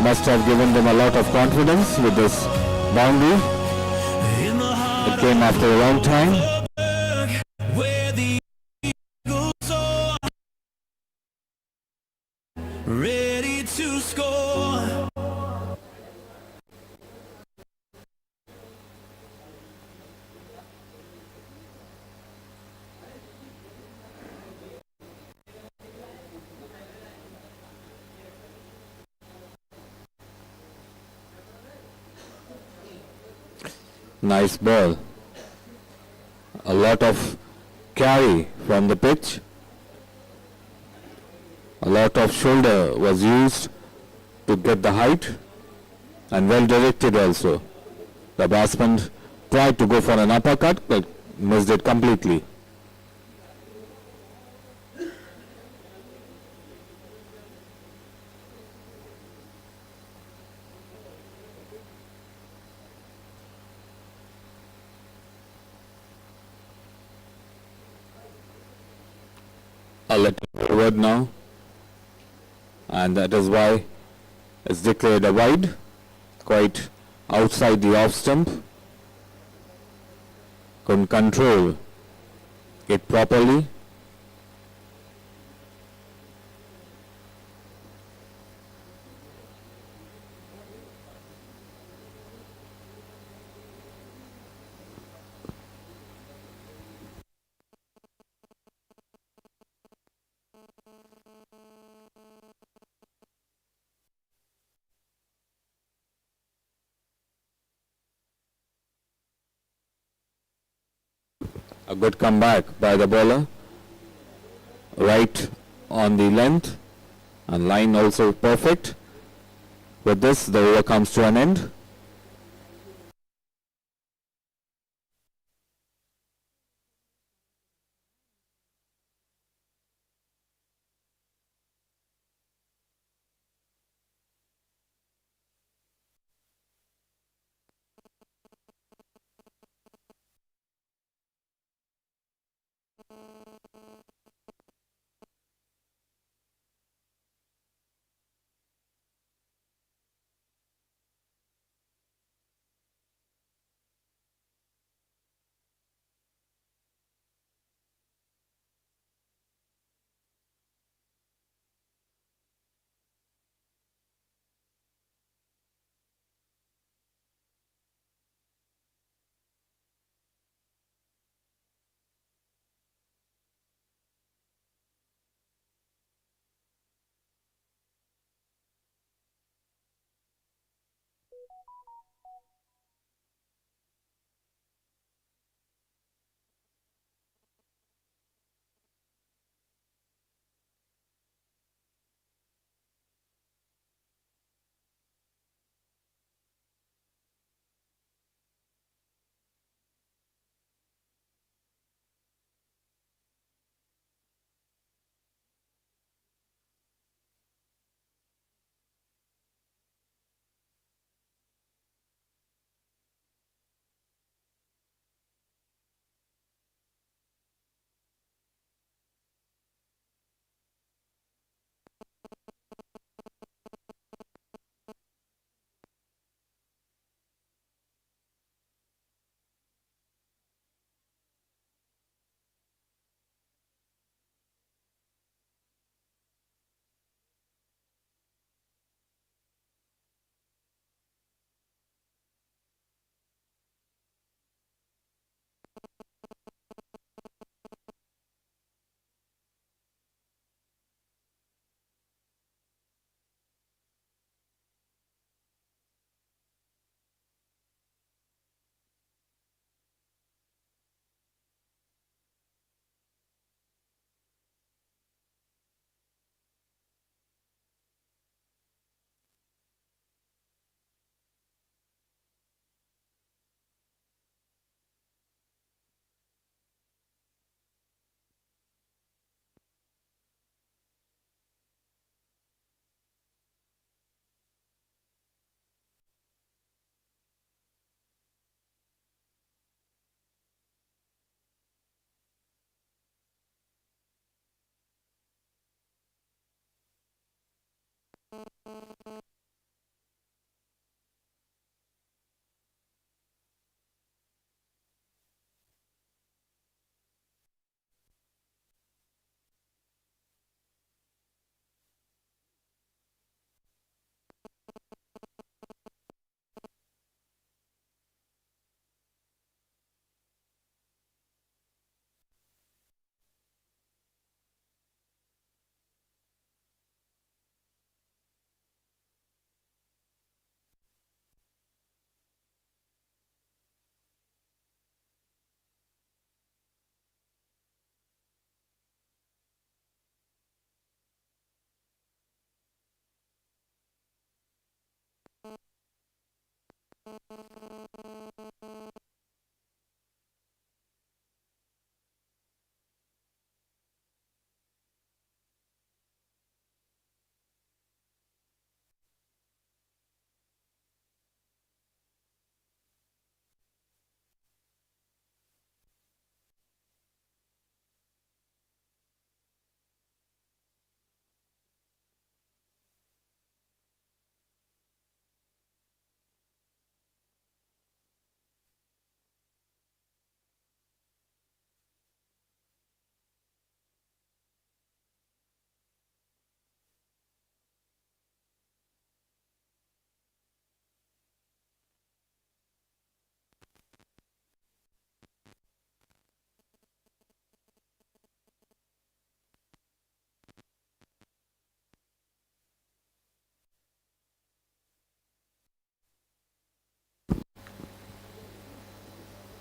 Must have given them a lot of confidence with this boundary. It came after a long time. Where the Eagles soar, ready to score. Nice ball. A lot of carry from the pitch. A lot of shoulder was used to get the height, and well directed also. The batsman tried to go for an uppercut but missed it completely. A little forward now, and that is why it's declared a wide, quite outside the off stump. Couldn't control it properly. A good comeback by the bowler, right on the length, and line also perfect. With this, the over comes to an end.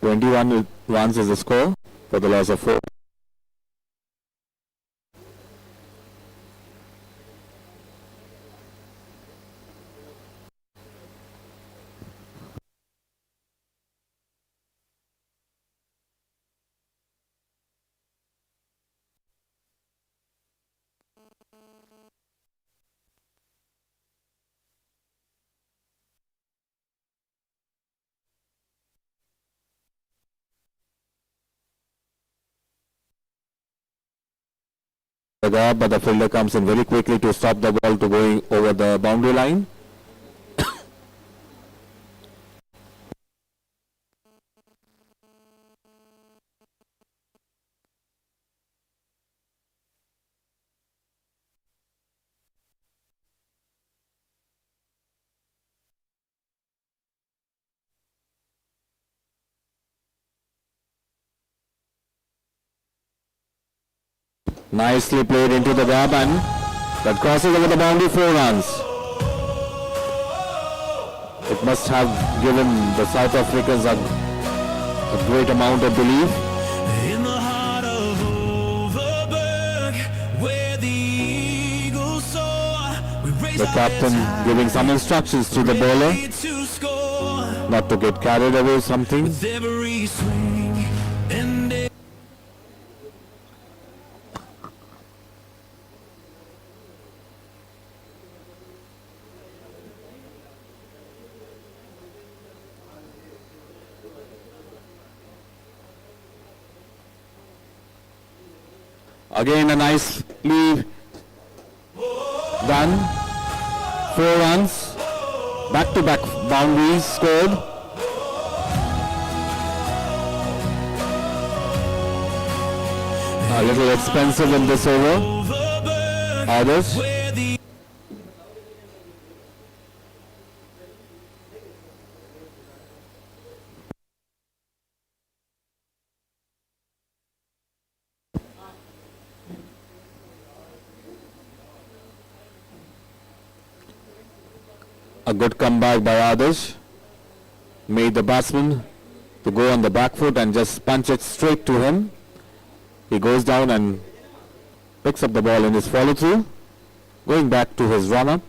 21 runs is the score for the loss of 4. But the fielder comes in very quickly to stop the ball to going over the boundary line. Nicely played into the gap, and that crosses over the boundary, 4 runs. It must have given the South Africans a great amount of belief. In the heart of Overberg, where the eagles soar, we raise The captain giving some instructions to the bowler to score not to get carried away something. with every swing and Again a nice lead done. 4 runs. Back-to-back boundaries scored. A little expensive in this over. Others. A good comeback by Adarsh. Made the batsman to go on the back foot and just punch it straight to him. He goes down and picks up the ball in his follow-through, going back to his run-up.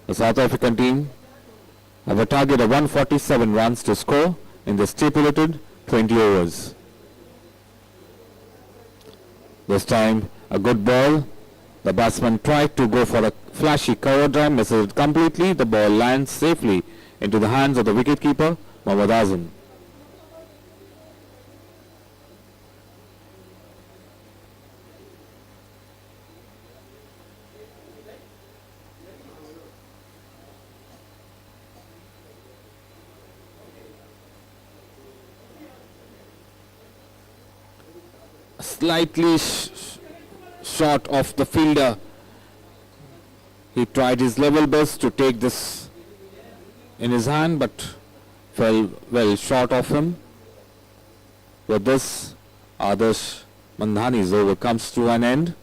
The South African team have a target of 147 runs to score in the stipulated 20 overs. This time, a good ball. The batsman tried to go for a flashy cover drive, misses it completely. The ball lands safely into the hands of the wicketkeeper, Mohammad Azam. Slightly short of the fielder. He tried his level best to take this in his hand, but fell well short of him. With this, Adarsh Mandhani's over comes to an end.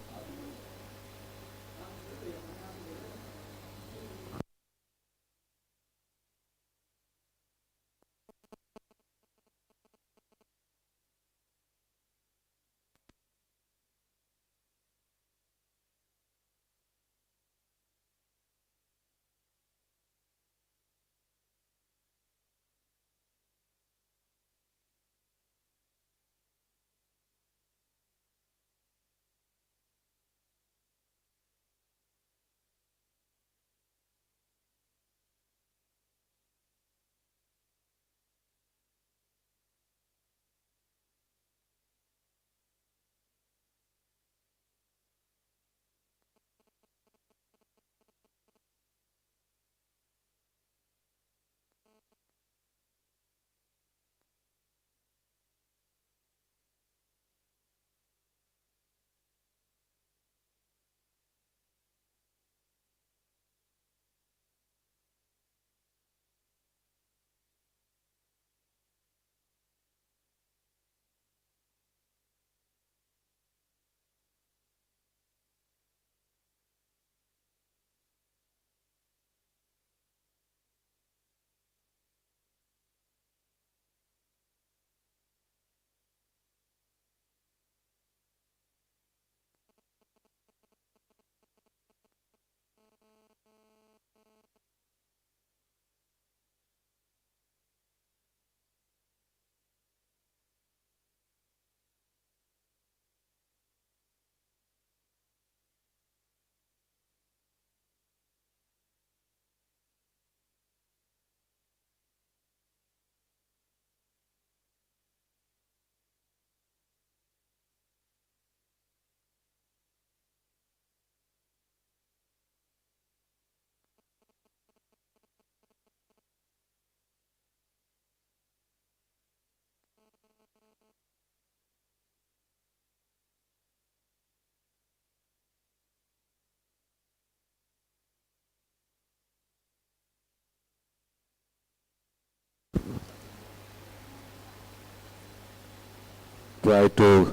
tried to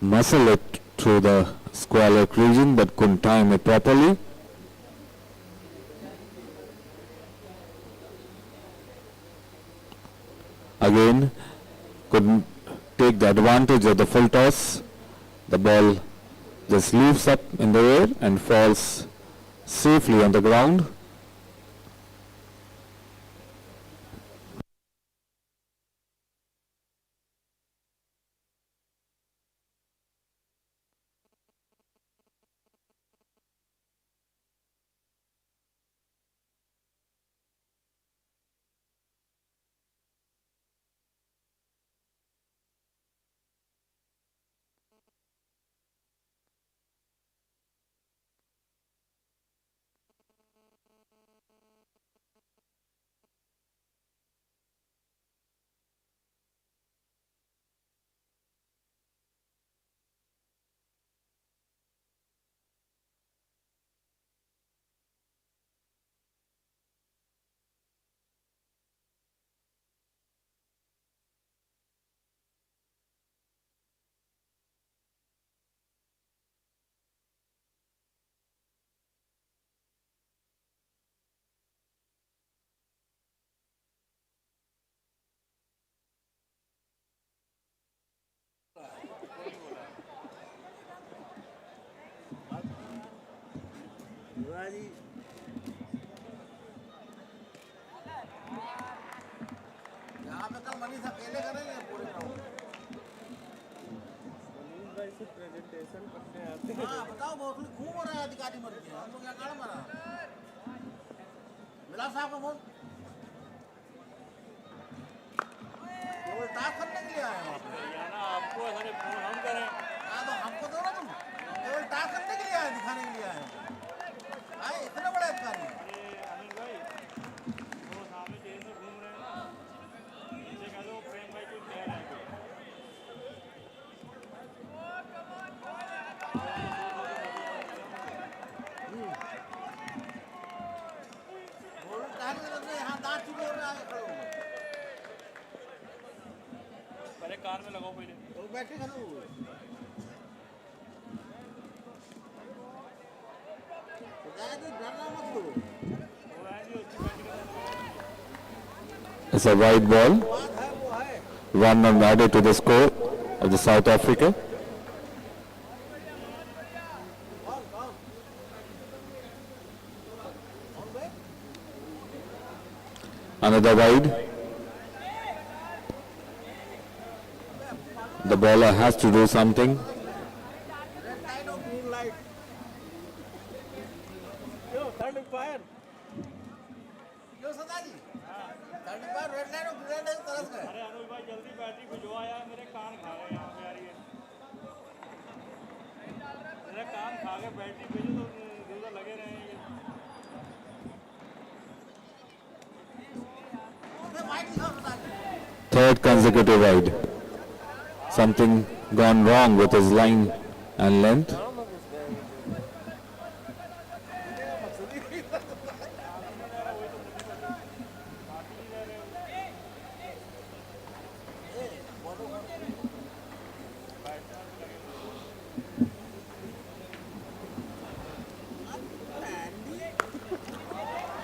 muscle it through the square leg region but couldn't time it properly. Again, couldn't take the advantage of the full toss. The ball just leaps up in the air and falls safely on the ground. यहाँ पे कल मनीष अकेले करेंगे पूरे ground presentation करने आते हाँ बताओ बहुत खूब हो रहा है अधिकारी मर गया हम लोग यहाँ गाड़ मारा मिला साहब का फोन केवल टास्क करने के लिए आए हैं वहाँ पे आपको सारे फोन हम करें हाँ तो हमको दो ना तुम केवल टास्क करने के लिए आए दिखाने के लिए आए आए इतने बड़े अधिकारी हैं अनिल भाई वो सामने जेल में घूम रहे हैं ना नीचे कह दो प्रेम भाई कुछ कह रहे हैं यहाँ दांत चुके हो रहे आगे खड़े हो गए पहले कार में लगाओ पहले तो बैठे खड़े हुए डरना मत लो It's a wide ball. One run added to the score of the South Africa. Another wide. The bowler has to do something. Third fire क्यों सदा जी 35 रेड लाइन और ग्रीन लाइन तरस गए अरे अनुज भाई जल्दी बैटरी भिजवा यार मेरे कान खा रहे हैं यहाँ पे यार ये मेरे कान खा के बैटरी भेजो तो दूर लगे रहे हैं Third consecutive wide. Something gone wrong with his line and length.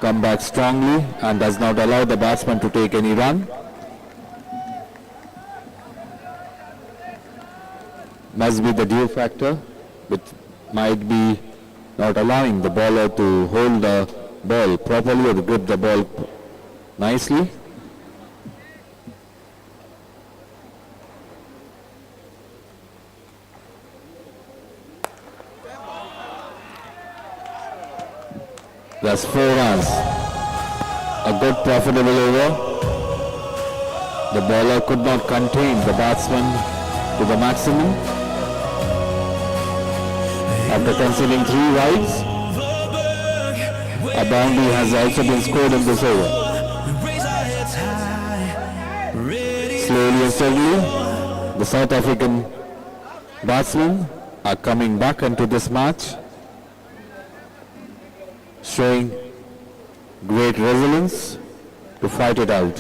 Come back strongly and does not allow the batsman to take any run. Must be the dew factor, which might be not allowing the bowler to hold the ball properly or to grip the ball nicely. That's 4 runs. A good profitable over. The bowler could not contain the batsman to the maximum. After conceding 3 wides, a boundary has also been scored in this over. Slowly and steadily, the South African batsmen are coming back into this match, showing great resilience to fight it out.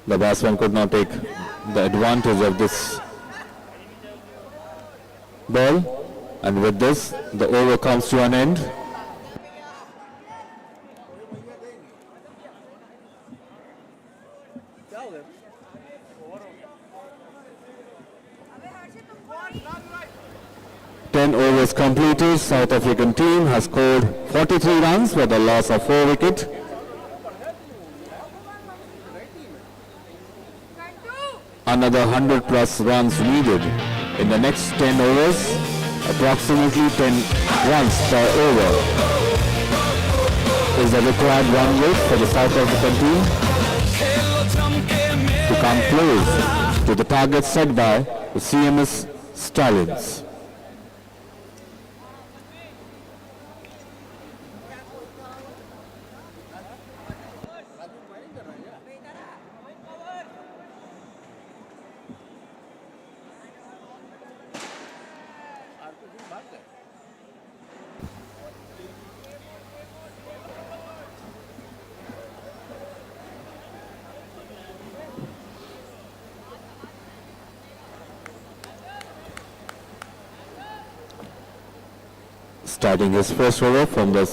The batsman could not take the advantage of this ball, and with this, the over comes to an end. क्या हो गया 10 overs completed. South African team has scored 43 runs with a loss of 4 wickets. Another 100 plus runs needed in the next 10 overs, approximately 10 runs per over is the required run rate for the South African team to come close to the target set by the CMS Stallions. Starting his first over from the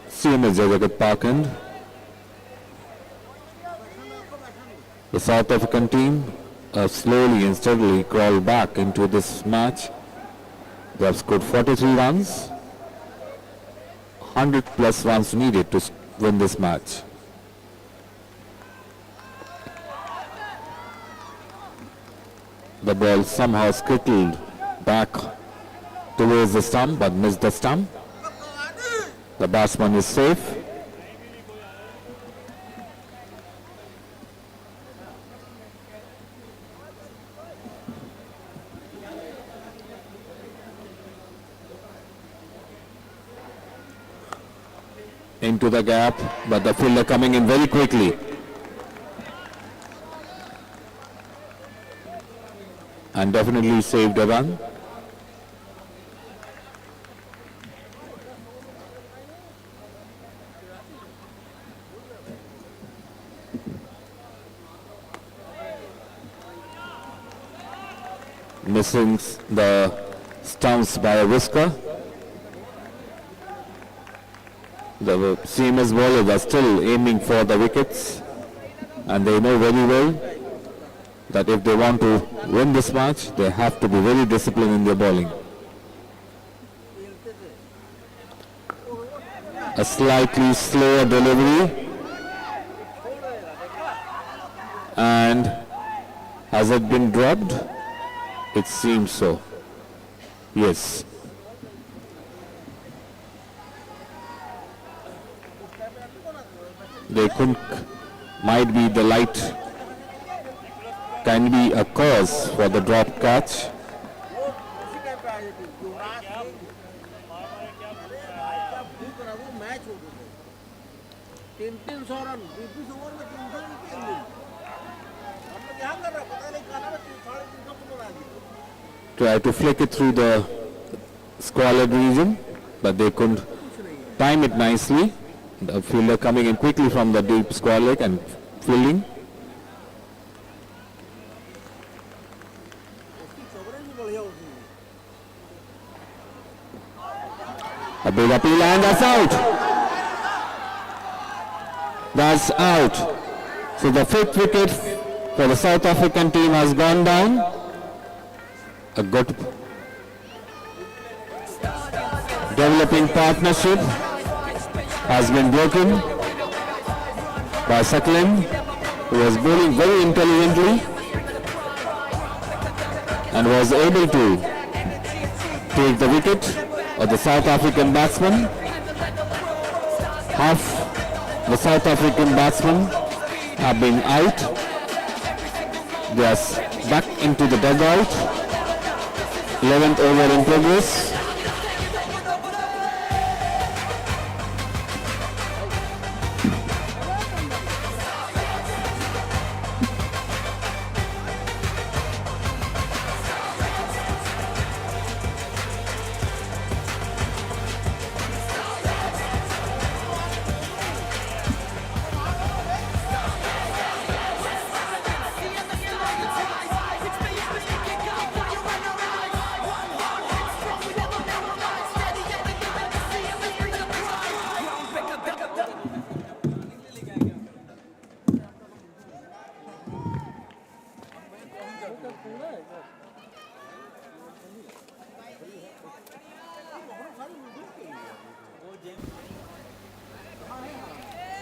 CMS Jagat Park end. The South African team slowly and steadily crawled back into this match. They have scored 43 runs, 100 plus runs needed to win this match. The ball somehow skittled back towards the stump but missed the stump. The batsman is safe. Into the gap, but the fielder coming in very quickly. And definitely saved a run. Missing the stumps by a whisker. The CMS bowlers are still aiming for the wickets, and they know very well that if they want to win this match, they have to be very disciplined in their bowling. A slightly slower delivery, and has it been dropped? It seems so. Yes. They couldn't, might be the light can be a cause for the drop catch. Try to flick it through the squalid region, but they couldn't time it nicely. The fielder coming in quickly from the deep square leg and fielding. A big appeal and that's out. That's out. So the 5th wicket for the South African team has gone down. A good developing partnership has been broken by Saklim, who was bowling very intelligently and was able to take the wicket of the South African batsman. Half the South African batsmen have been out. They are back into the dugout. 11th over in progress.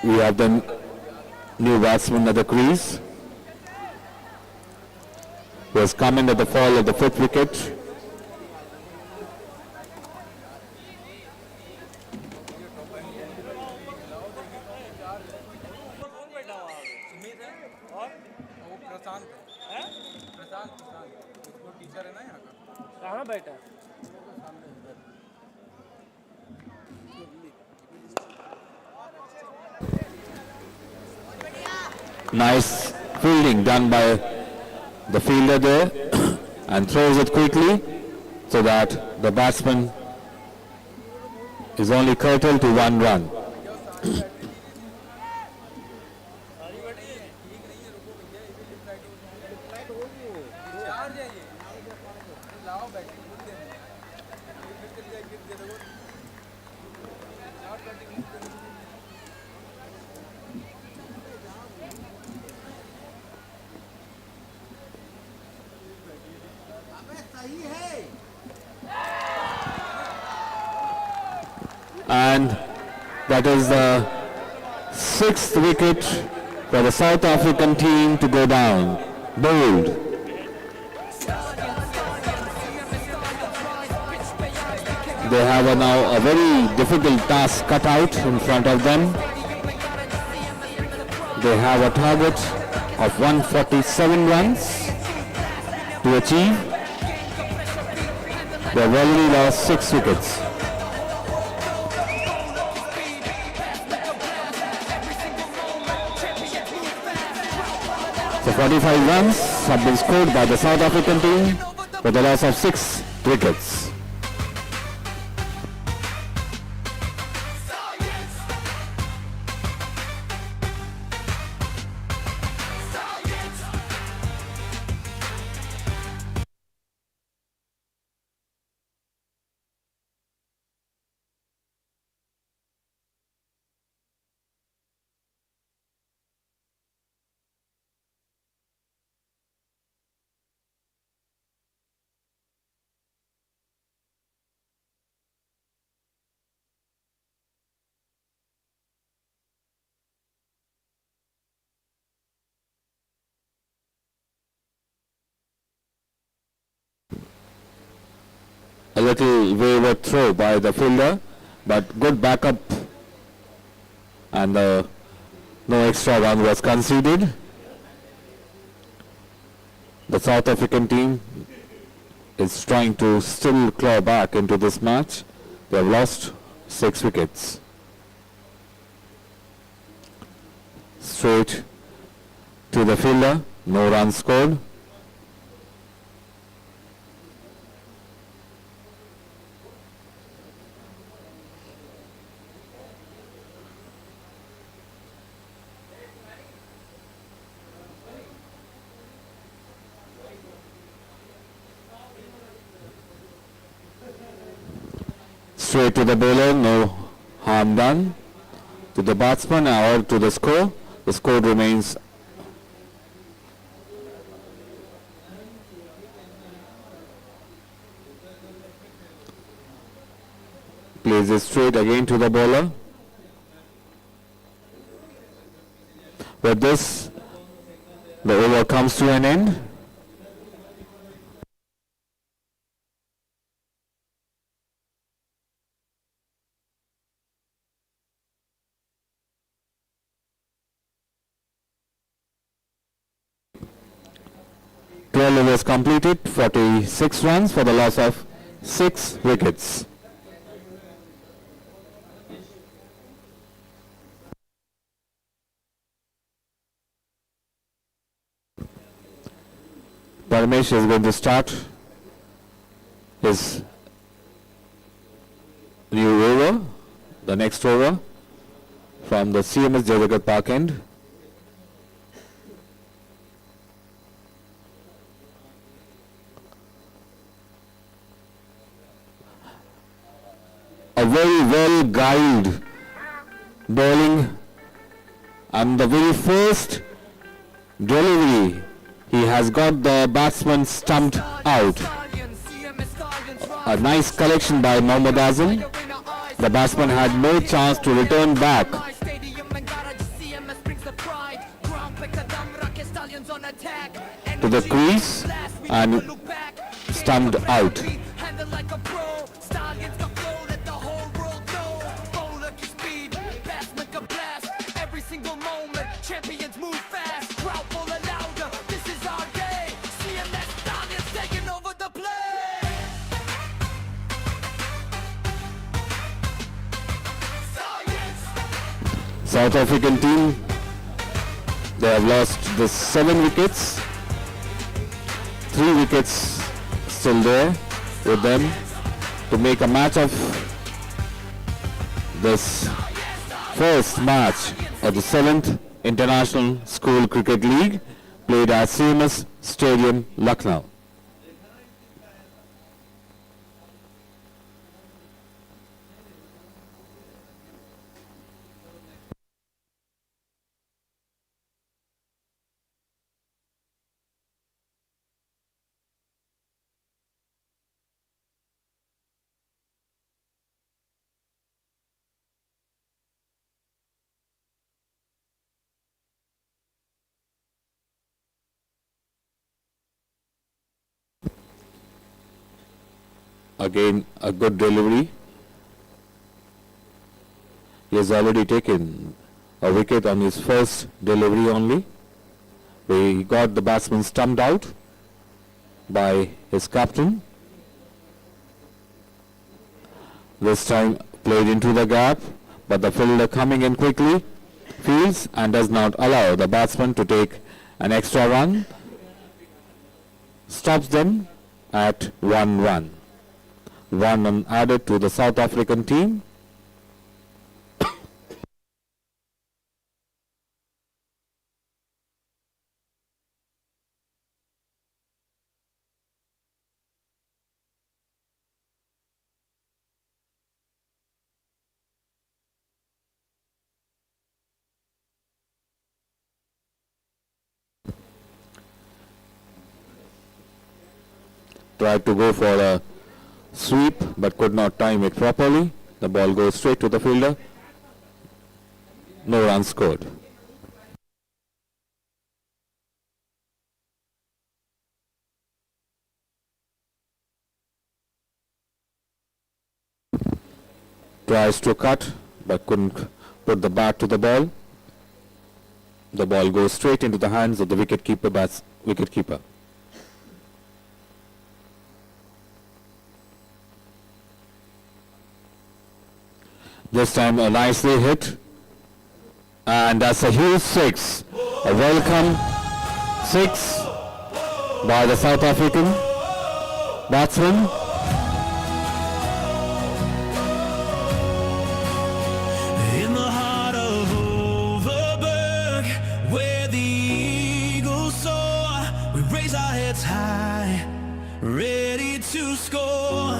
We have the new batsman at the crease, who has come in at the fall of the 5th wicket. कहाँ बैठा Nice fielding done by the fielder there and throws it quickly so that the batsman is only curtailed to 1 run. And that is the 6th wicket for the South African team to go down. Bowled. They have now a very difficult task cut out in front of them. They have a target of 147 runs to achieve. They have already lost 6 wickets. So 45 runs have been scored by the South African team with a loss of 6 wickets. A little wayward throw by the fielder, but good backup, and no extra run was conceded. The South African team is trying to still claw back into this match. They have lost 6 wickets. Straight to the fielder, no runs scored. Straight to the bowler, no harm done. To the batsman or to the score. The score remains plays it straight again to the bowler. With this, the over comes to an end. Overs completed, 46 runs for the loss of 6 wickets. Parmesh is going to start his new over, the next over from the CMS Jayagat Park end. A very well guided bowling, and the very first delivery He has got the batsman stumped out. A nice collection by Mohammad Azam. The batsman had no chance to return back to the crease and stumped out. Champions move fast, crowd full of louder. This is our day. CMS Stallions taking over the play. South African team, they have lost the 7 wickets. 3 wickets still there with them to make a match of this first match of the 7th International School Cricket League played at CMS Stadium, Lucknow. Again, a good delivery. He has already taken a wicket on his first delivery only. He got the batsman stumped out by his captain. This time played into the gap, but the fielder coming in quickly fields and does not allow the batsman to take an extra run. Stops them at 1 run. 1 run added to the South African team. Tried to go for a sweep but could not time it properly. The ball goes straight to the fielder. No runs scored. Tries to cut but couldn't put the bat to the ball. The ball goes straight into the hands of the wicketkeeper. This time a nicely hit, and that's a huge 6. A welcome 6 by the South African batsman. In the heart of Overberg, where the eagles soar, we raise our heads high, ready to score.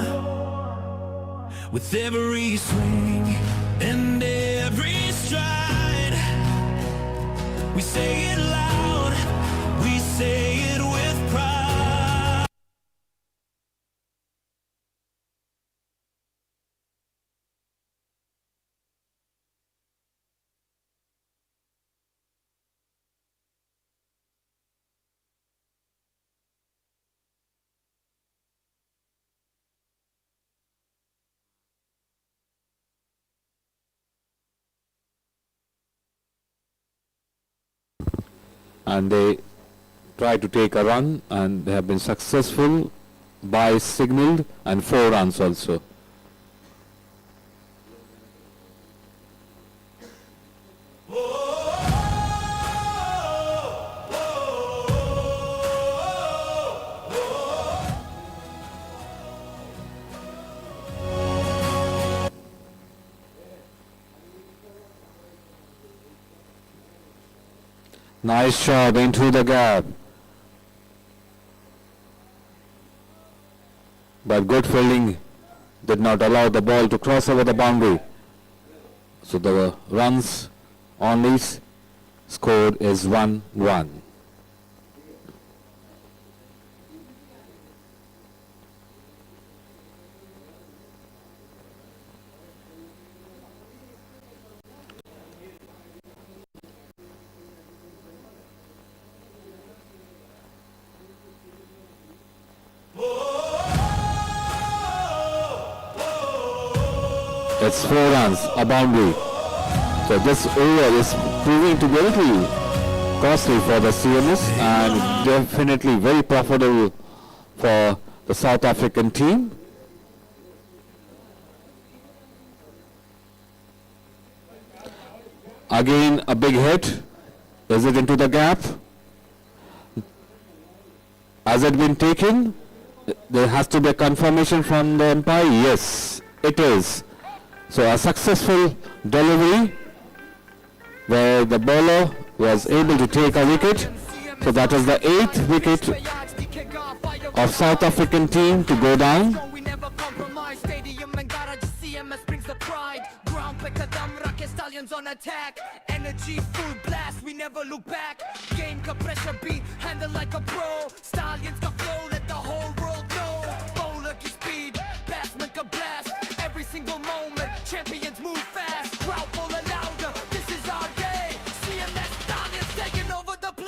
With every swing and every stride, we say it loud, we say it with pride. And they try to take a run and they have been successful by signaled and 4 runs also. Nice shot into the gap. But good fielding did not allow the ball to cross over the boundary. So the runs only scored is 1 run. That's 4 runs, a boundary. So this over is proving to be a little costly for the CMS and definitely very profitable for the South African team. Again a big hit. Is it into the gap? Has it been taken? There has to be a confirmation from the umpire. Yes, it is. So a successful delivery where the bowler was able to take a wicket. So that is the 8th wicket of South African team to go down. Stallions on attack, energy full blast, we never look back. Game ka pressure beat, handle like a pro. Stallions ka flow, let the whole world know. Bowler ki speed, batsman ka blast. Every single moment, champions move fast. Crowd full and louder, this is our day. CMS Stallions taking over the play.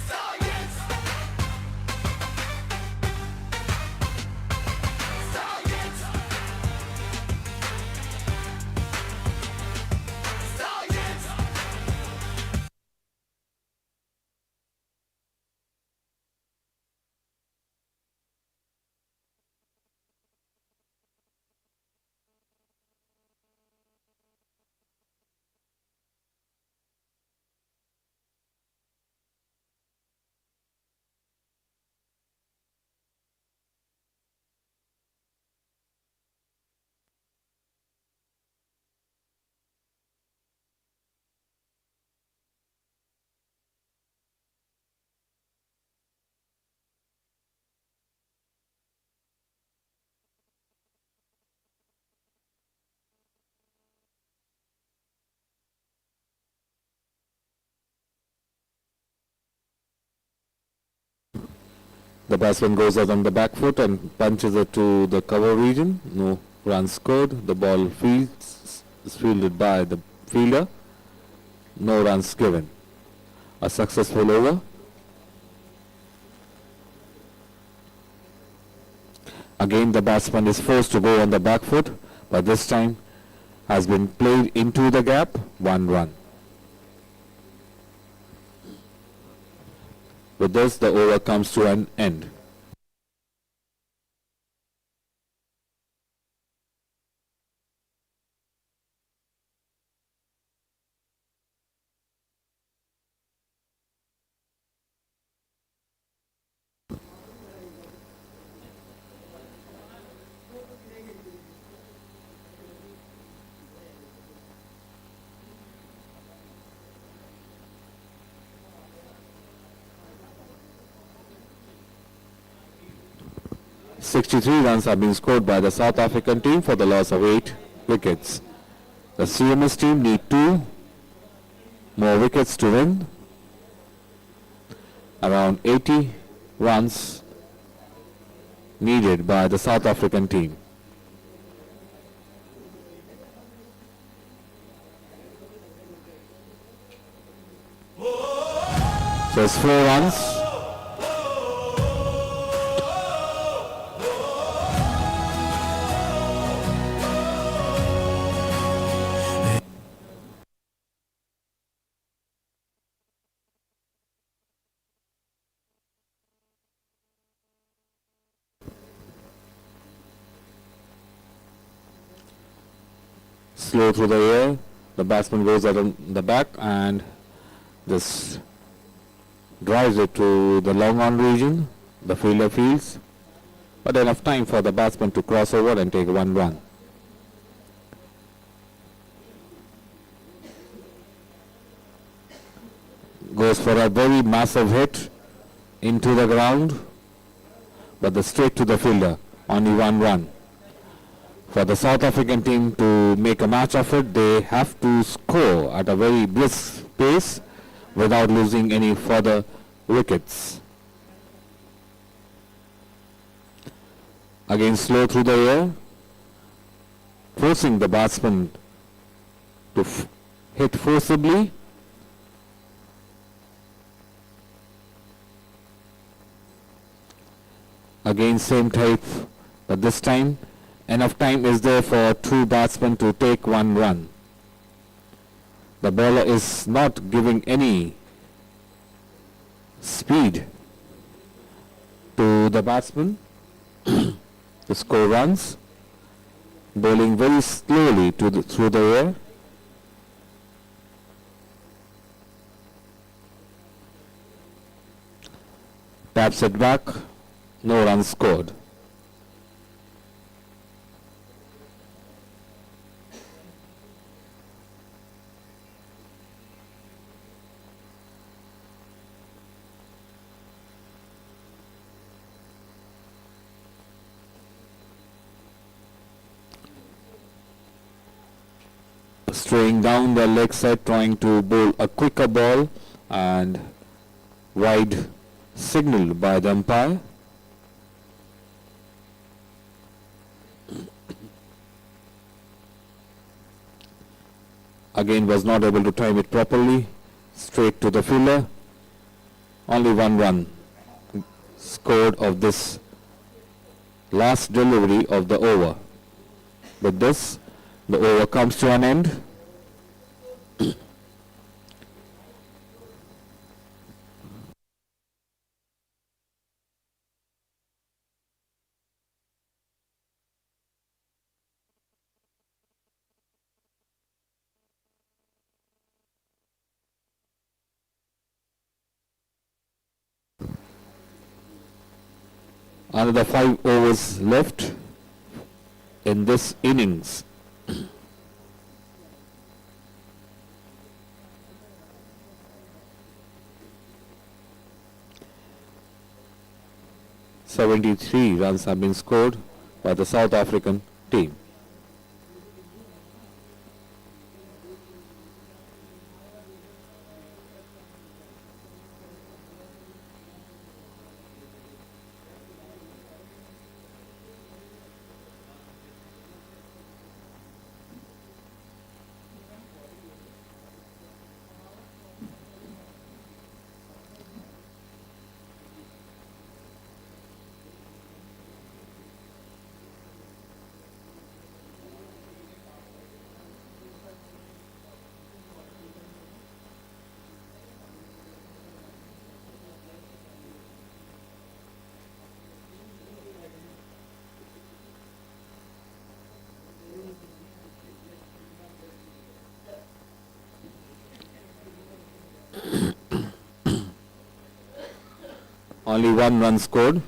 Stallions. The batsman goes out on the back foot and punches it to the cover region. No runs scored. The ball is fielded by the fielder. No runs given. A successful over. Again the batsman is forced to go on the back foot, but this time has been played into the gap. 1 run. With this, the over comes to an end. .63 runs have been scored by the South African team for the loss of 8 wickets. The CMS team need 2 more wickets to win. Around 80 runs needed by the South African team. So it's 4 runs. Slow through the air, the batsman goes out on the back and just drives it to the long on region. The fielder fields, but enough time for the batsman to cross over and take 1 run. Goes for a very massive hit into the ground, but the straight to the fielder, only 1 run. For the South African team to make a match of it, they have to score at a very brisk pace without losing any further wickets. Again slow through the air, forcing the batsman to hit forcibly. Again same type, but this time enough time is there for two batsmen to take one run. The bowler is not giving any speed to the batsman to score runs, bowling very slowly through the air. Taps it back, no runs scored. Straying down the leg side, trying to bowl a quicker ball, and wide signaled by the umpire. Again was not able to time it properly, straight to the fielder. Only one run scored of this last delivery of the over. With this, the over comes to an end. Another 5 overs left in this innings. .73 runs have been scored by the South African team. Only one run scored.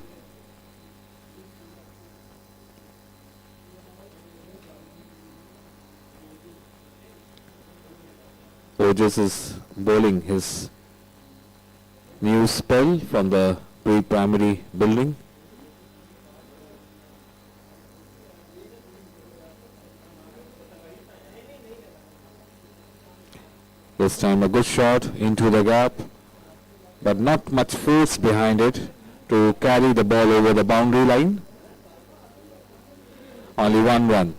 Ojas is bowling his new spell from the pre-primary building. This time a good shot into the gap, but not much force behind it to carry the ball over the boundary line. Only one run.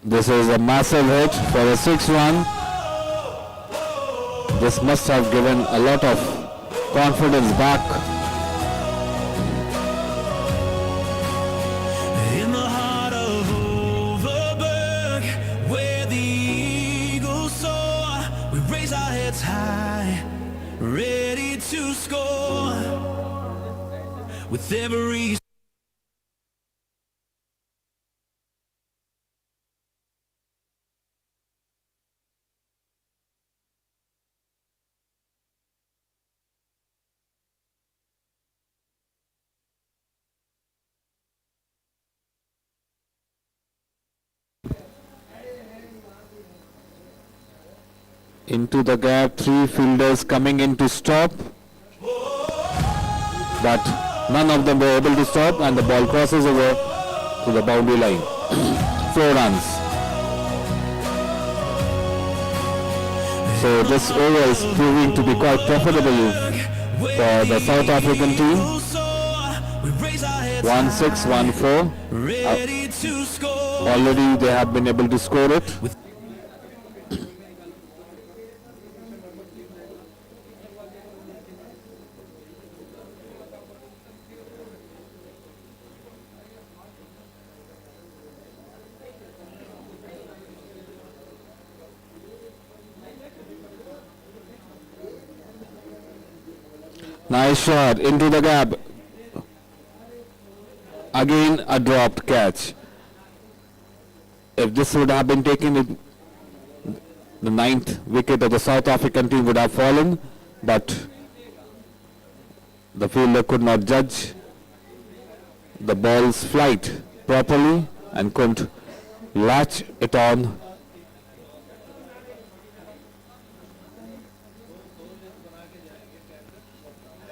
This is a massive hit for a 6-run. This must have given a lot of confidence back. In the heart of Overberg, where the eagles soar, we raise our heads high, ready to score. With every Into the gap, 3 fielders coming in to stop, but none of them were able to stop, and the ball crosses over to the boundary line. 4 runs. So this over is proving to be quite profitable for the South African team. 1-6, 1-4. Already they have been able to score it. Nice shot into the gap. Again a dropped catch. If this would have been taken, the 9th wicket of the South African team would have fallen, but the fielder could not judge the ball's flight properly and couldn't latch it on.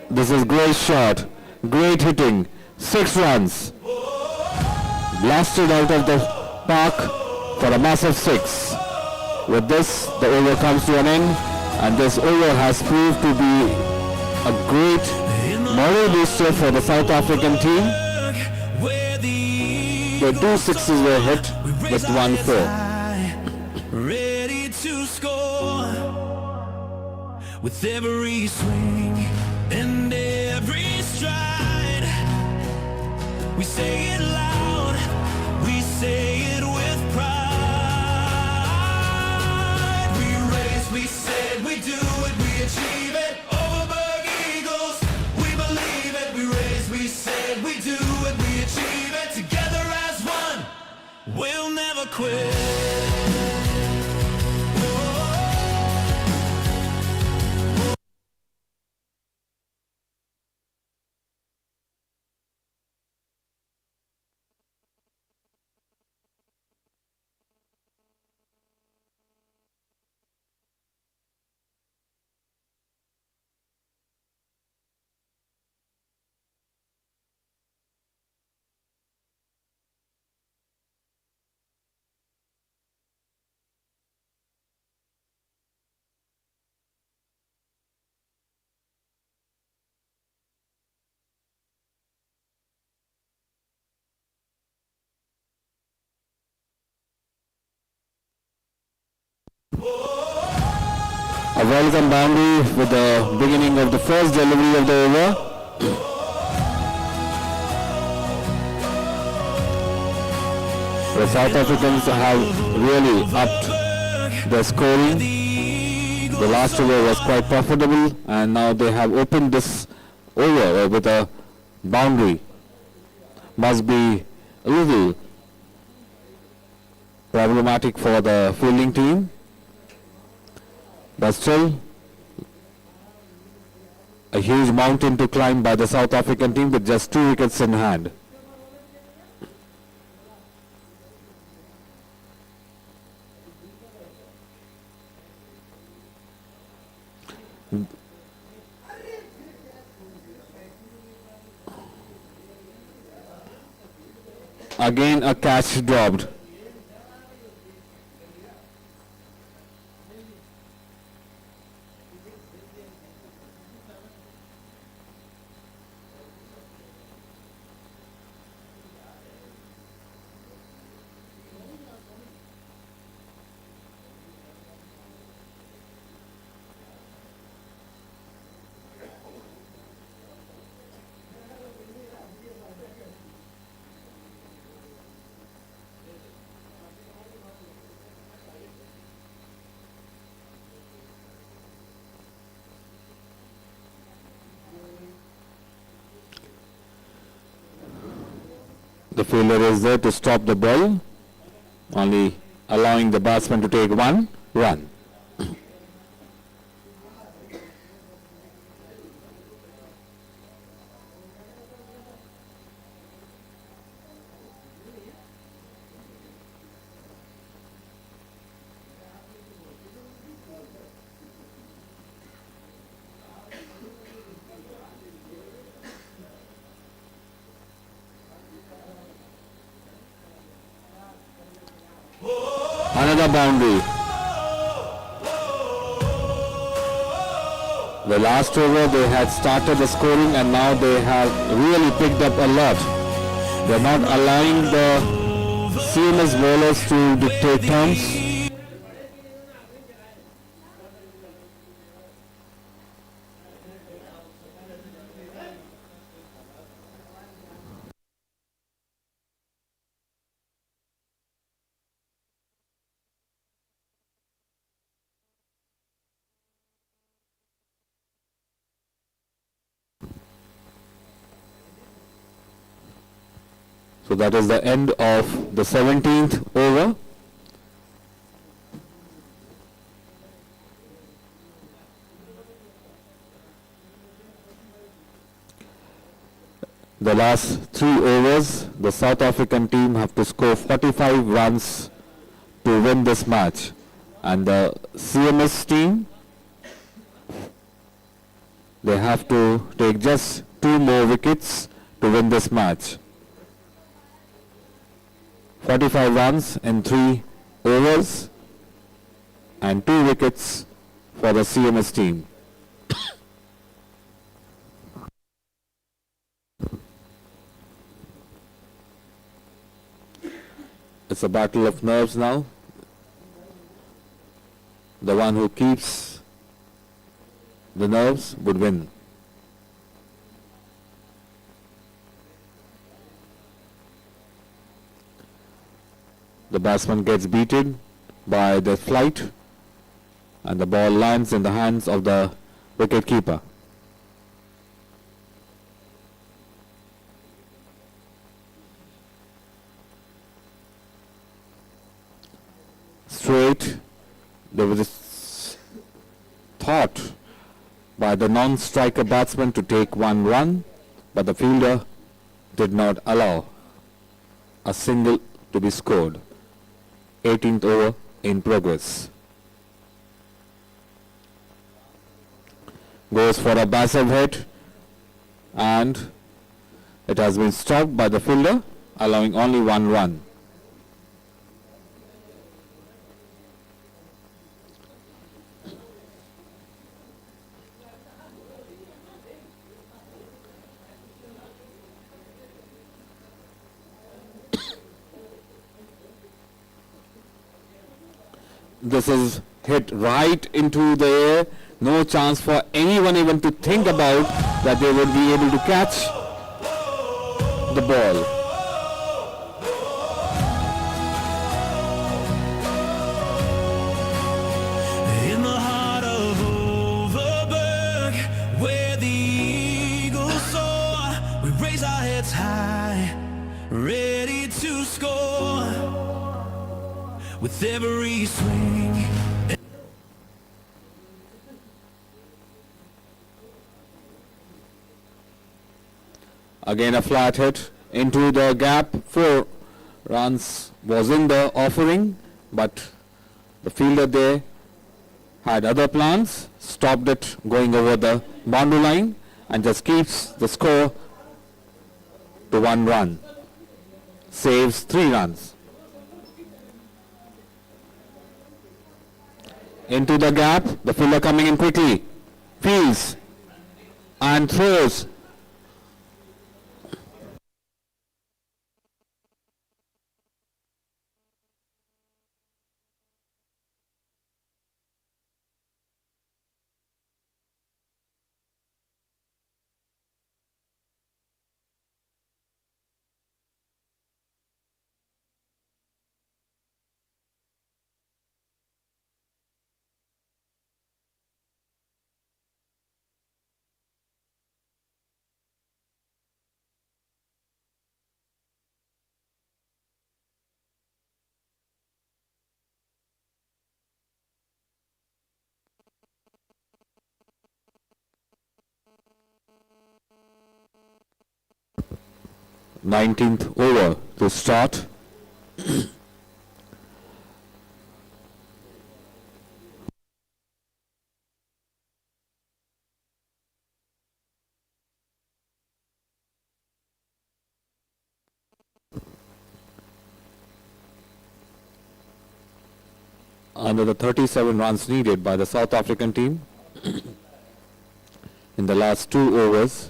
This is great shot, great hitting, 6 runs. Blasted out of the park for a massive 6. With this, the over comes to an end, and this over has proved to be a great moral booster for the South African team. The 2 sixes were hit with 1-4. Ready to score with every swing and every stride. We say it loud, we say it with pride. We race, we said, we do it, we achieve it. Overberg Eagles, we believe it. We race, we said, we do it, we achieve it. Together as one, we'll never quit. A welcome boundary with the beginning of the first delivery of the over. The South Africans have really upped their scoring. The last over was quite profitable, and now they have opened this over with a boundary. Must be a little problematic for the fielding team. But still, a huge mountain to climb by the South African team with just 2 wickets in hand. Again a catch dropped. The fielder is there to stop the ball, only allowing the batsman to take 1 run. Another boundary. The last over they had started the scoring and now they have really picked up a lot. They're not allowing the CMS bowlers to dictate terms. So that is the end of the 17th over. The last 3 overs, the South African team have to score 45 runs to win this match. And the CMS team, they have to take just 2 more wickets to win this match. 45 runs in 3 overs and 2 wickets for the CMS team. It's a battle of nerves now. The one who keeps the nerves would win. The batsman gets beaten by the flight and the ball lands in the hands of the wicket keeper. Straight, there was a thought by the non-striker batsman to take 1 run, but the fielder did not allow a single to be scored. 18th over in progress. Goes for a massive hit and it has been stopped by the fielder, allowing only 1 run. This is hit right into the air. No chance for anyone even to think about that they would be able to catch the ball. In the heart of Overberg, where the eagles soar, we raise our heads high, ready to score. With every swing. Again a flat hit into the gap. 4 runs was in the offering, but the fielder there had other plans, stopped it going over the boundary line and just keeps the score to 1 run. Saves 3 runs. Into the gap, the fielder coming in quickly, fields and throws. Nineteenth over to start. Under the 37 runs needed by the South African team. in the last 2 overs.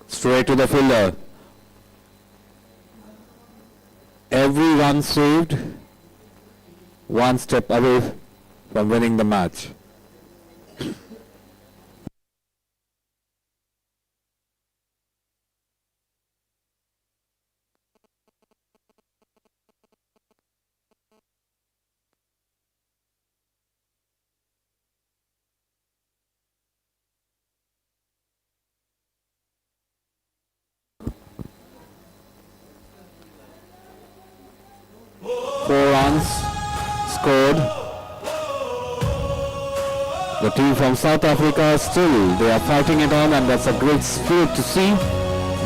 Straight to the fielder. Every run saved, one step away from winning the match. Four runs scored. The team from South Africa still, they are fighting it on, and that's a great spirit to see.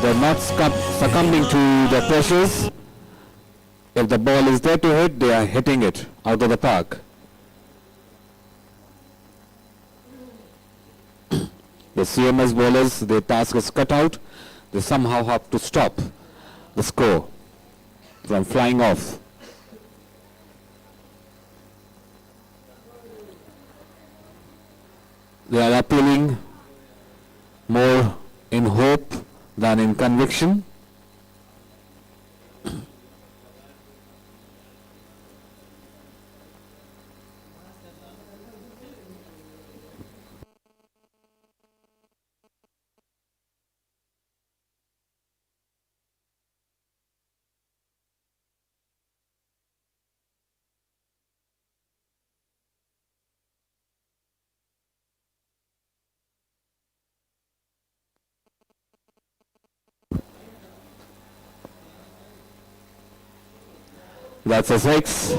They're not succumbing to the pressures. If the ball is there to hit, they are hitting it out of the park. The CMS bowlers, their task is cut out. They somehow have to stop the score from flying off. They are appealing more in hope than in conviction. That's a 6.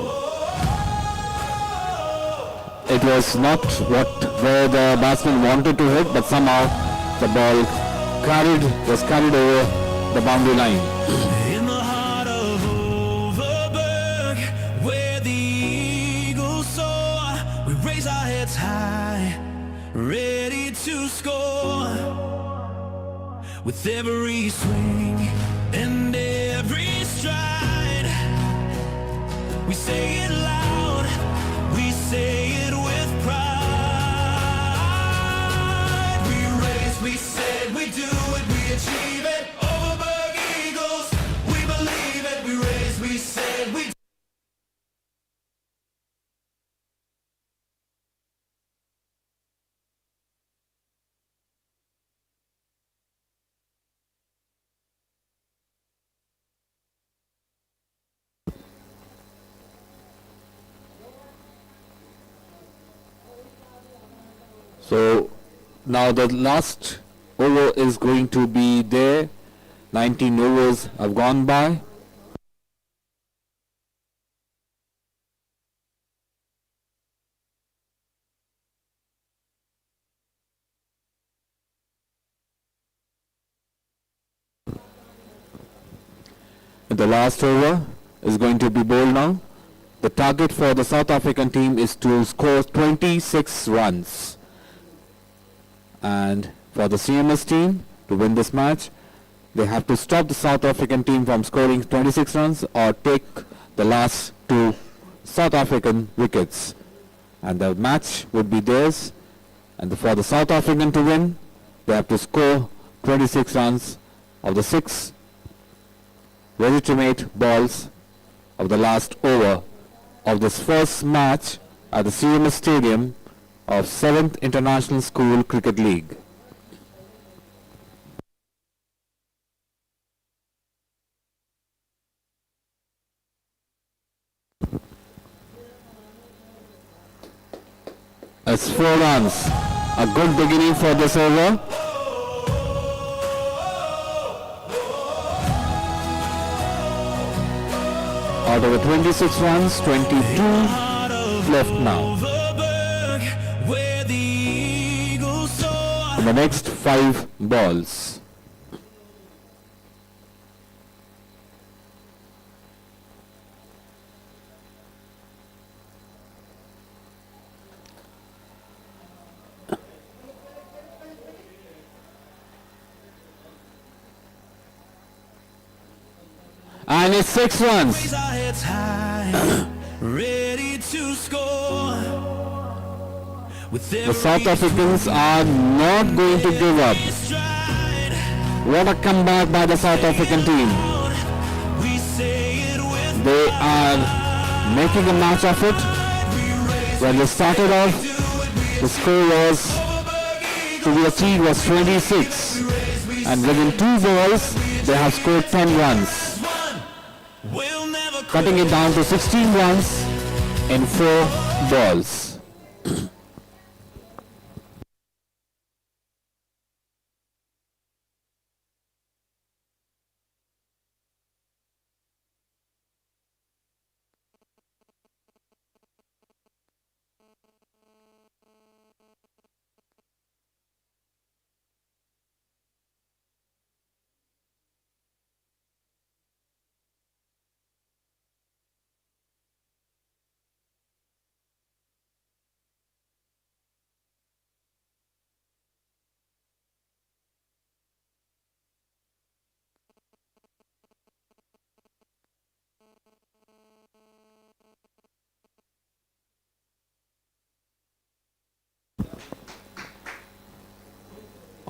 It was not where the batsman wanted to hit, but somehow the ball was carried over the boundary line. In the heart of Overberg, where the eagles soar, we raise our heads high, ready to score. With every swing and every stride, we say it loud, we say it with pride. We raise, we said, we do it, we achieve it. Overberg Eagles, we believe it. We raise, we said, we So now the last over is going to be there. 19 overs have gone by. The last over is going to be bowled now. The target for the South African team is to score 26 runs. And for the CMS team to win this match, they have to stop the South African team from scoring 26 runs or take the last 2 South African wickets. And the match would be theirs. And for the South African to win, they have to score 26 runs of the 6 ready-to-mate balls of the last over of this first match at the CMS Stadium of 7th International School Cricket League. It's 4 runs A good beginning for this over. Out of the 26 runs, 22 left now. In the next 5 balls. And it's 6 runs. Ready to score. The South Africans are not going to give up. What a comeback by the South African team. They are making a match of it. When they started off, the score was to be achieved was 26. And within 2 balls, they have scored 10 runs. Cutting it down to 16 runs in 4 balls.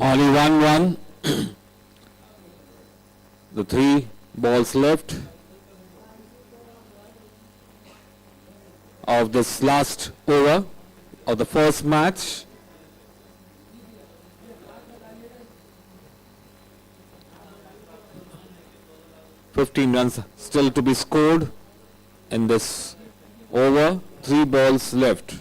Only 1 run. The 3 balls left of this last over of the first match. $15 runs still to be scored in this over. 3 balls left.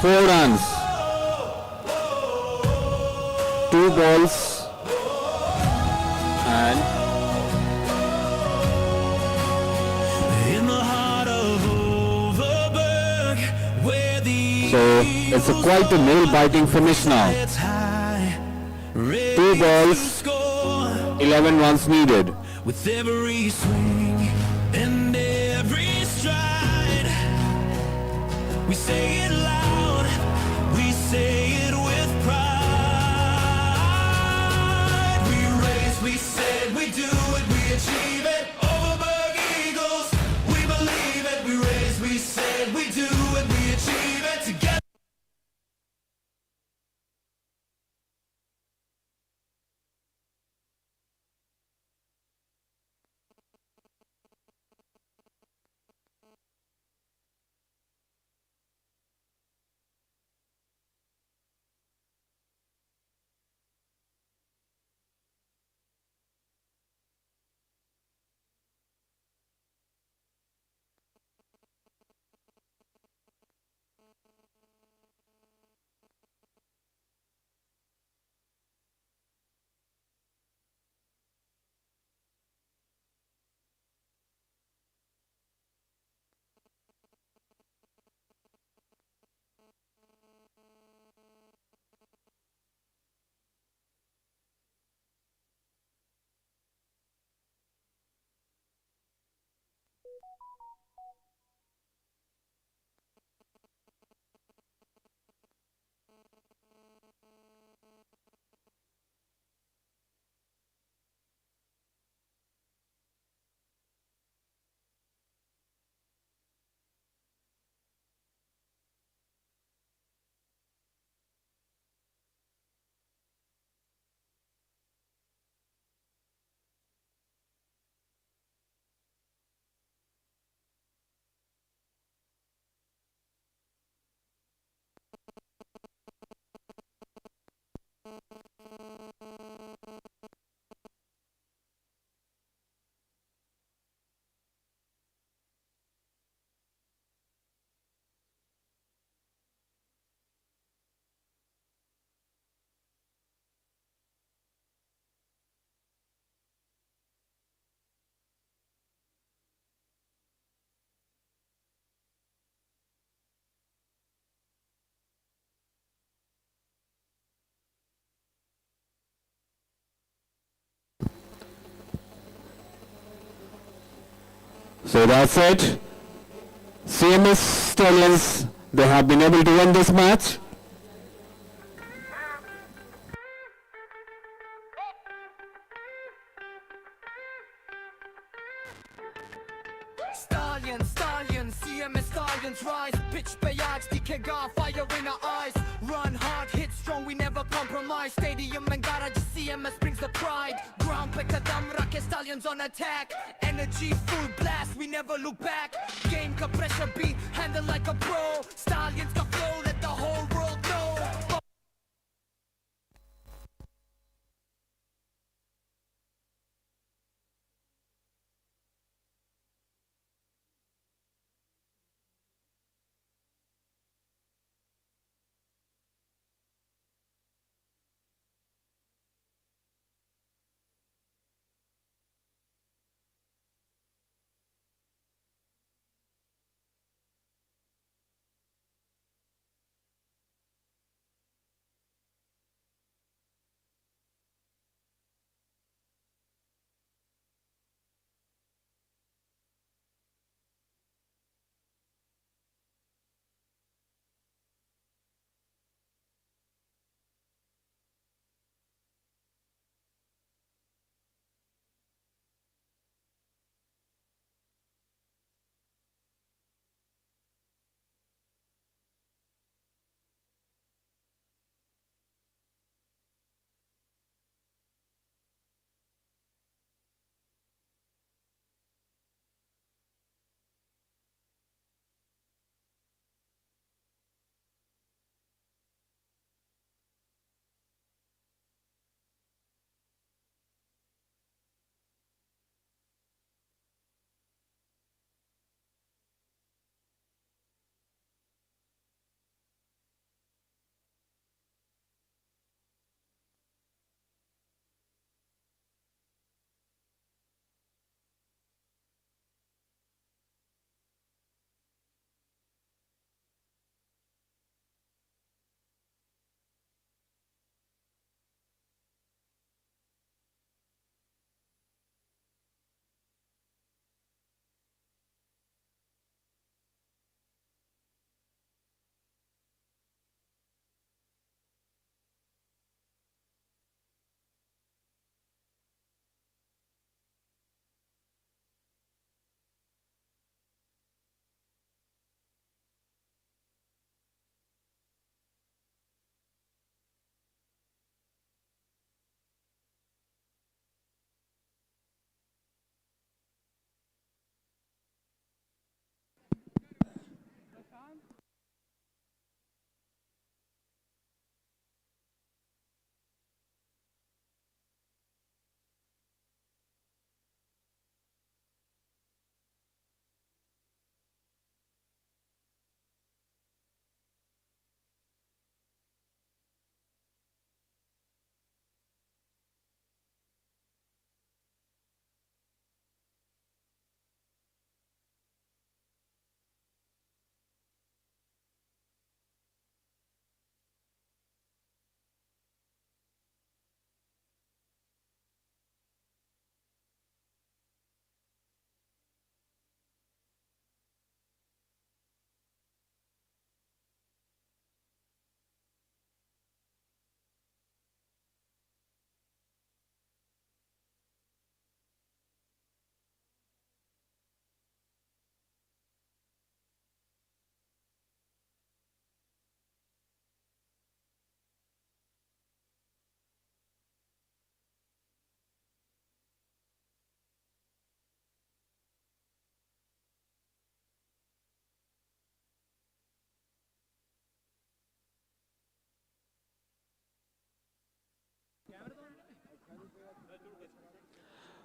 Four runs. 2 balls. And In the heart of Overberg, where the so it's quite a nail-biting finish now. 2 balls, 11 runs needed. with every swing and every stride, we say it loud, we say it with pride. We race, we said, we do it, we achieve it. Overberg Eagles, we believe it. We race, we said, we do it, we achieve it together. So that's it. CMS Stallions, they have been able to win this match. Stallions, stallions, CMS stallions rise. Pitch पे आज दिखेगा fire in our eyes. Run hard, hit strong, we never compromise. Stadium and garage, CMS brings the pride. Ground पे कदम रखे stallions on attack. Energy full blast, we never look back. Game का pressure be handled like a pro. Stallions का flow, let the whole world know.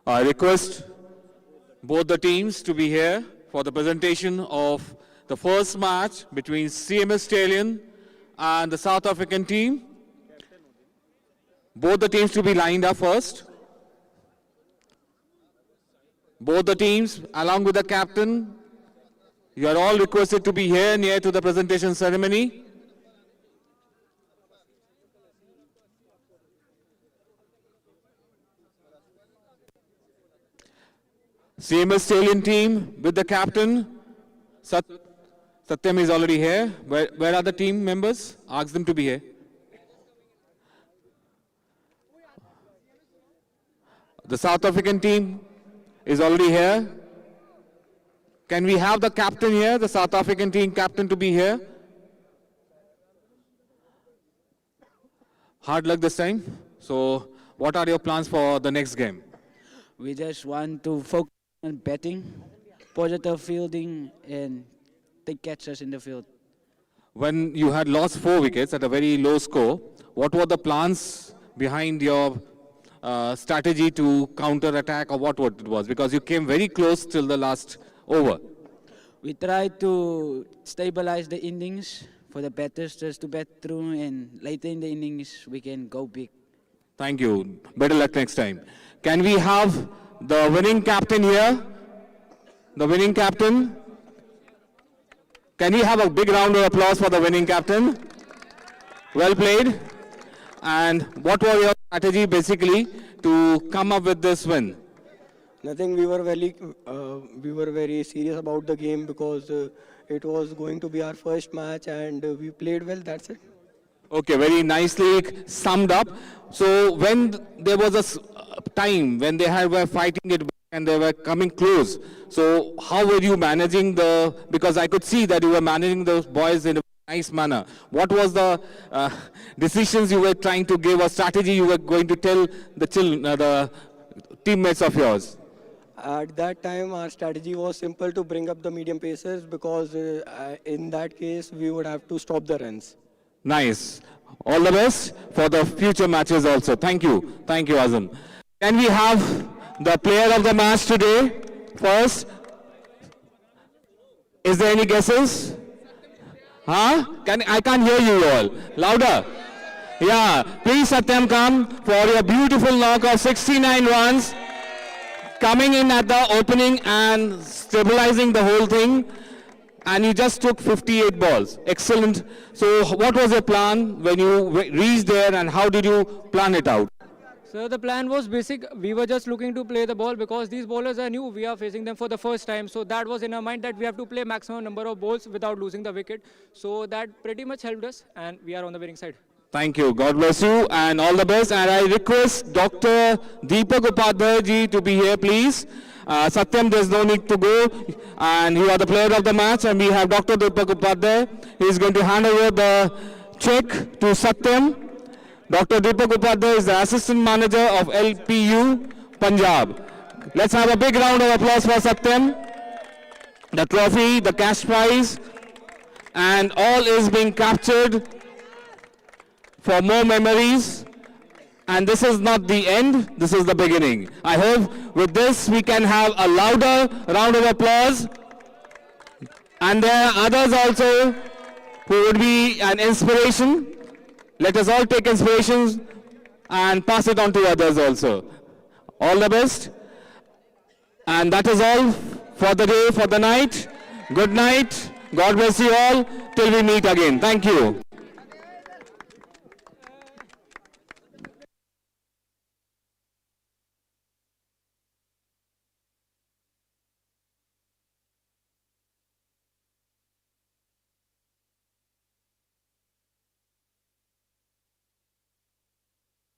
I request both the teams to be here for the presentation of the first match between CMS Stallion and the South African team. Both the teams to be lined up first. Both the teams, along with the captain, you are all requested to be here near to the presentation ceremony. CMS Stallion team with the captain. Satyam is already here. Where are the team members? Ask them to be here. The South African team is already here. Can we have the captain here, the South African team captain, to be here? Hard luck this time. So, what are your plans for the next game? We just want to focus on batting, positive fielding, and take catches in the field. When you had lost 4 wickets at a very low score, what were the plans behind your strategy to counter-attack, or what it was? Because you came very close till the last over. We tried to stabilize the innings for the batters just to bat through, and later in the innings we can go big. Thank you. Better luck next time. Can we have the winning captain here? The winning captain? Can we have a big round of applause for the winning captain? Well played. And what was your strategy basically to come up with this win? Nothing. We were very serious about the game because it was going to be our first match, and we played well. That's it. Okay, very nicely summed up. So when there was a time when they were fighting it and they were coming close, so how were you managing because I could see that you were managing those boys in a nice manner. What was the decisions you were trying to give, or strategy you were going to tell the teammates of yours? At that time, our strategy was simple: to bring up the medium pacers, because in that case we would have to stop the runs. Nice. All the best for the future matches also. Thank you. Thank you, Azam. Can we have the player of the match today first? Is there any guesses? Huh? I can't hear you all. Louder. Yeah. Please, Satyam, come for your beautiful knock of 69 runs. Coming in at the opening and stabilizing the whole thing. And you just took 58 balls. Excellent. So what was your plan when you reached there, and how did you plan it out? So the plan was basic. We were just looking to play the ball because these bowlers are new. We are facing them for the first time. So that was in our mind that we have to play maximum number of balls without losing the wicket. So that pretty much helped us, and we are on the winning side. Thank you. God bless you and all the best. And I request Dr. Deepak Upadhyay ji to be here, please. Satyam, there's no need to go. And you are the player of the match. And we have Dr. Deepak Upadhyay. He is going to hand over the check to Satyam. Dr. Deepak Upadhyay is the assistant manager of LPU, Punjab. Let's have a big round of applause for Satyam. The trophy, the cash prize, and all is being captured for more memories. And this is not the end, this is the beginning. I hope with this we can have a louder round of applause. And there are others also who would be an inspiration. Let us all take inspirations and pass it on to others also. All the best. And that is all for the day, for the night. Good night. God bless you all till we meet again. Thank you.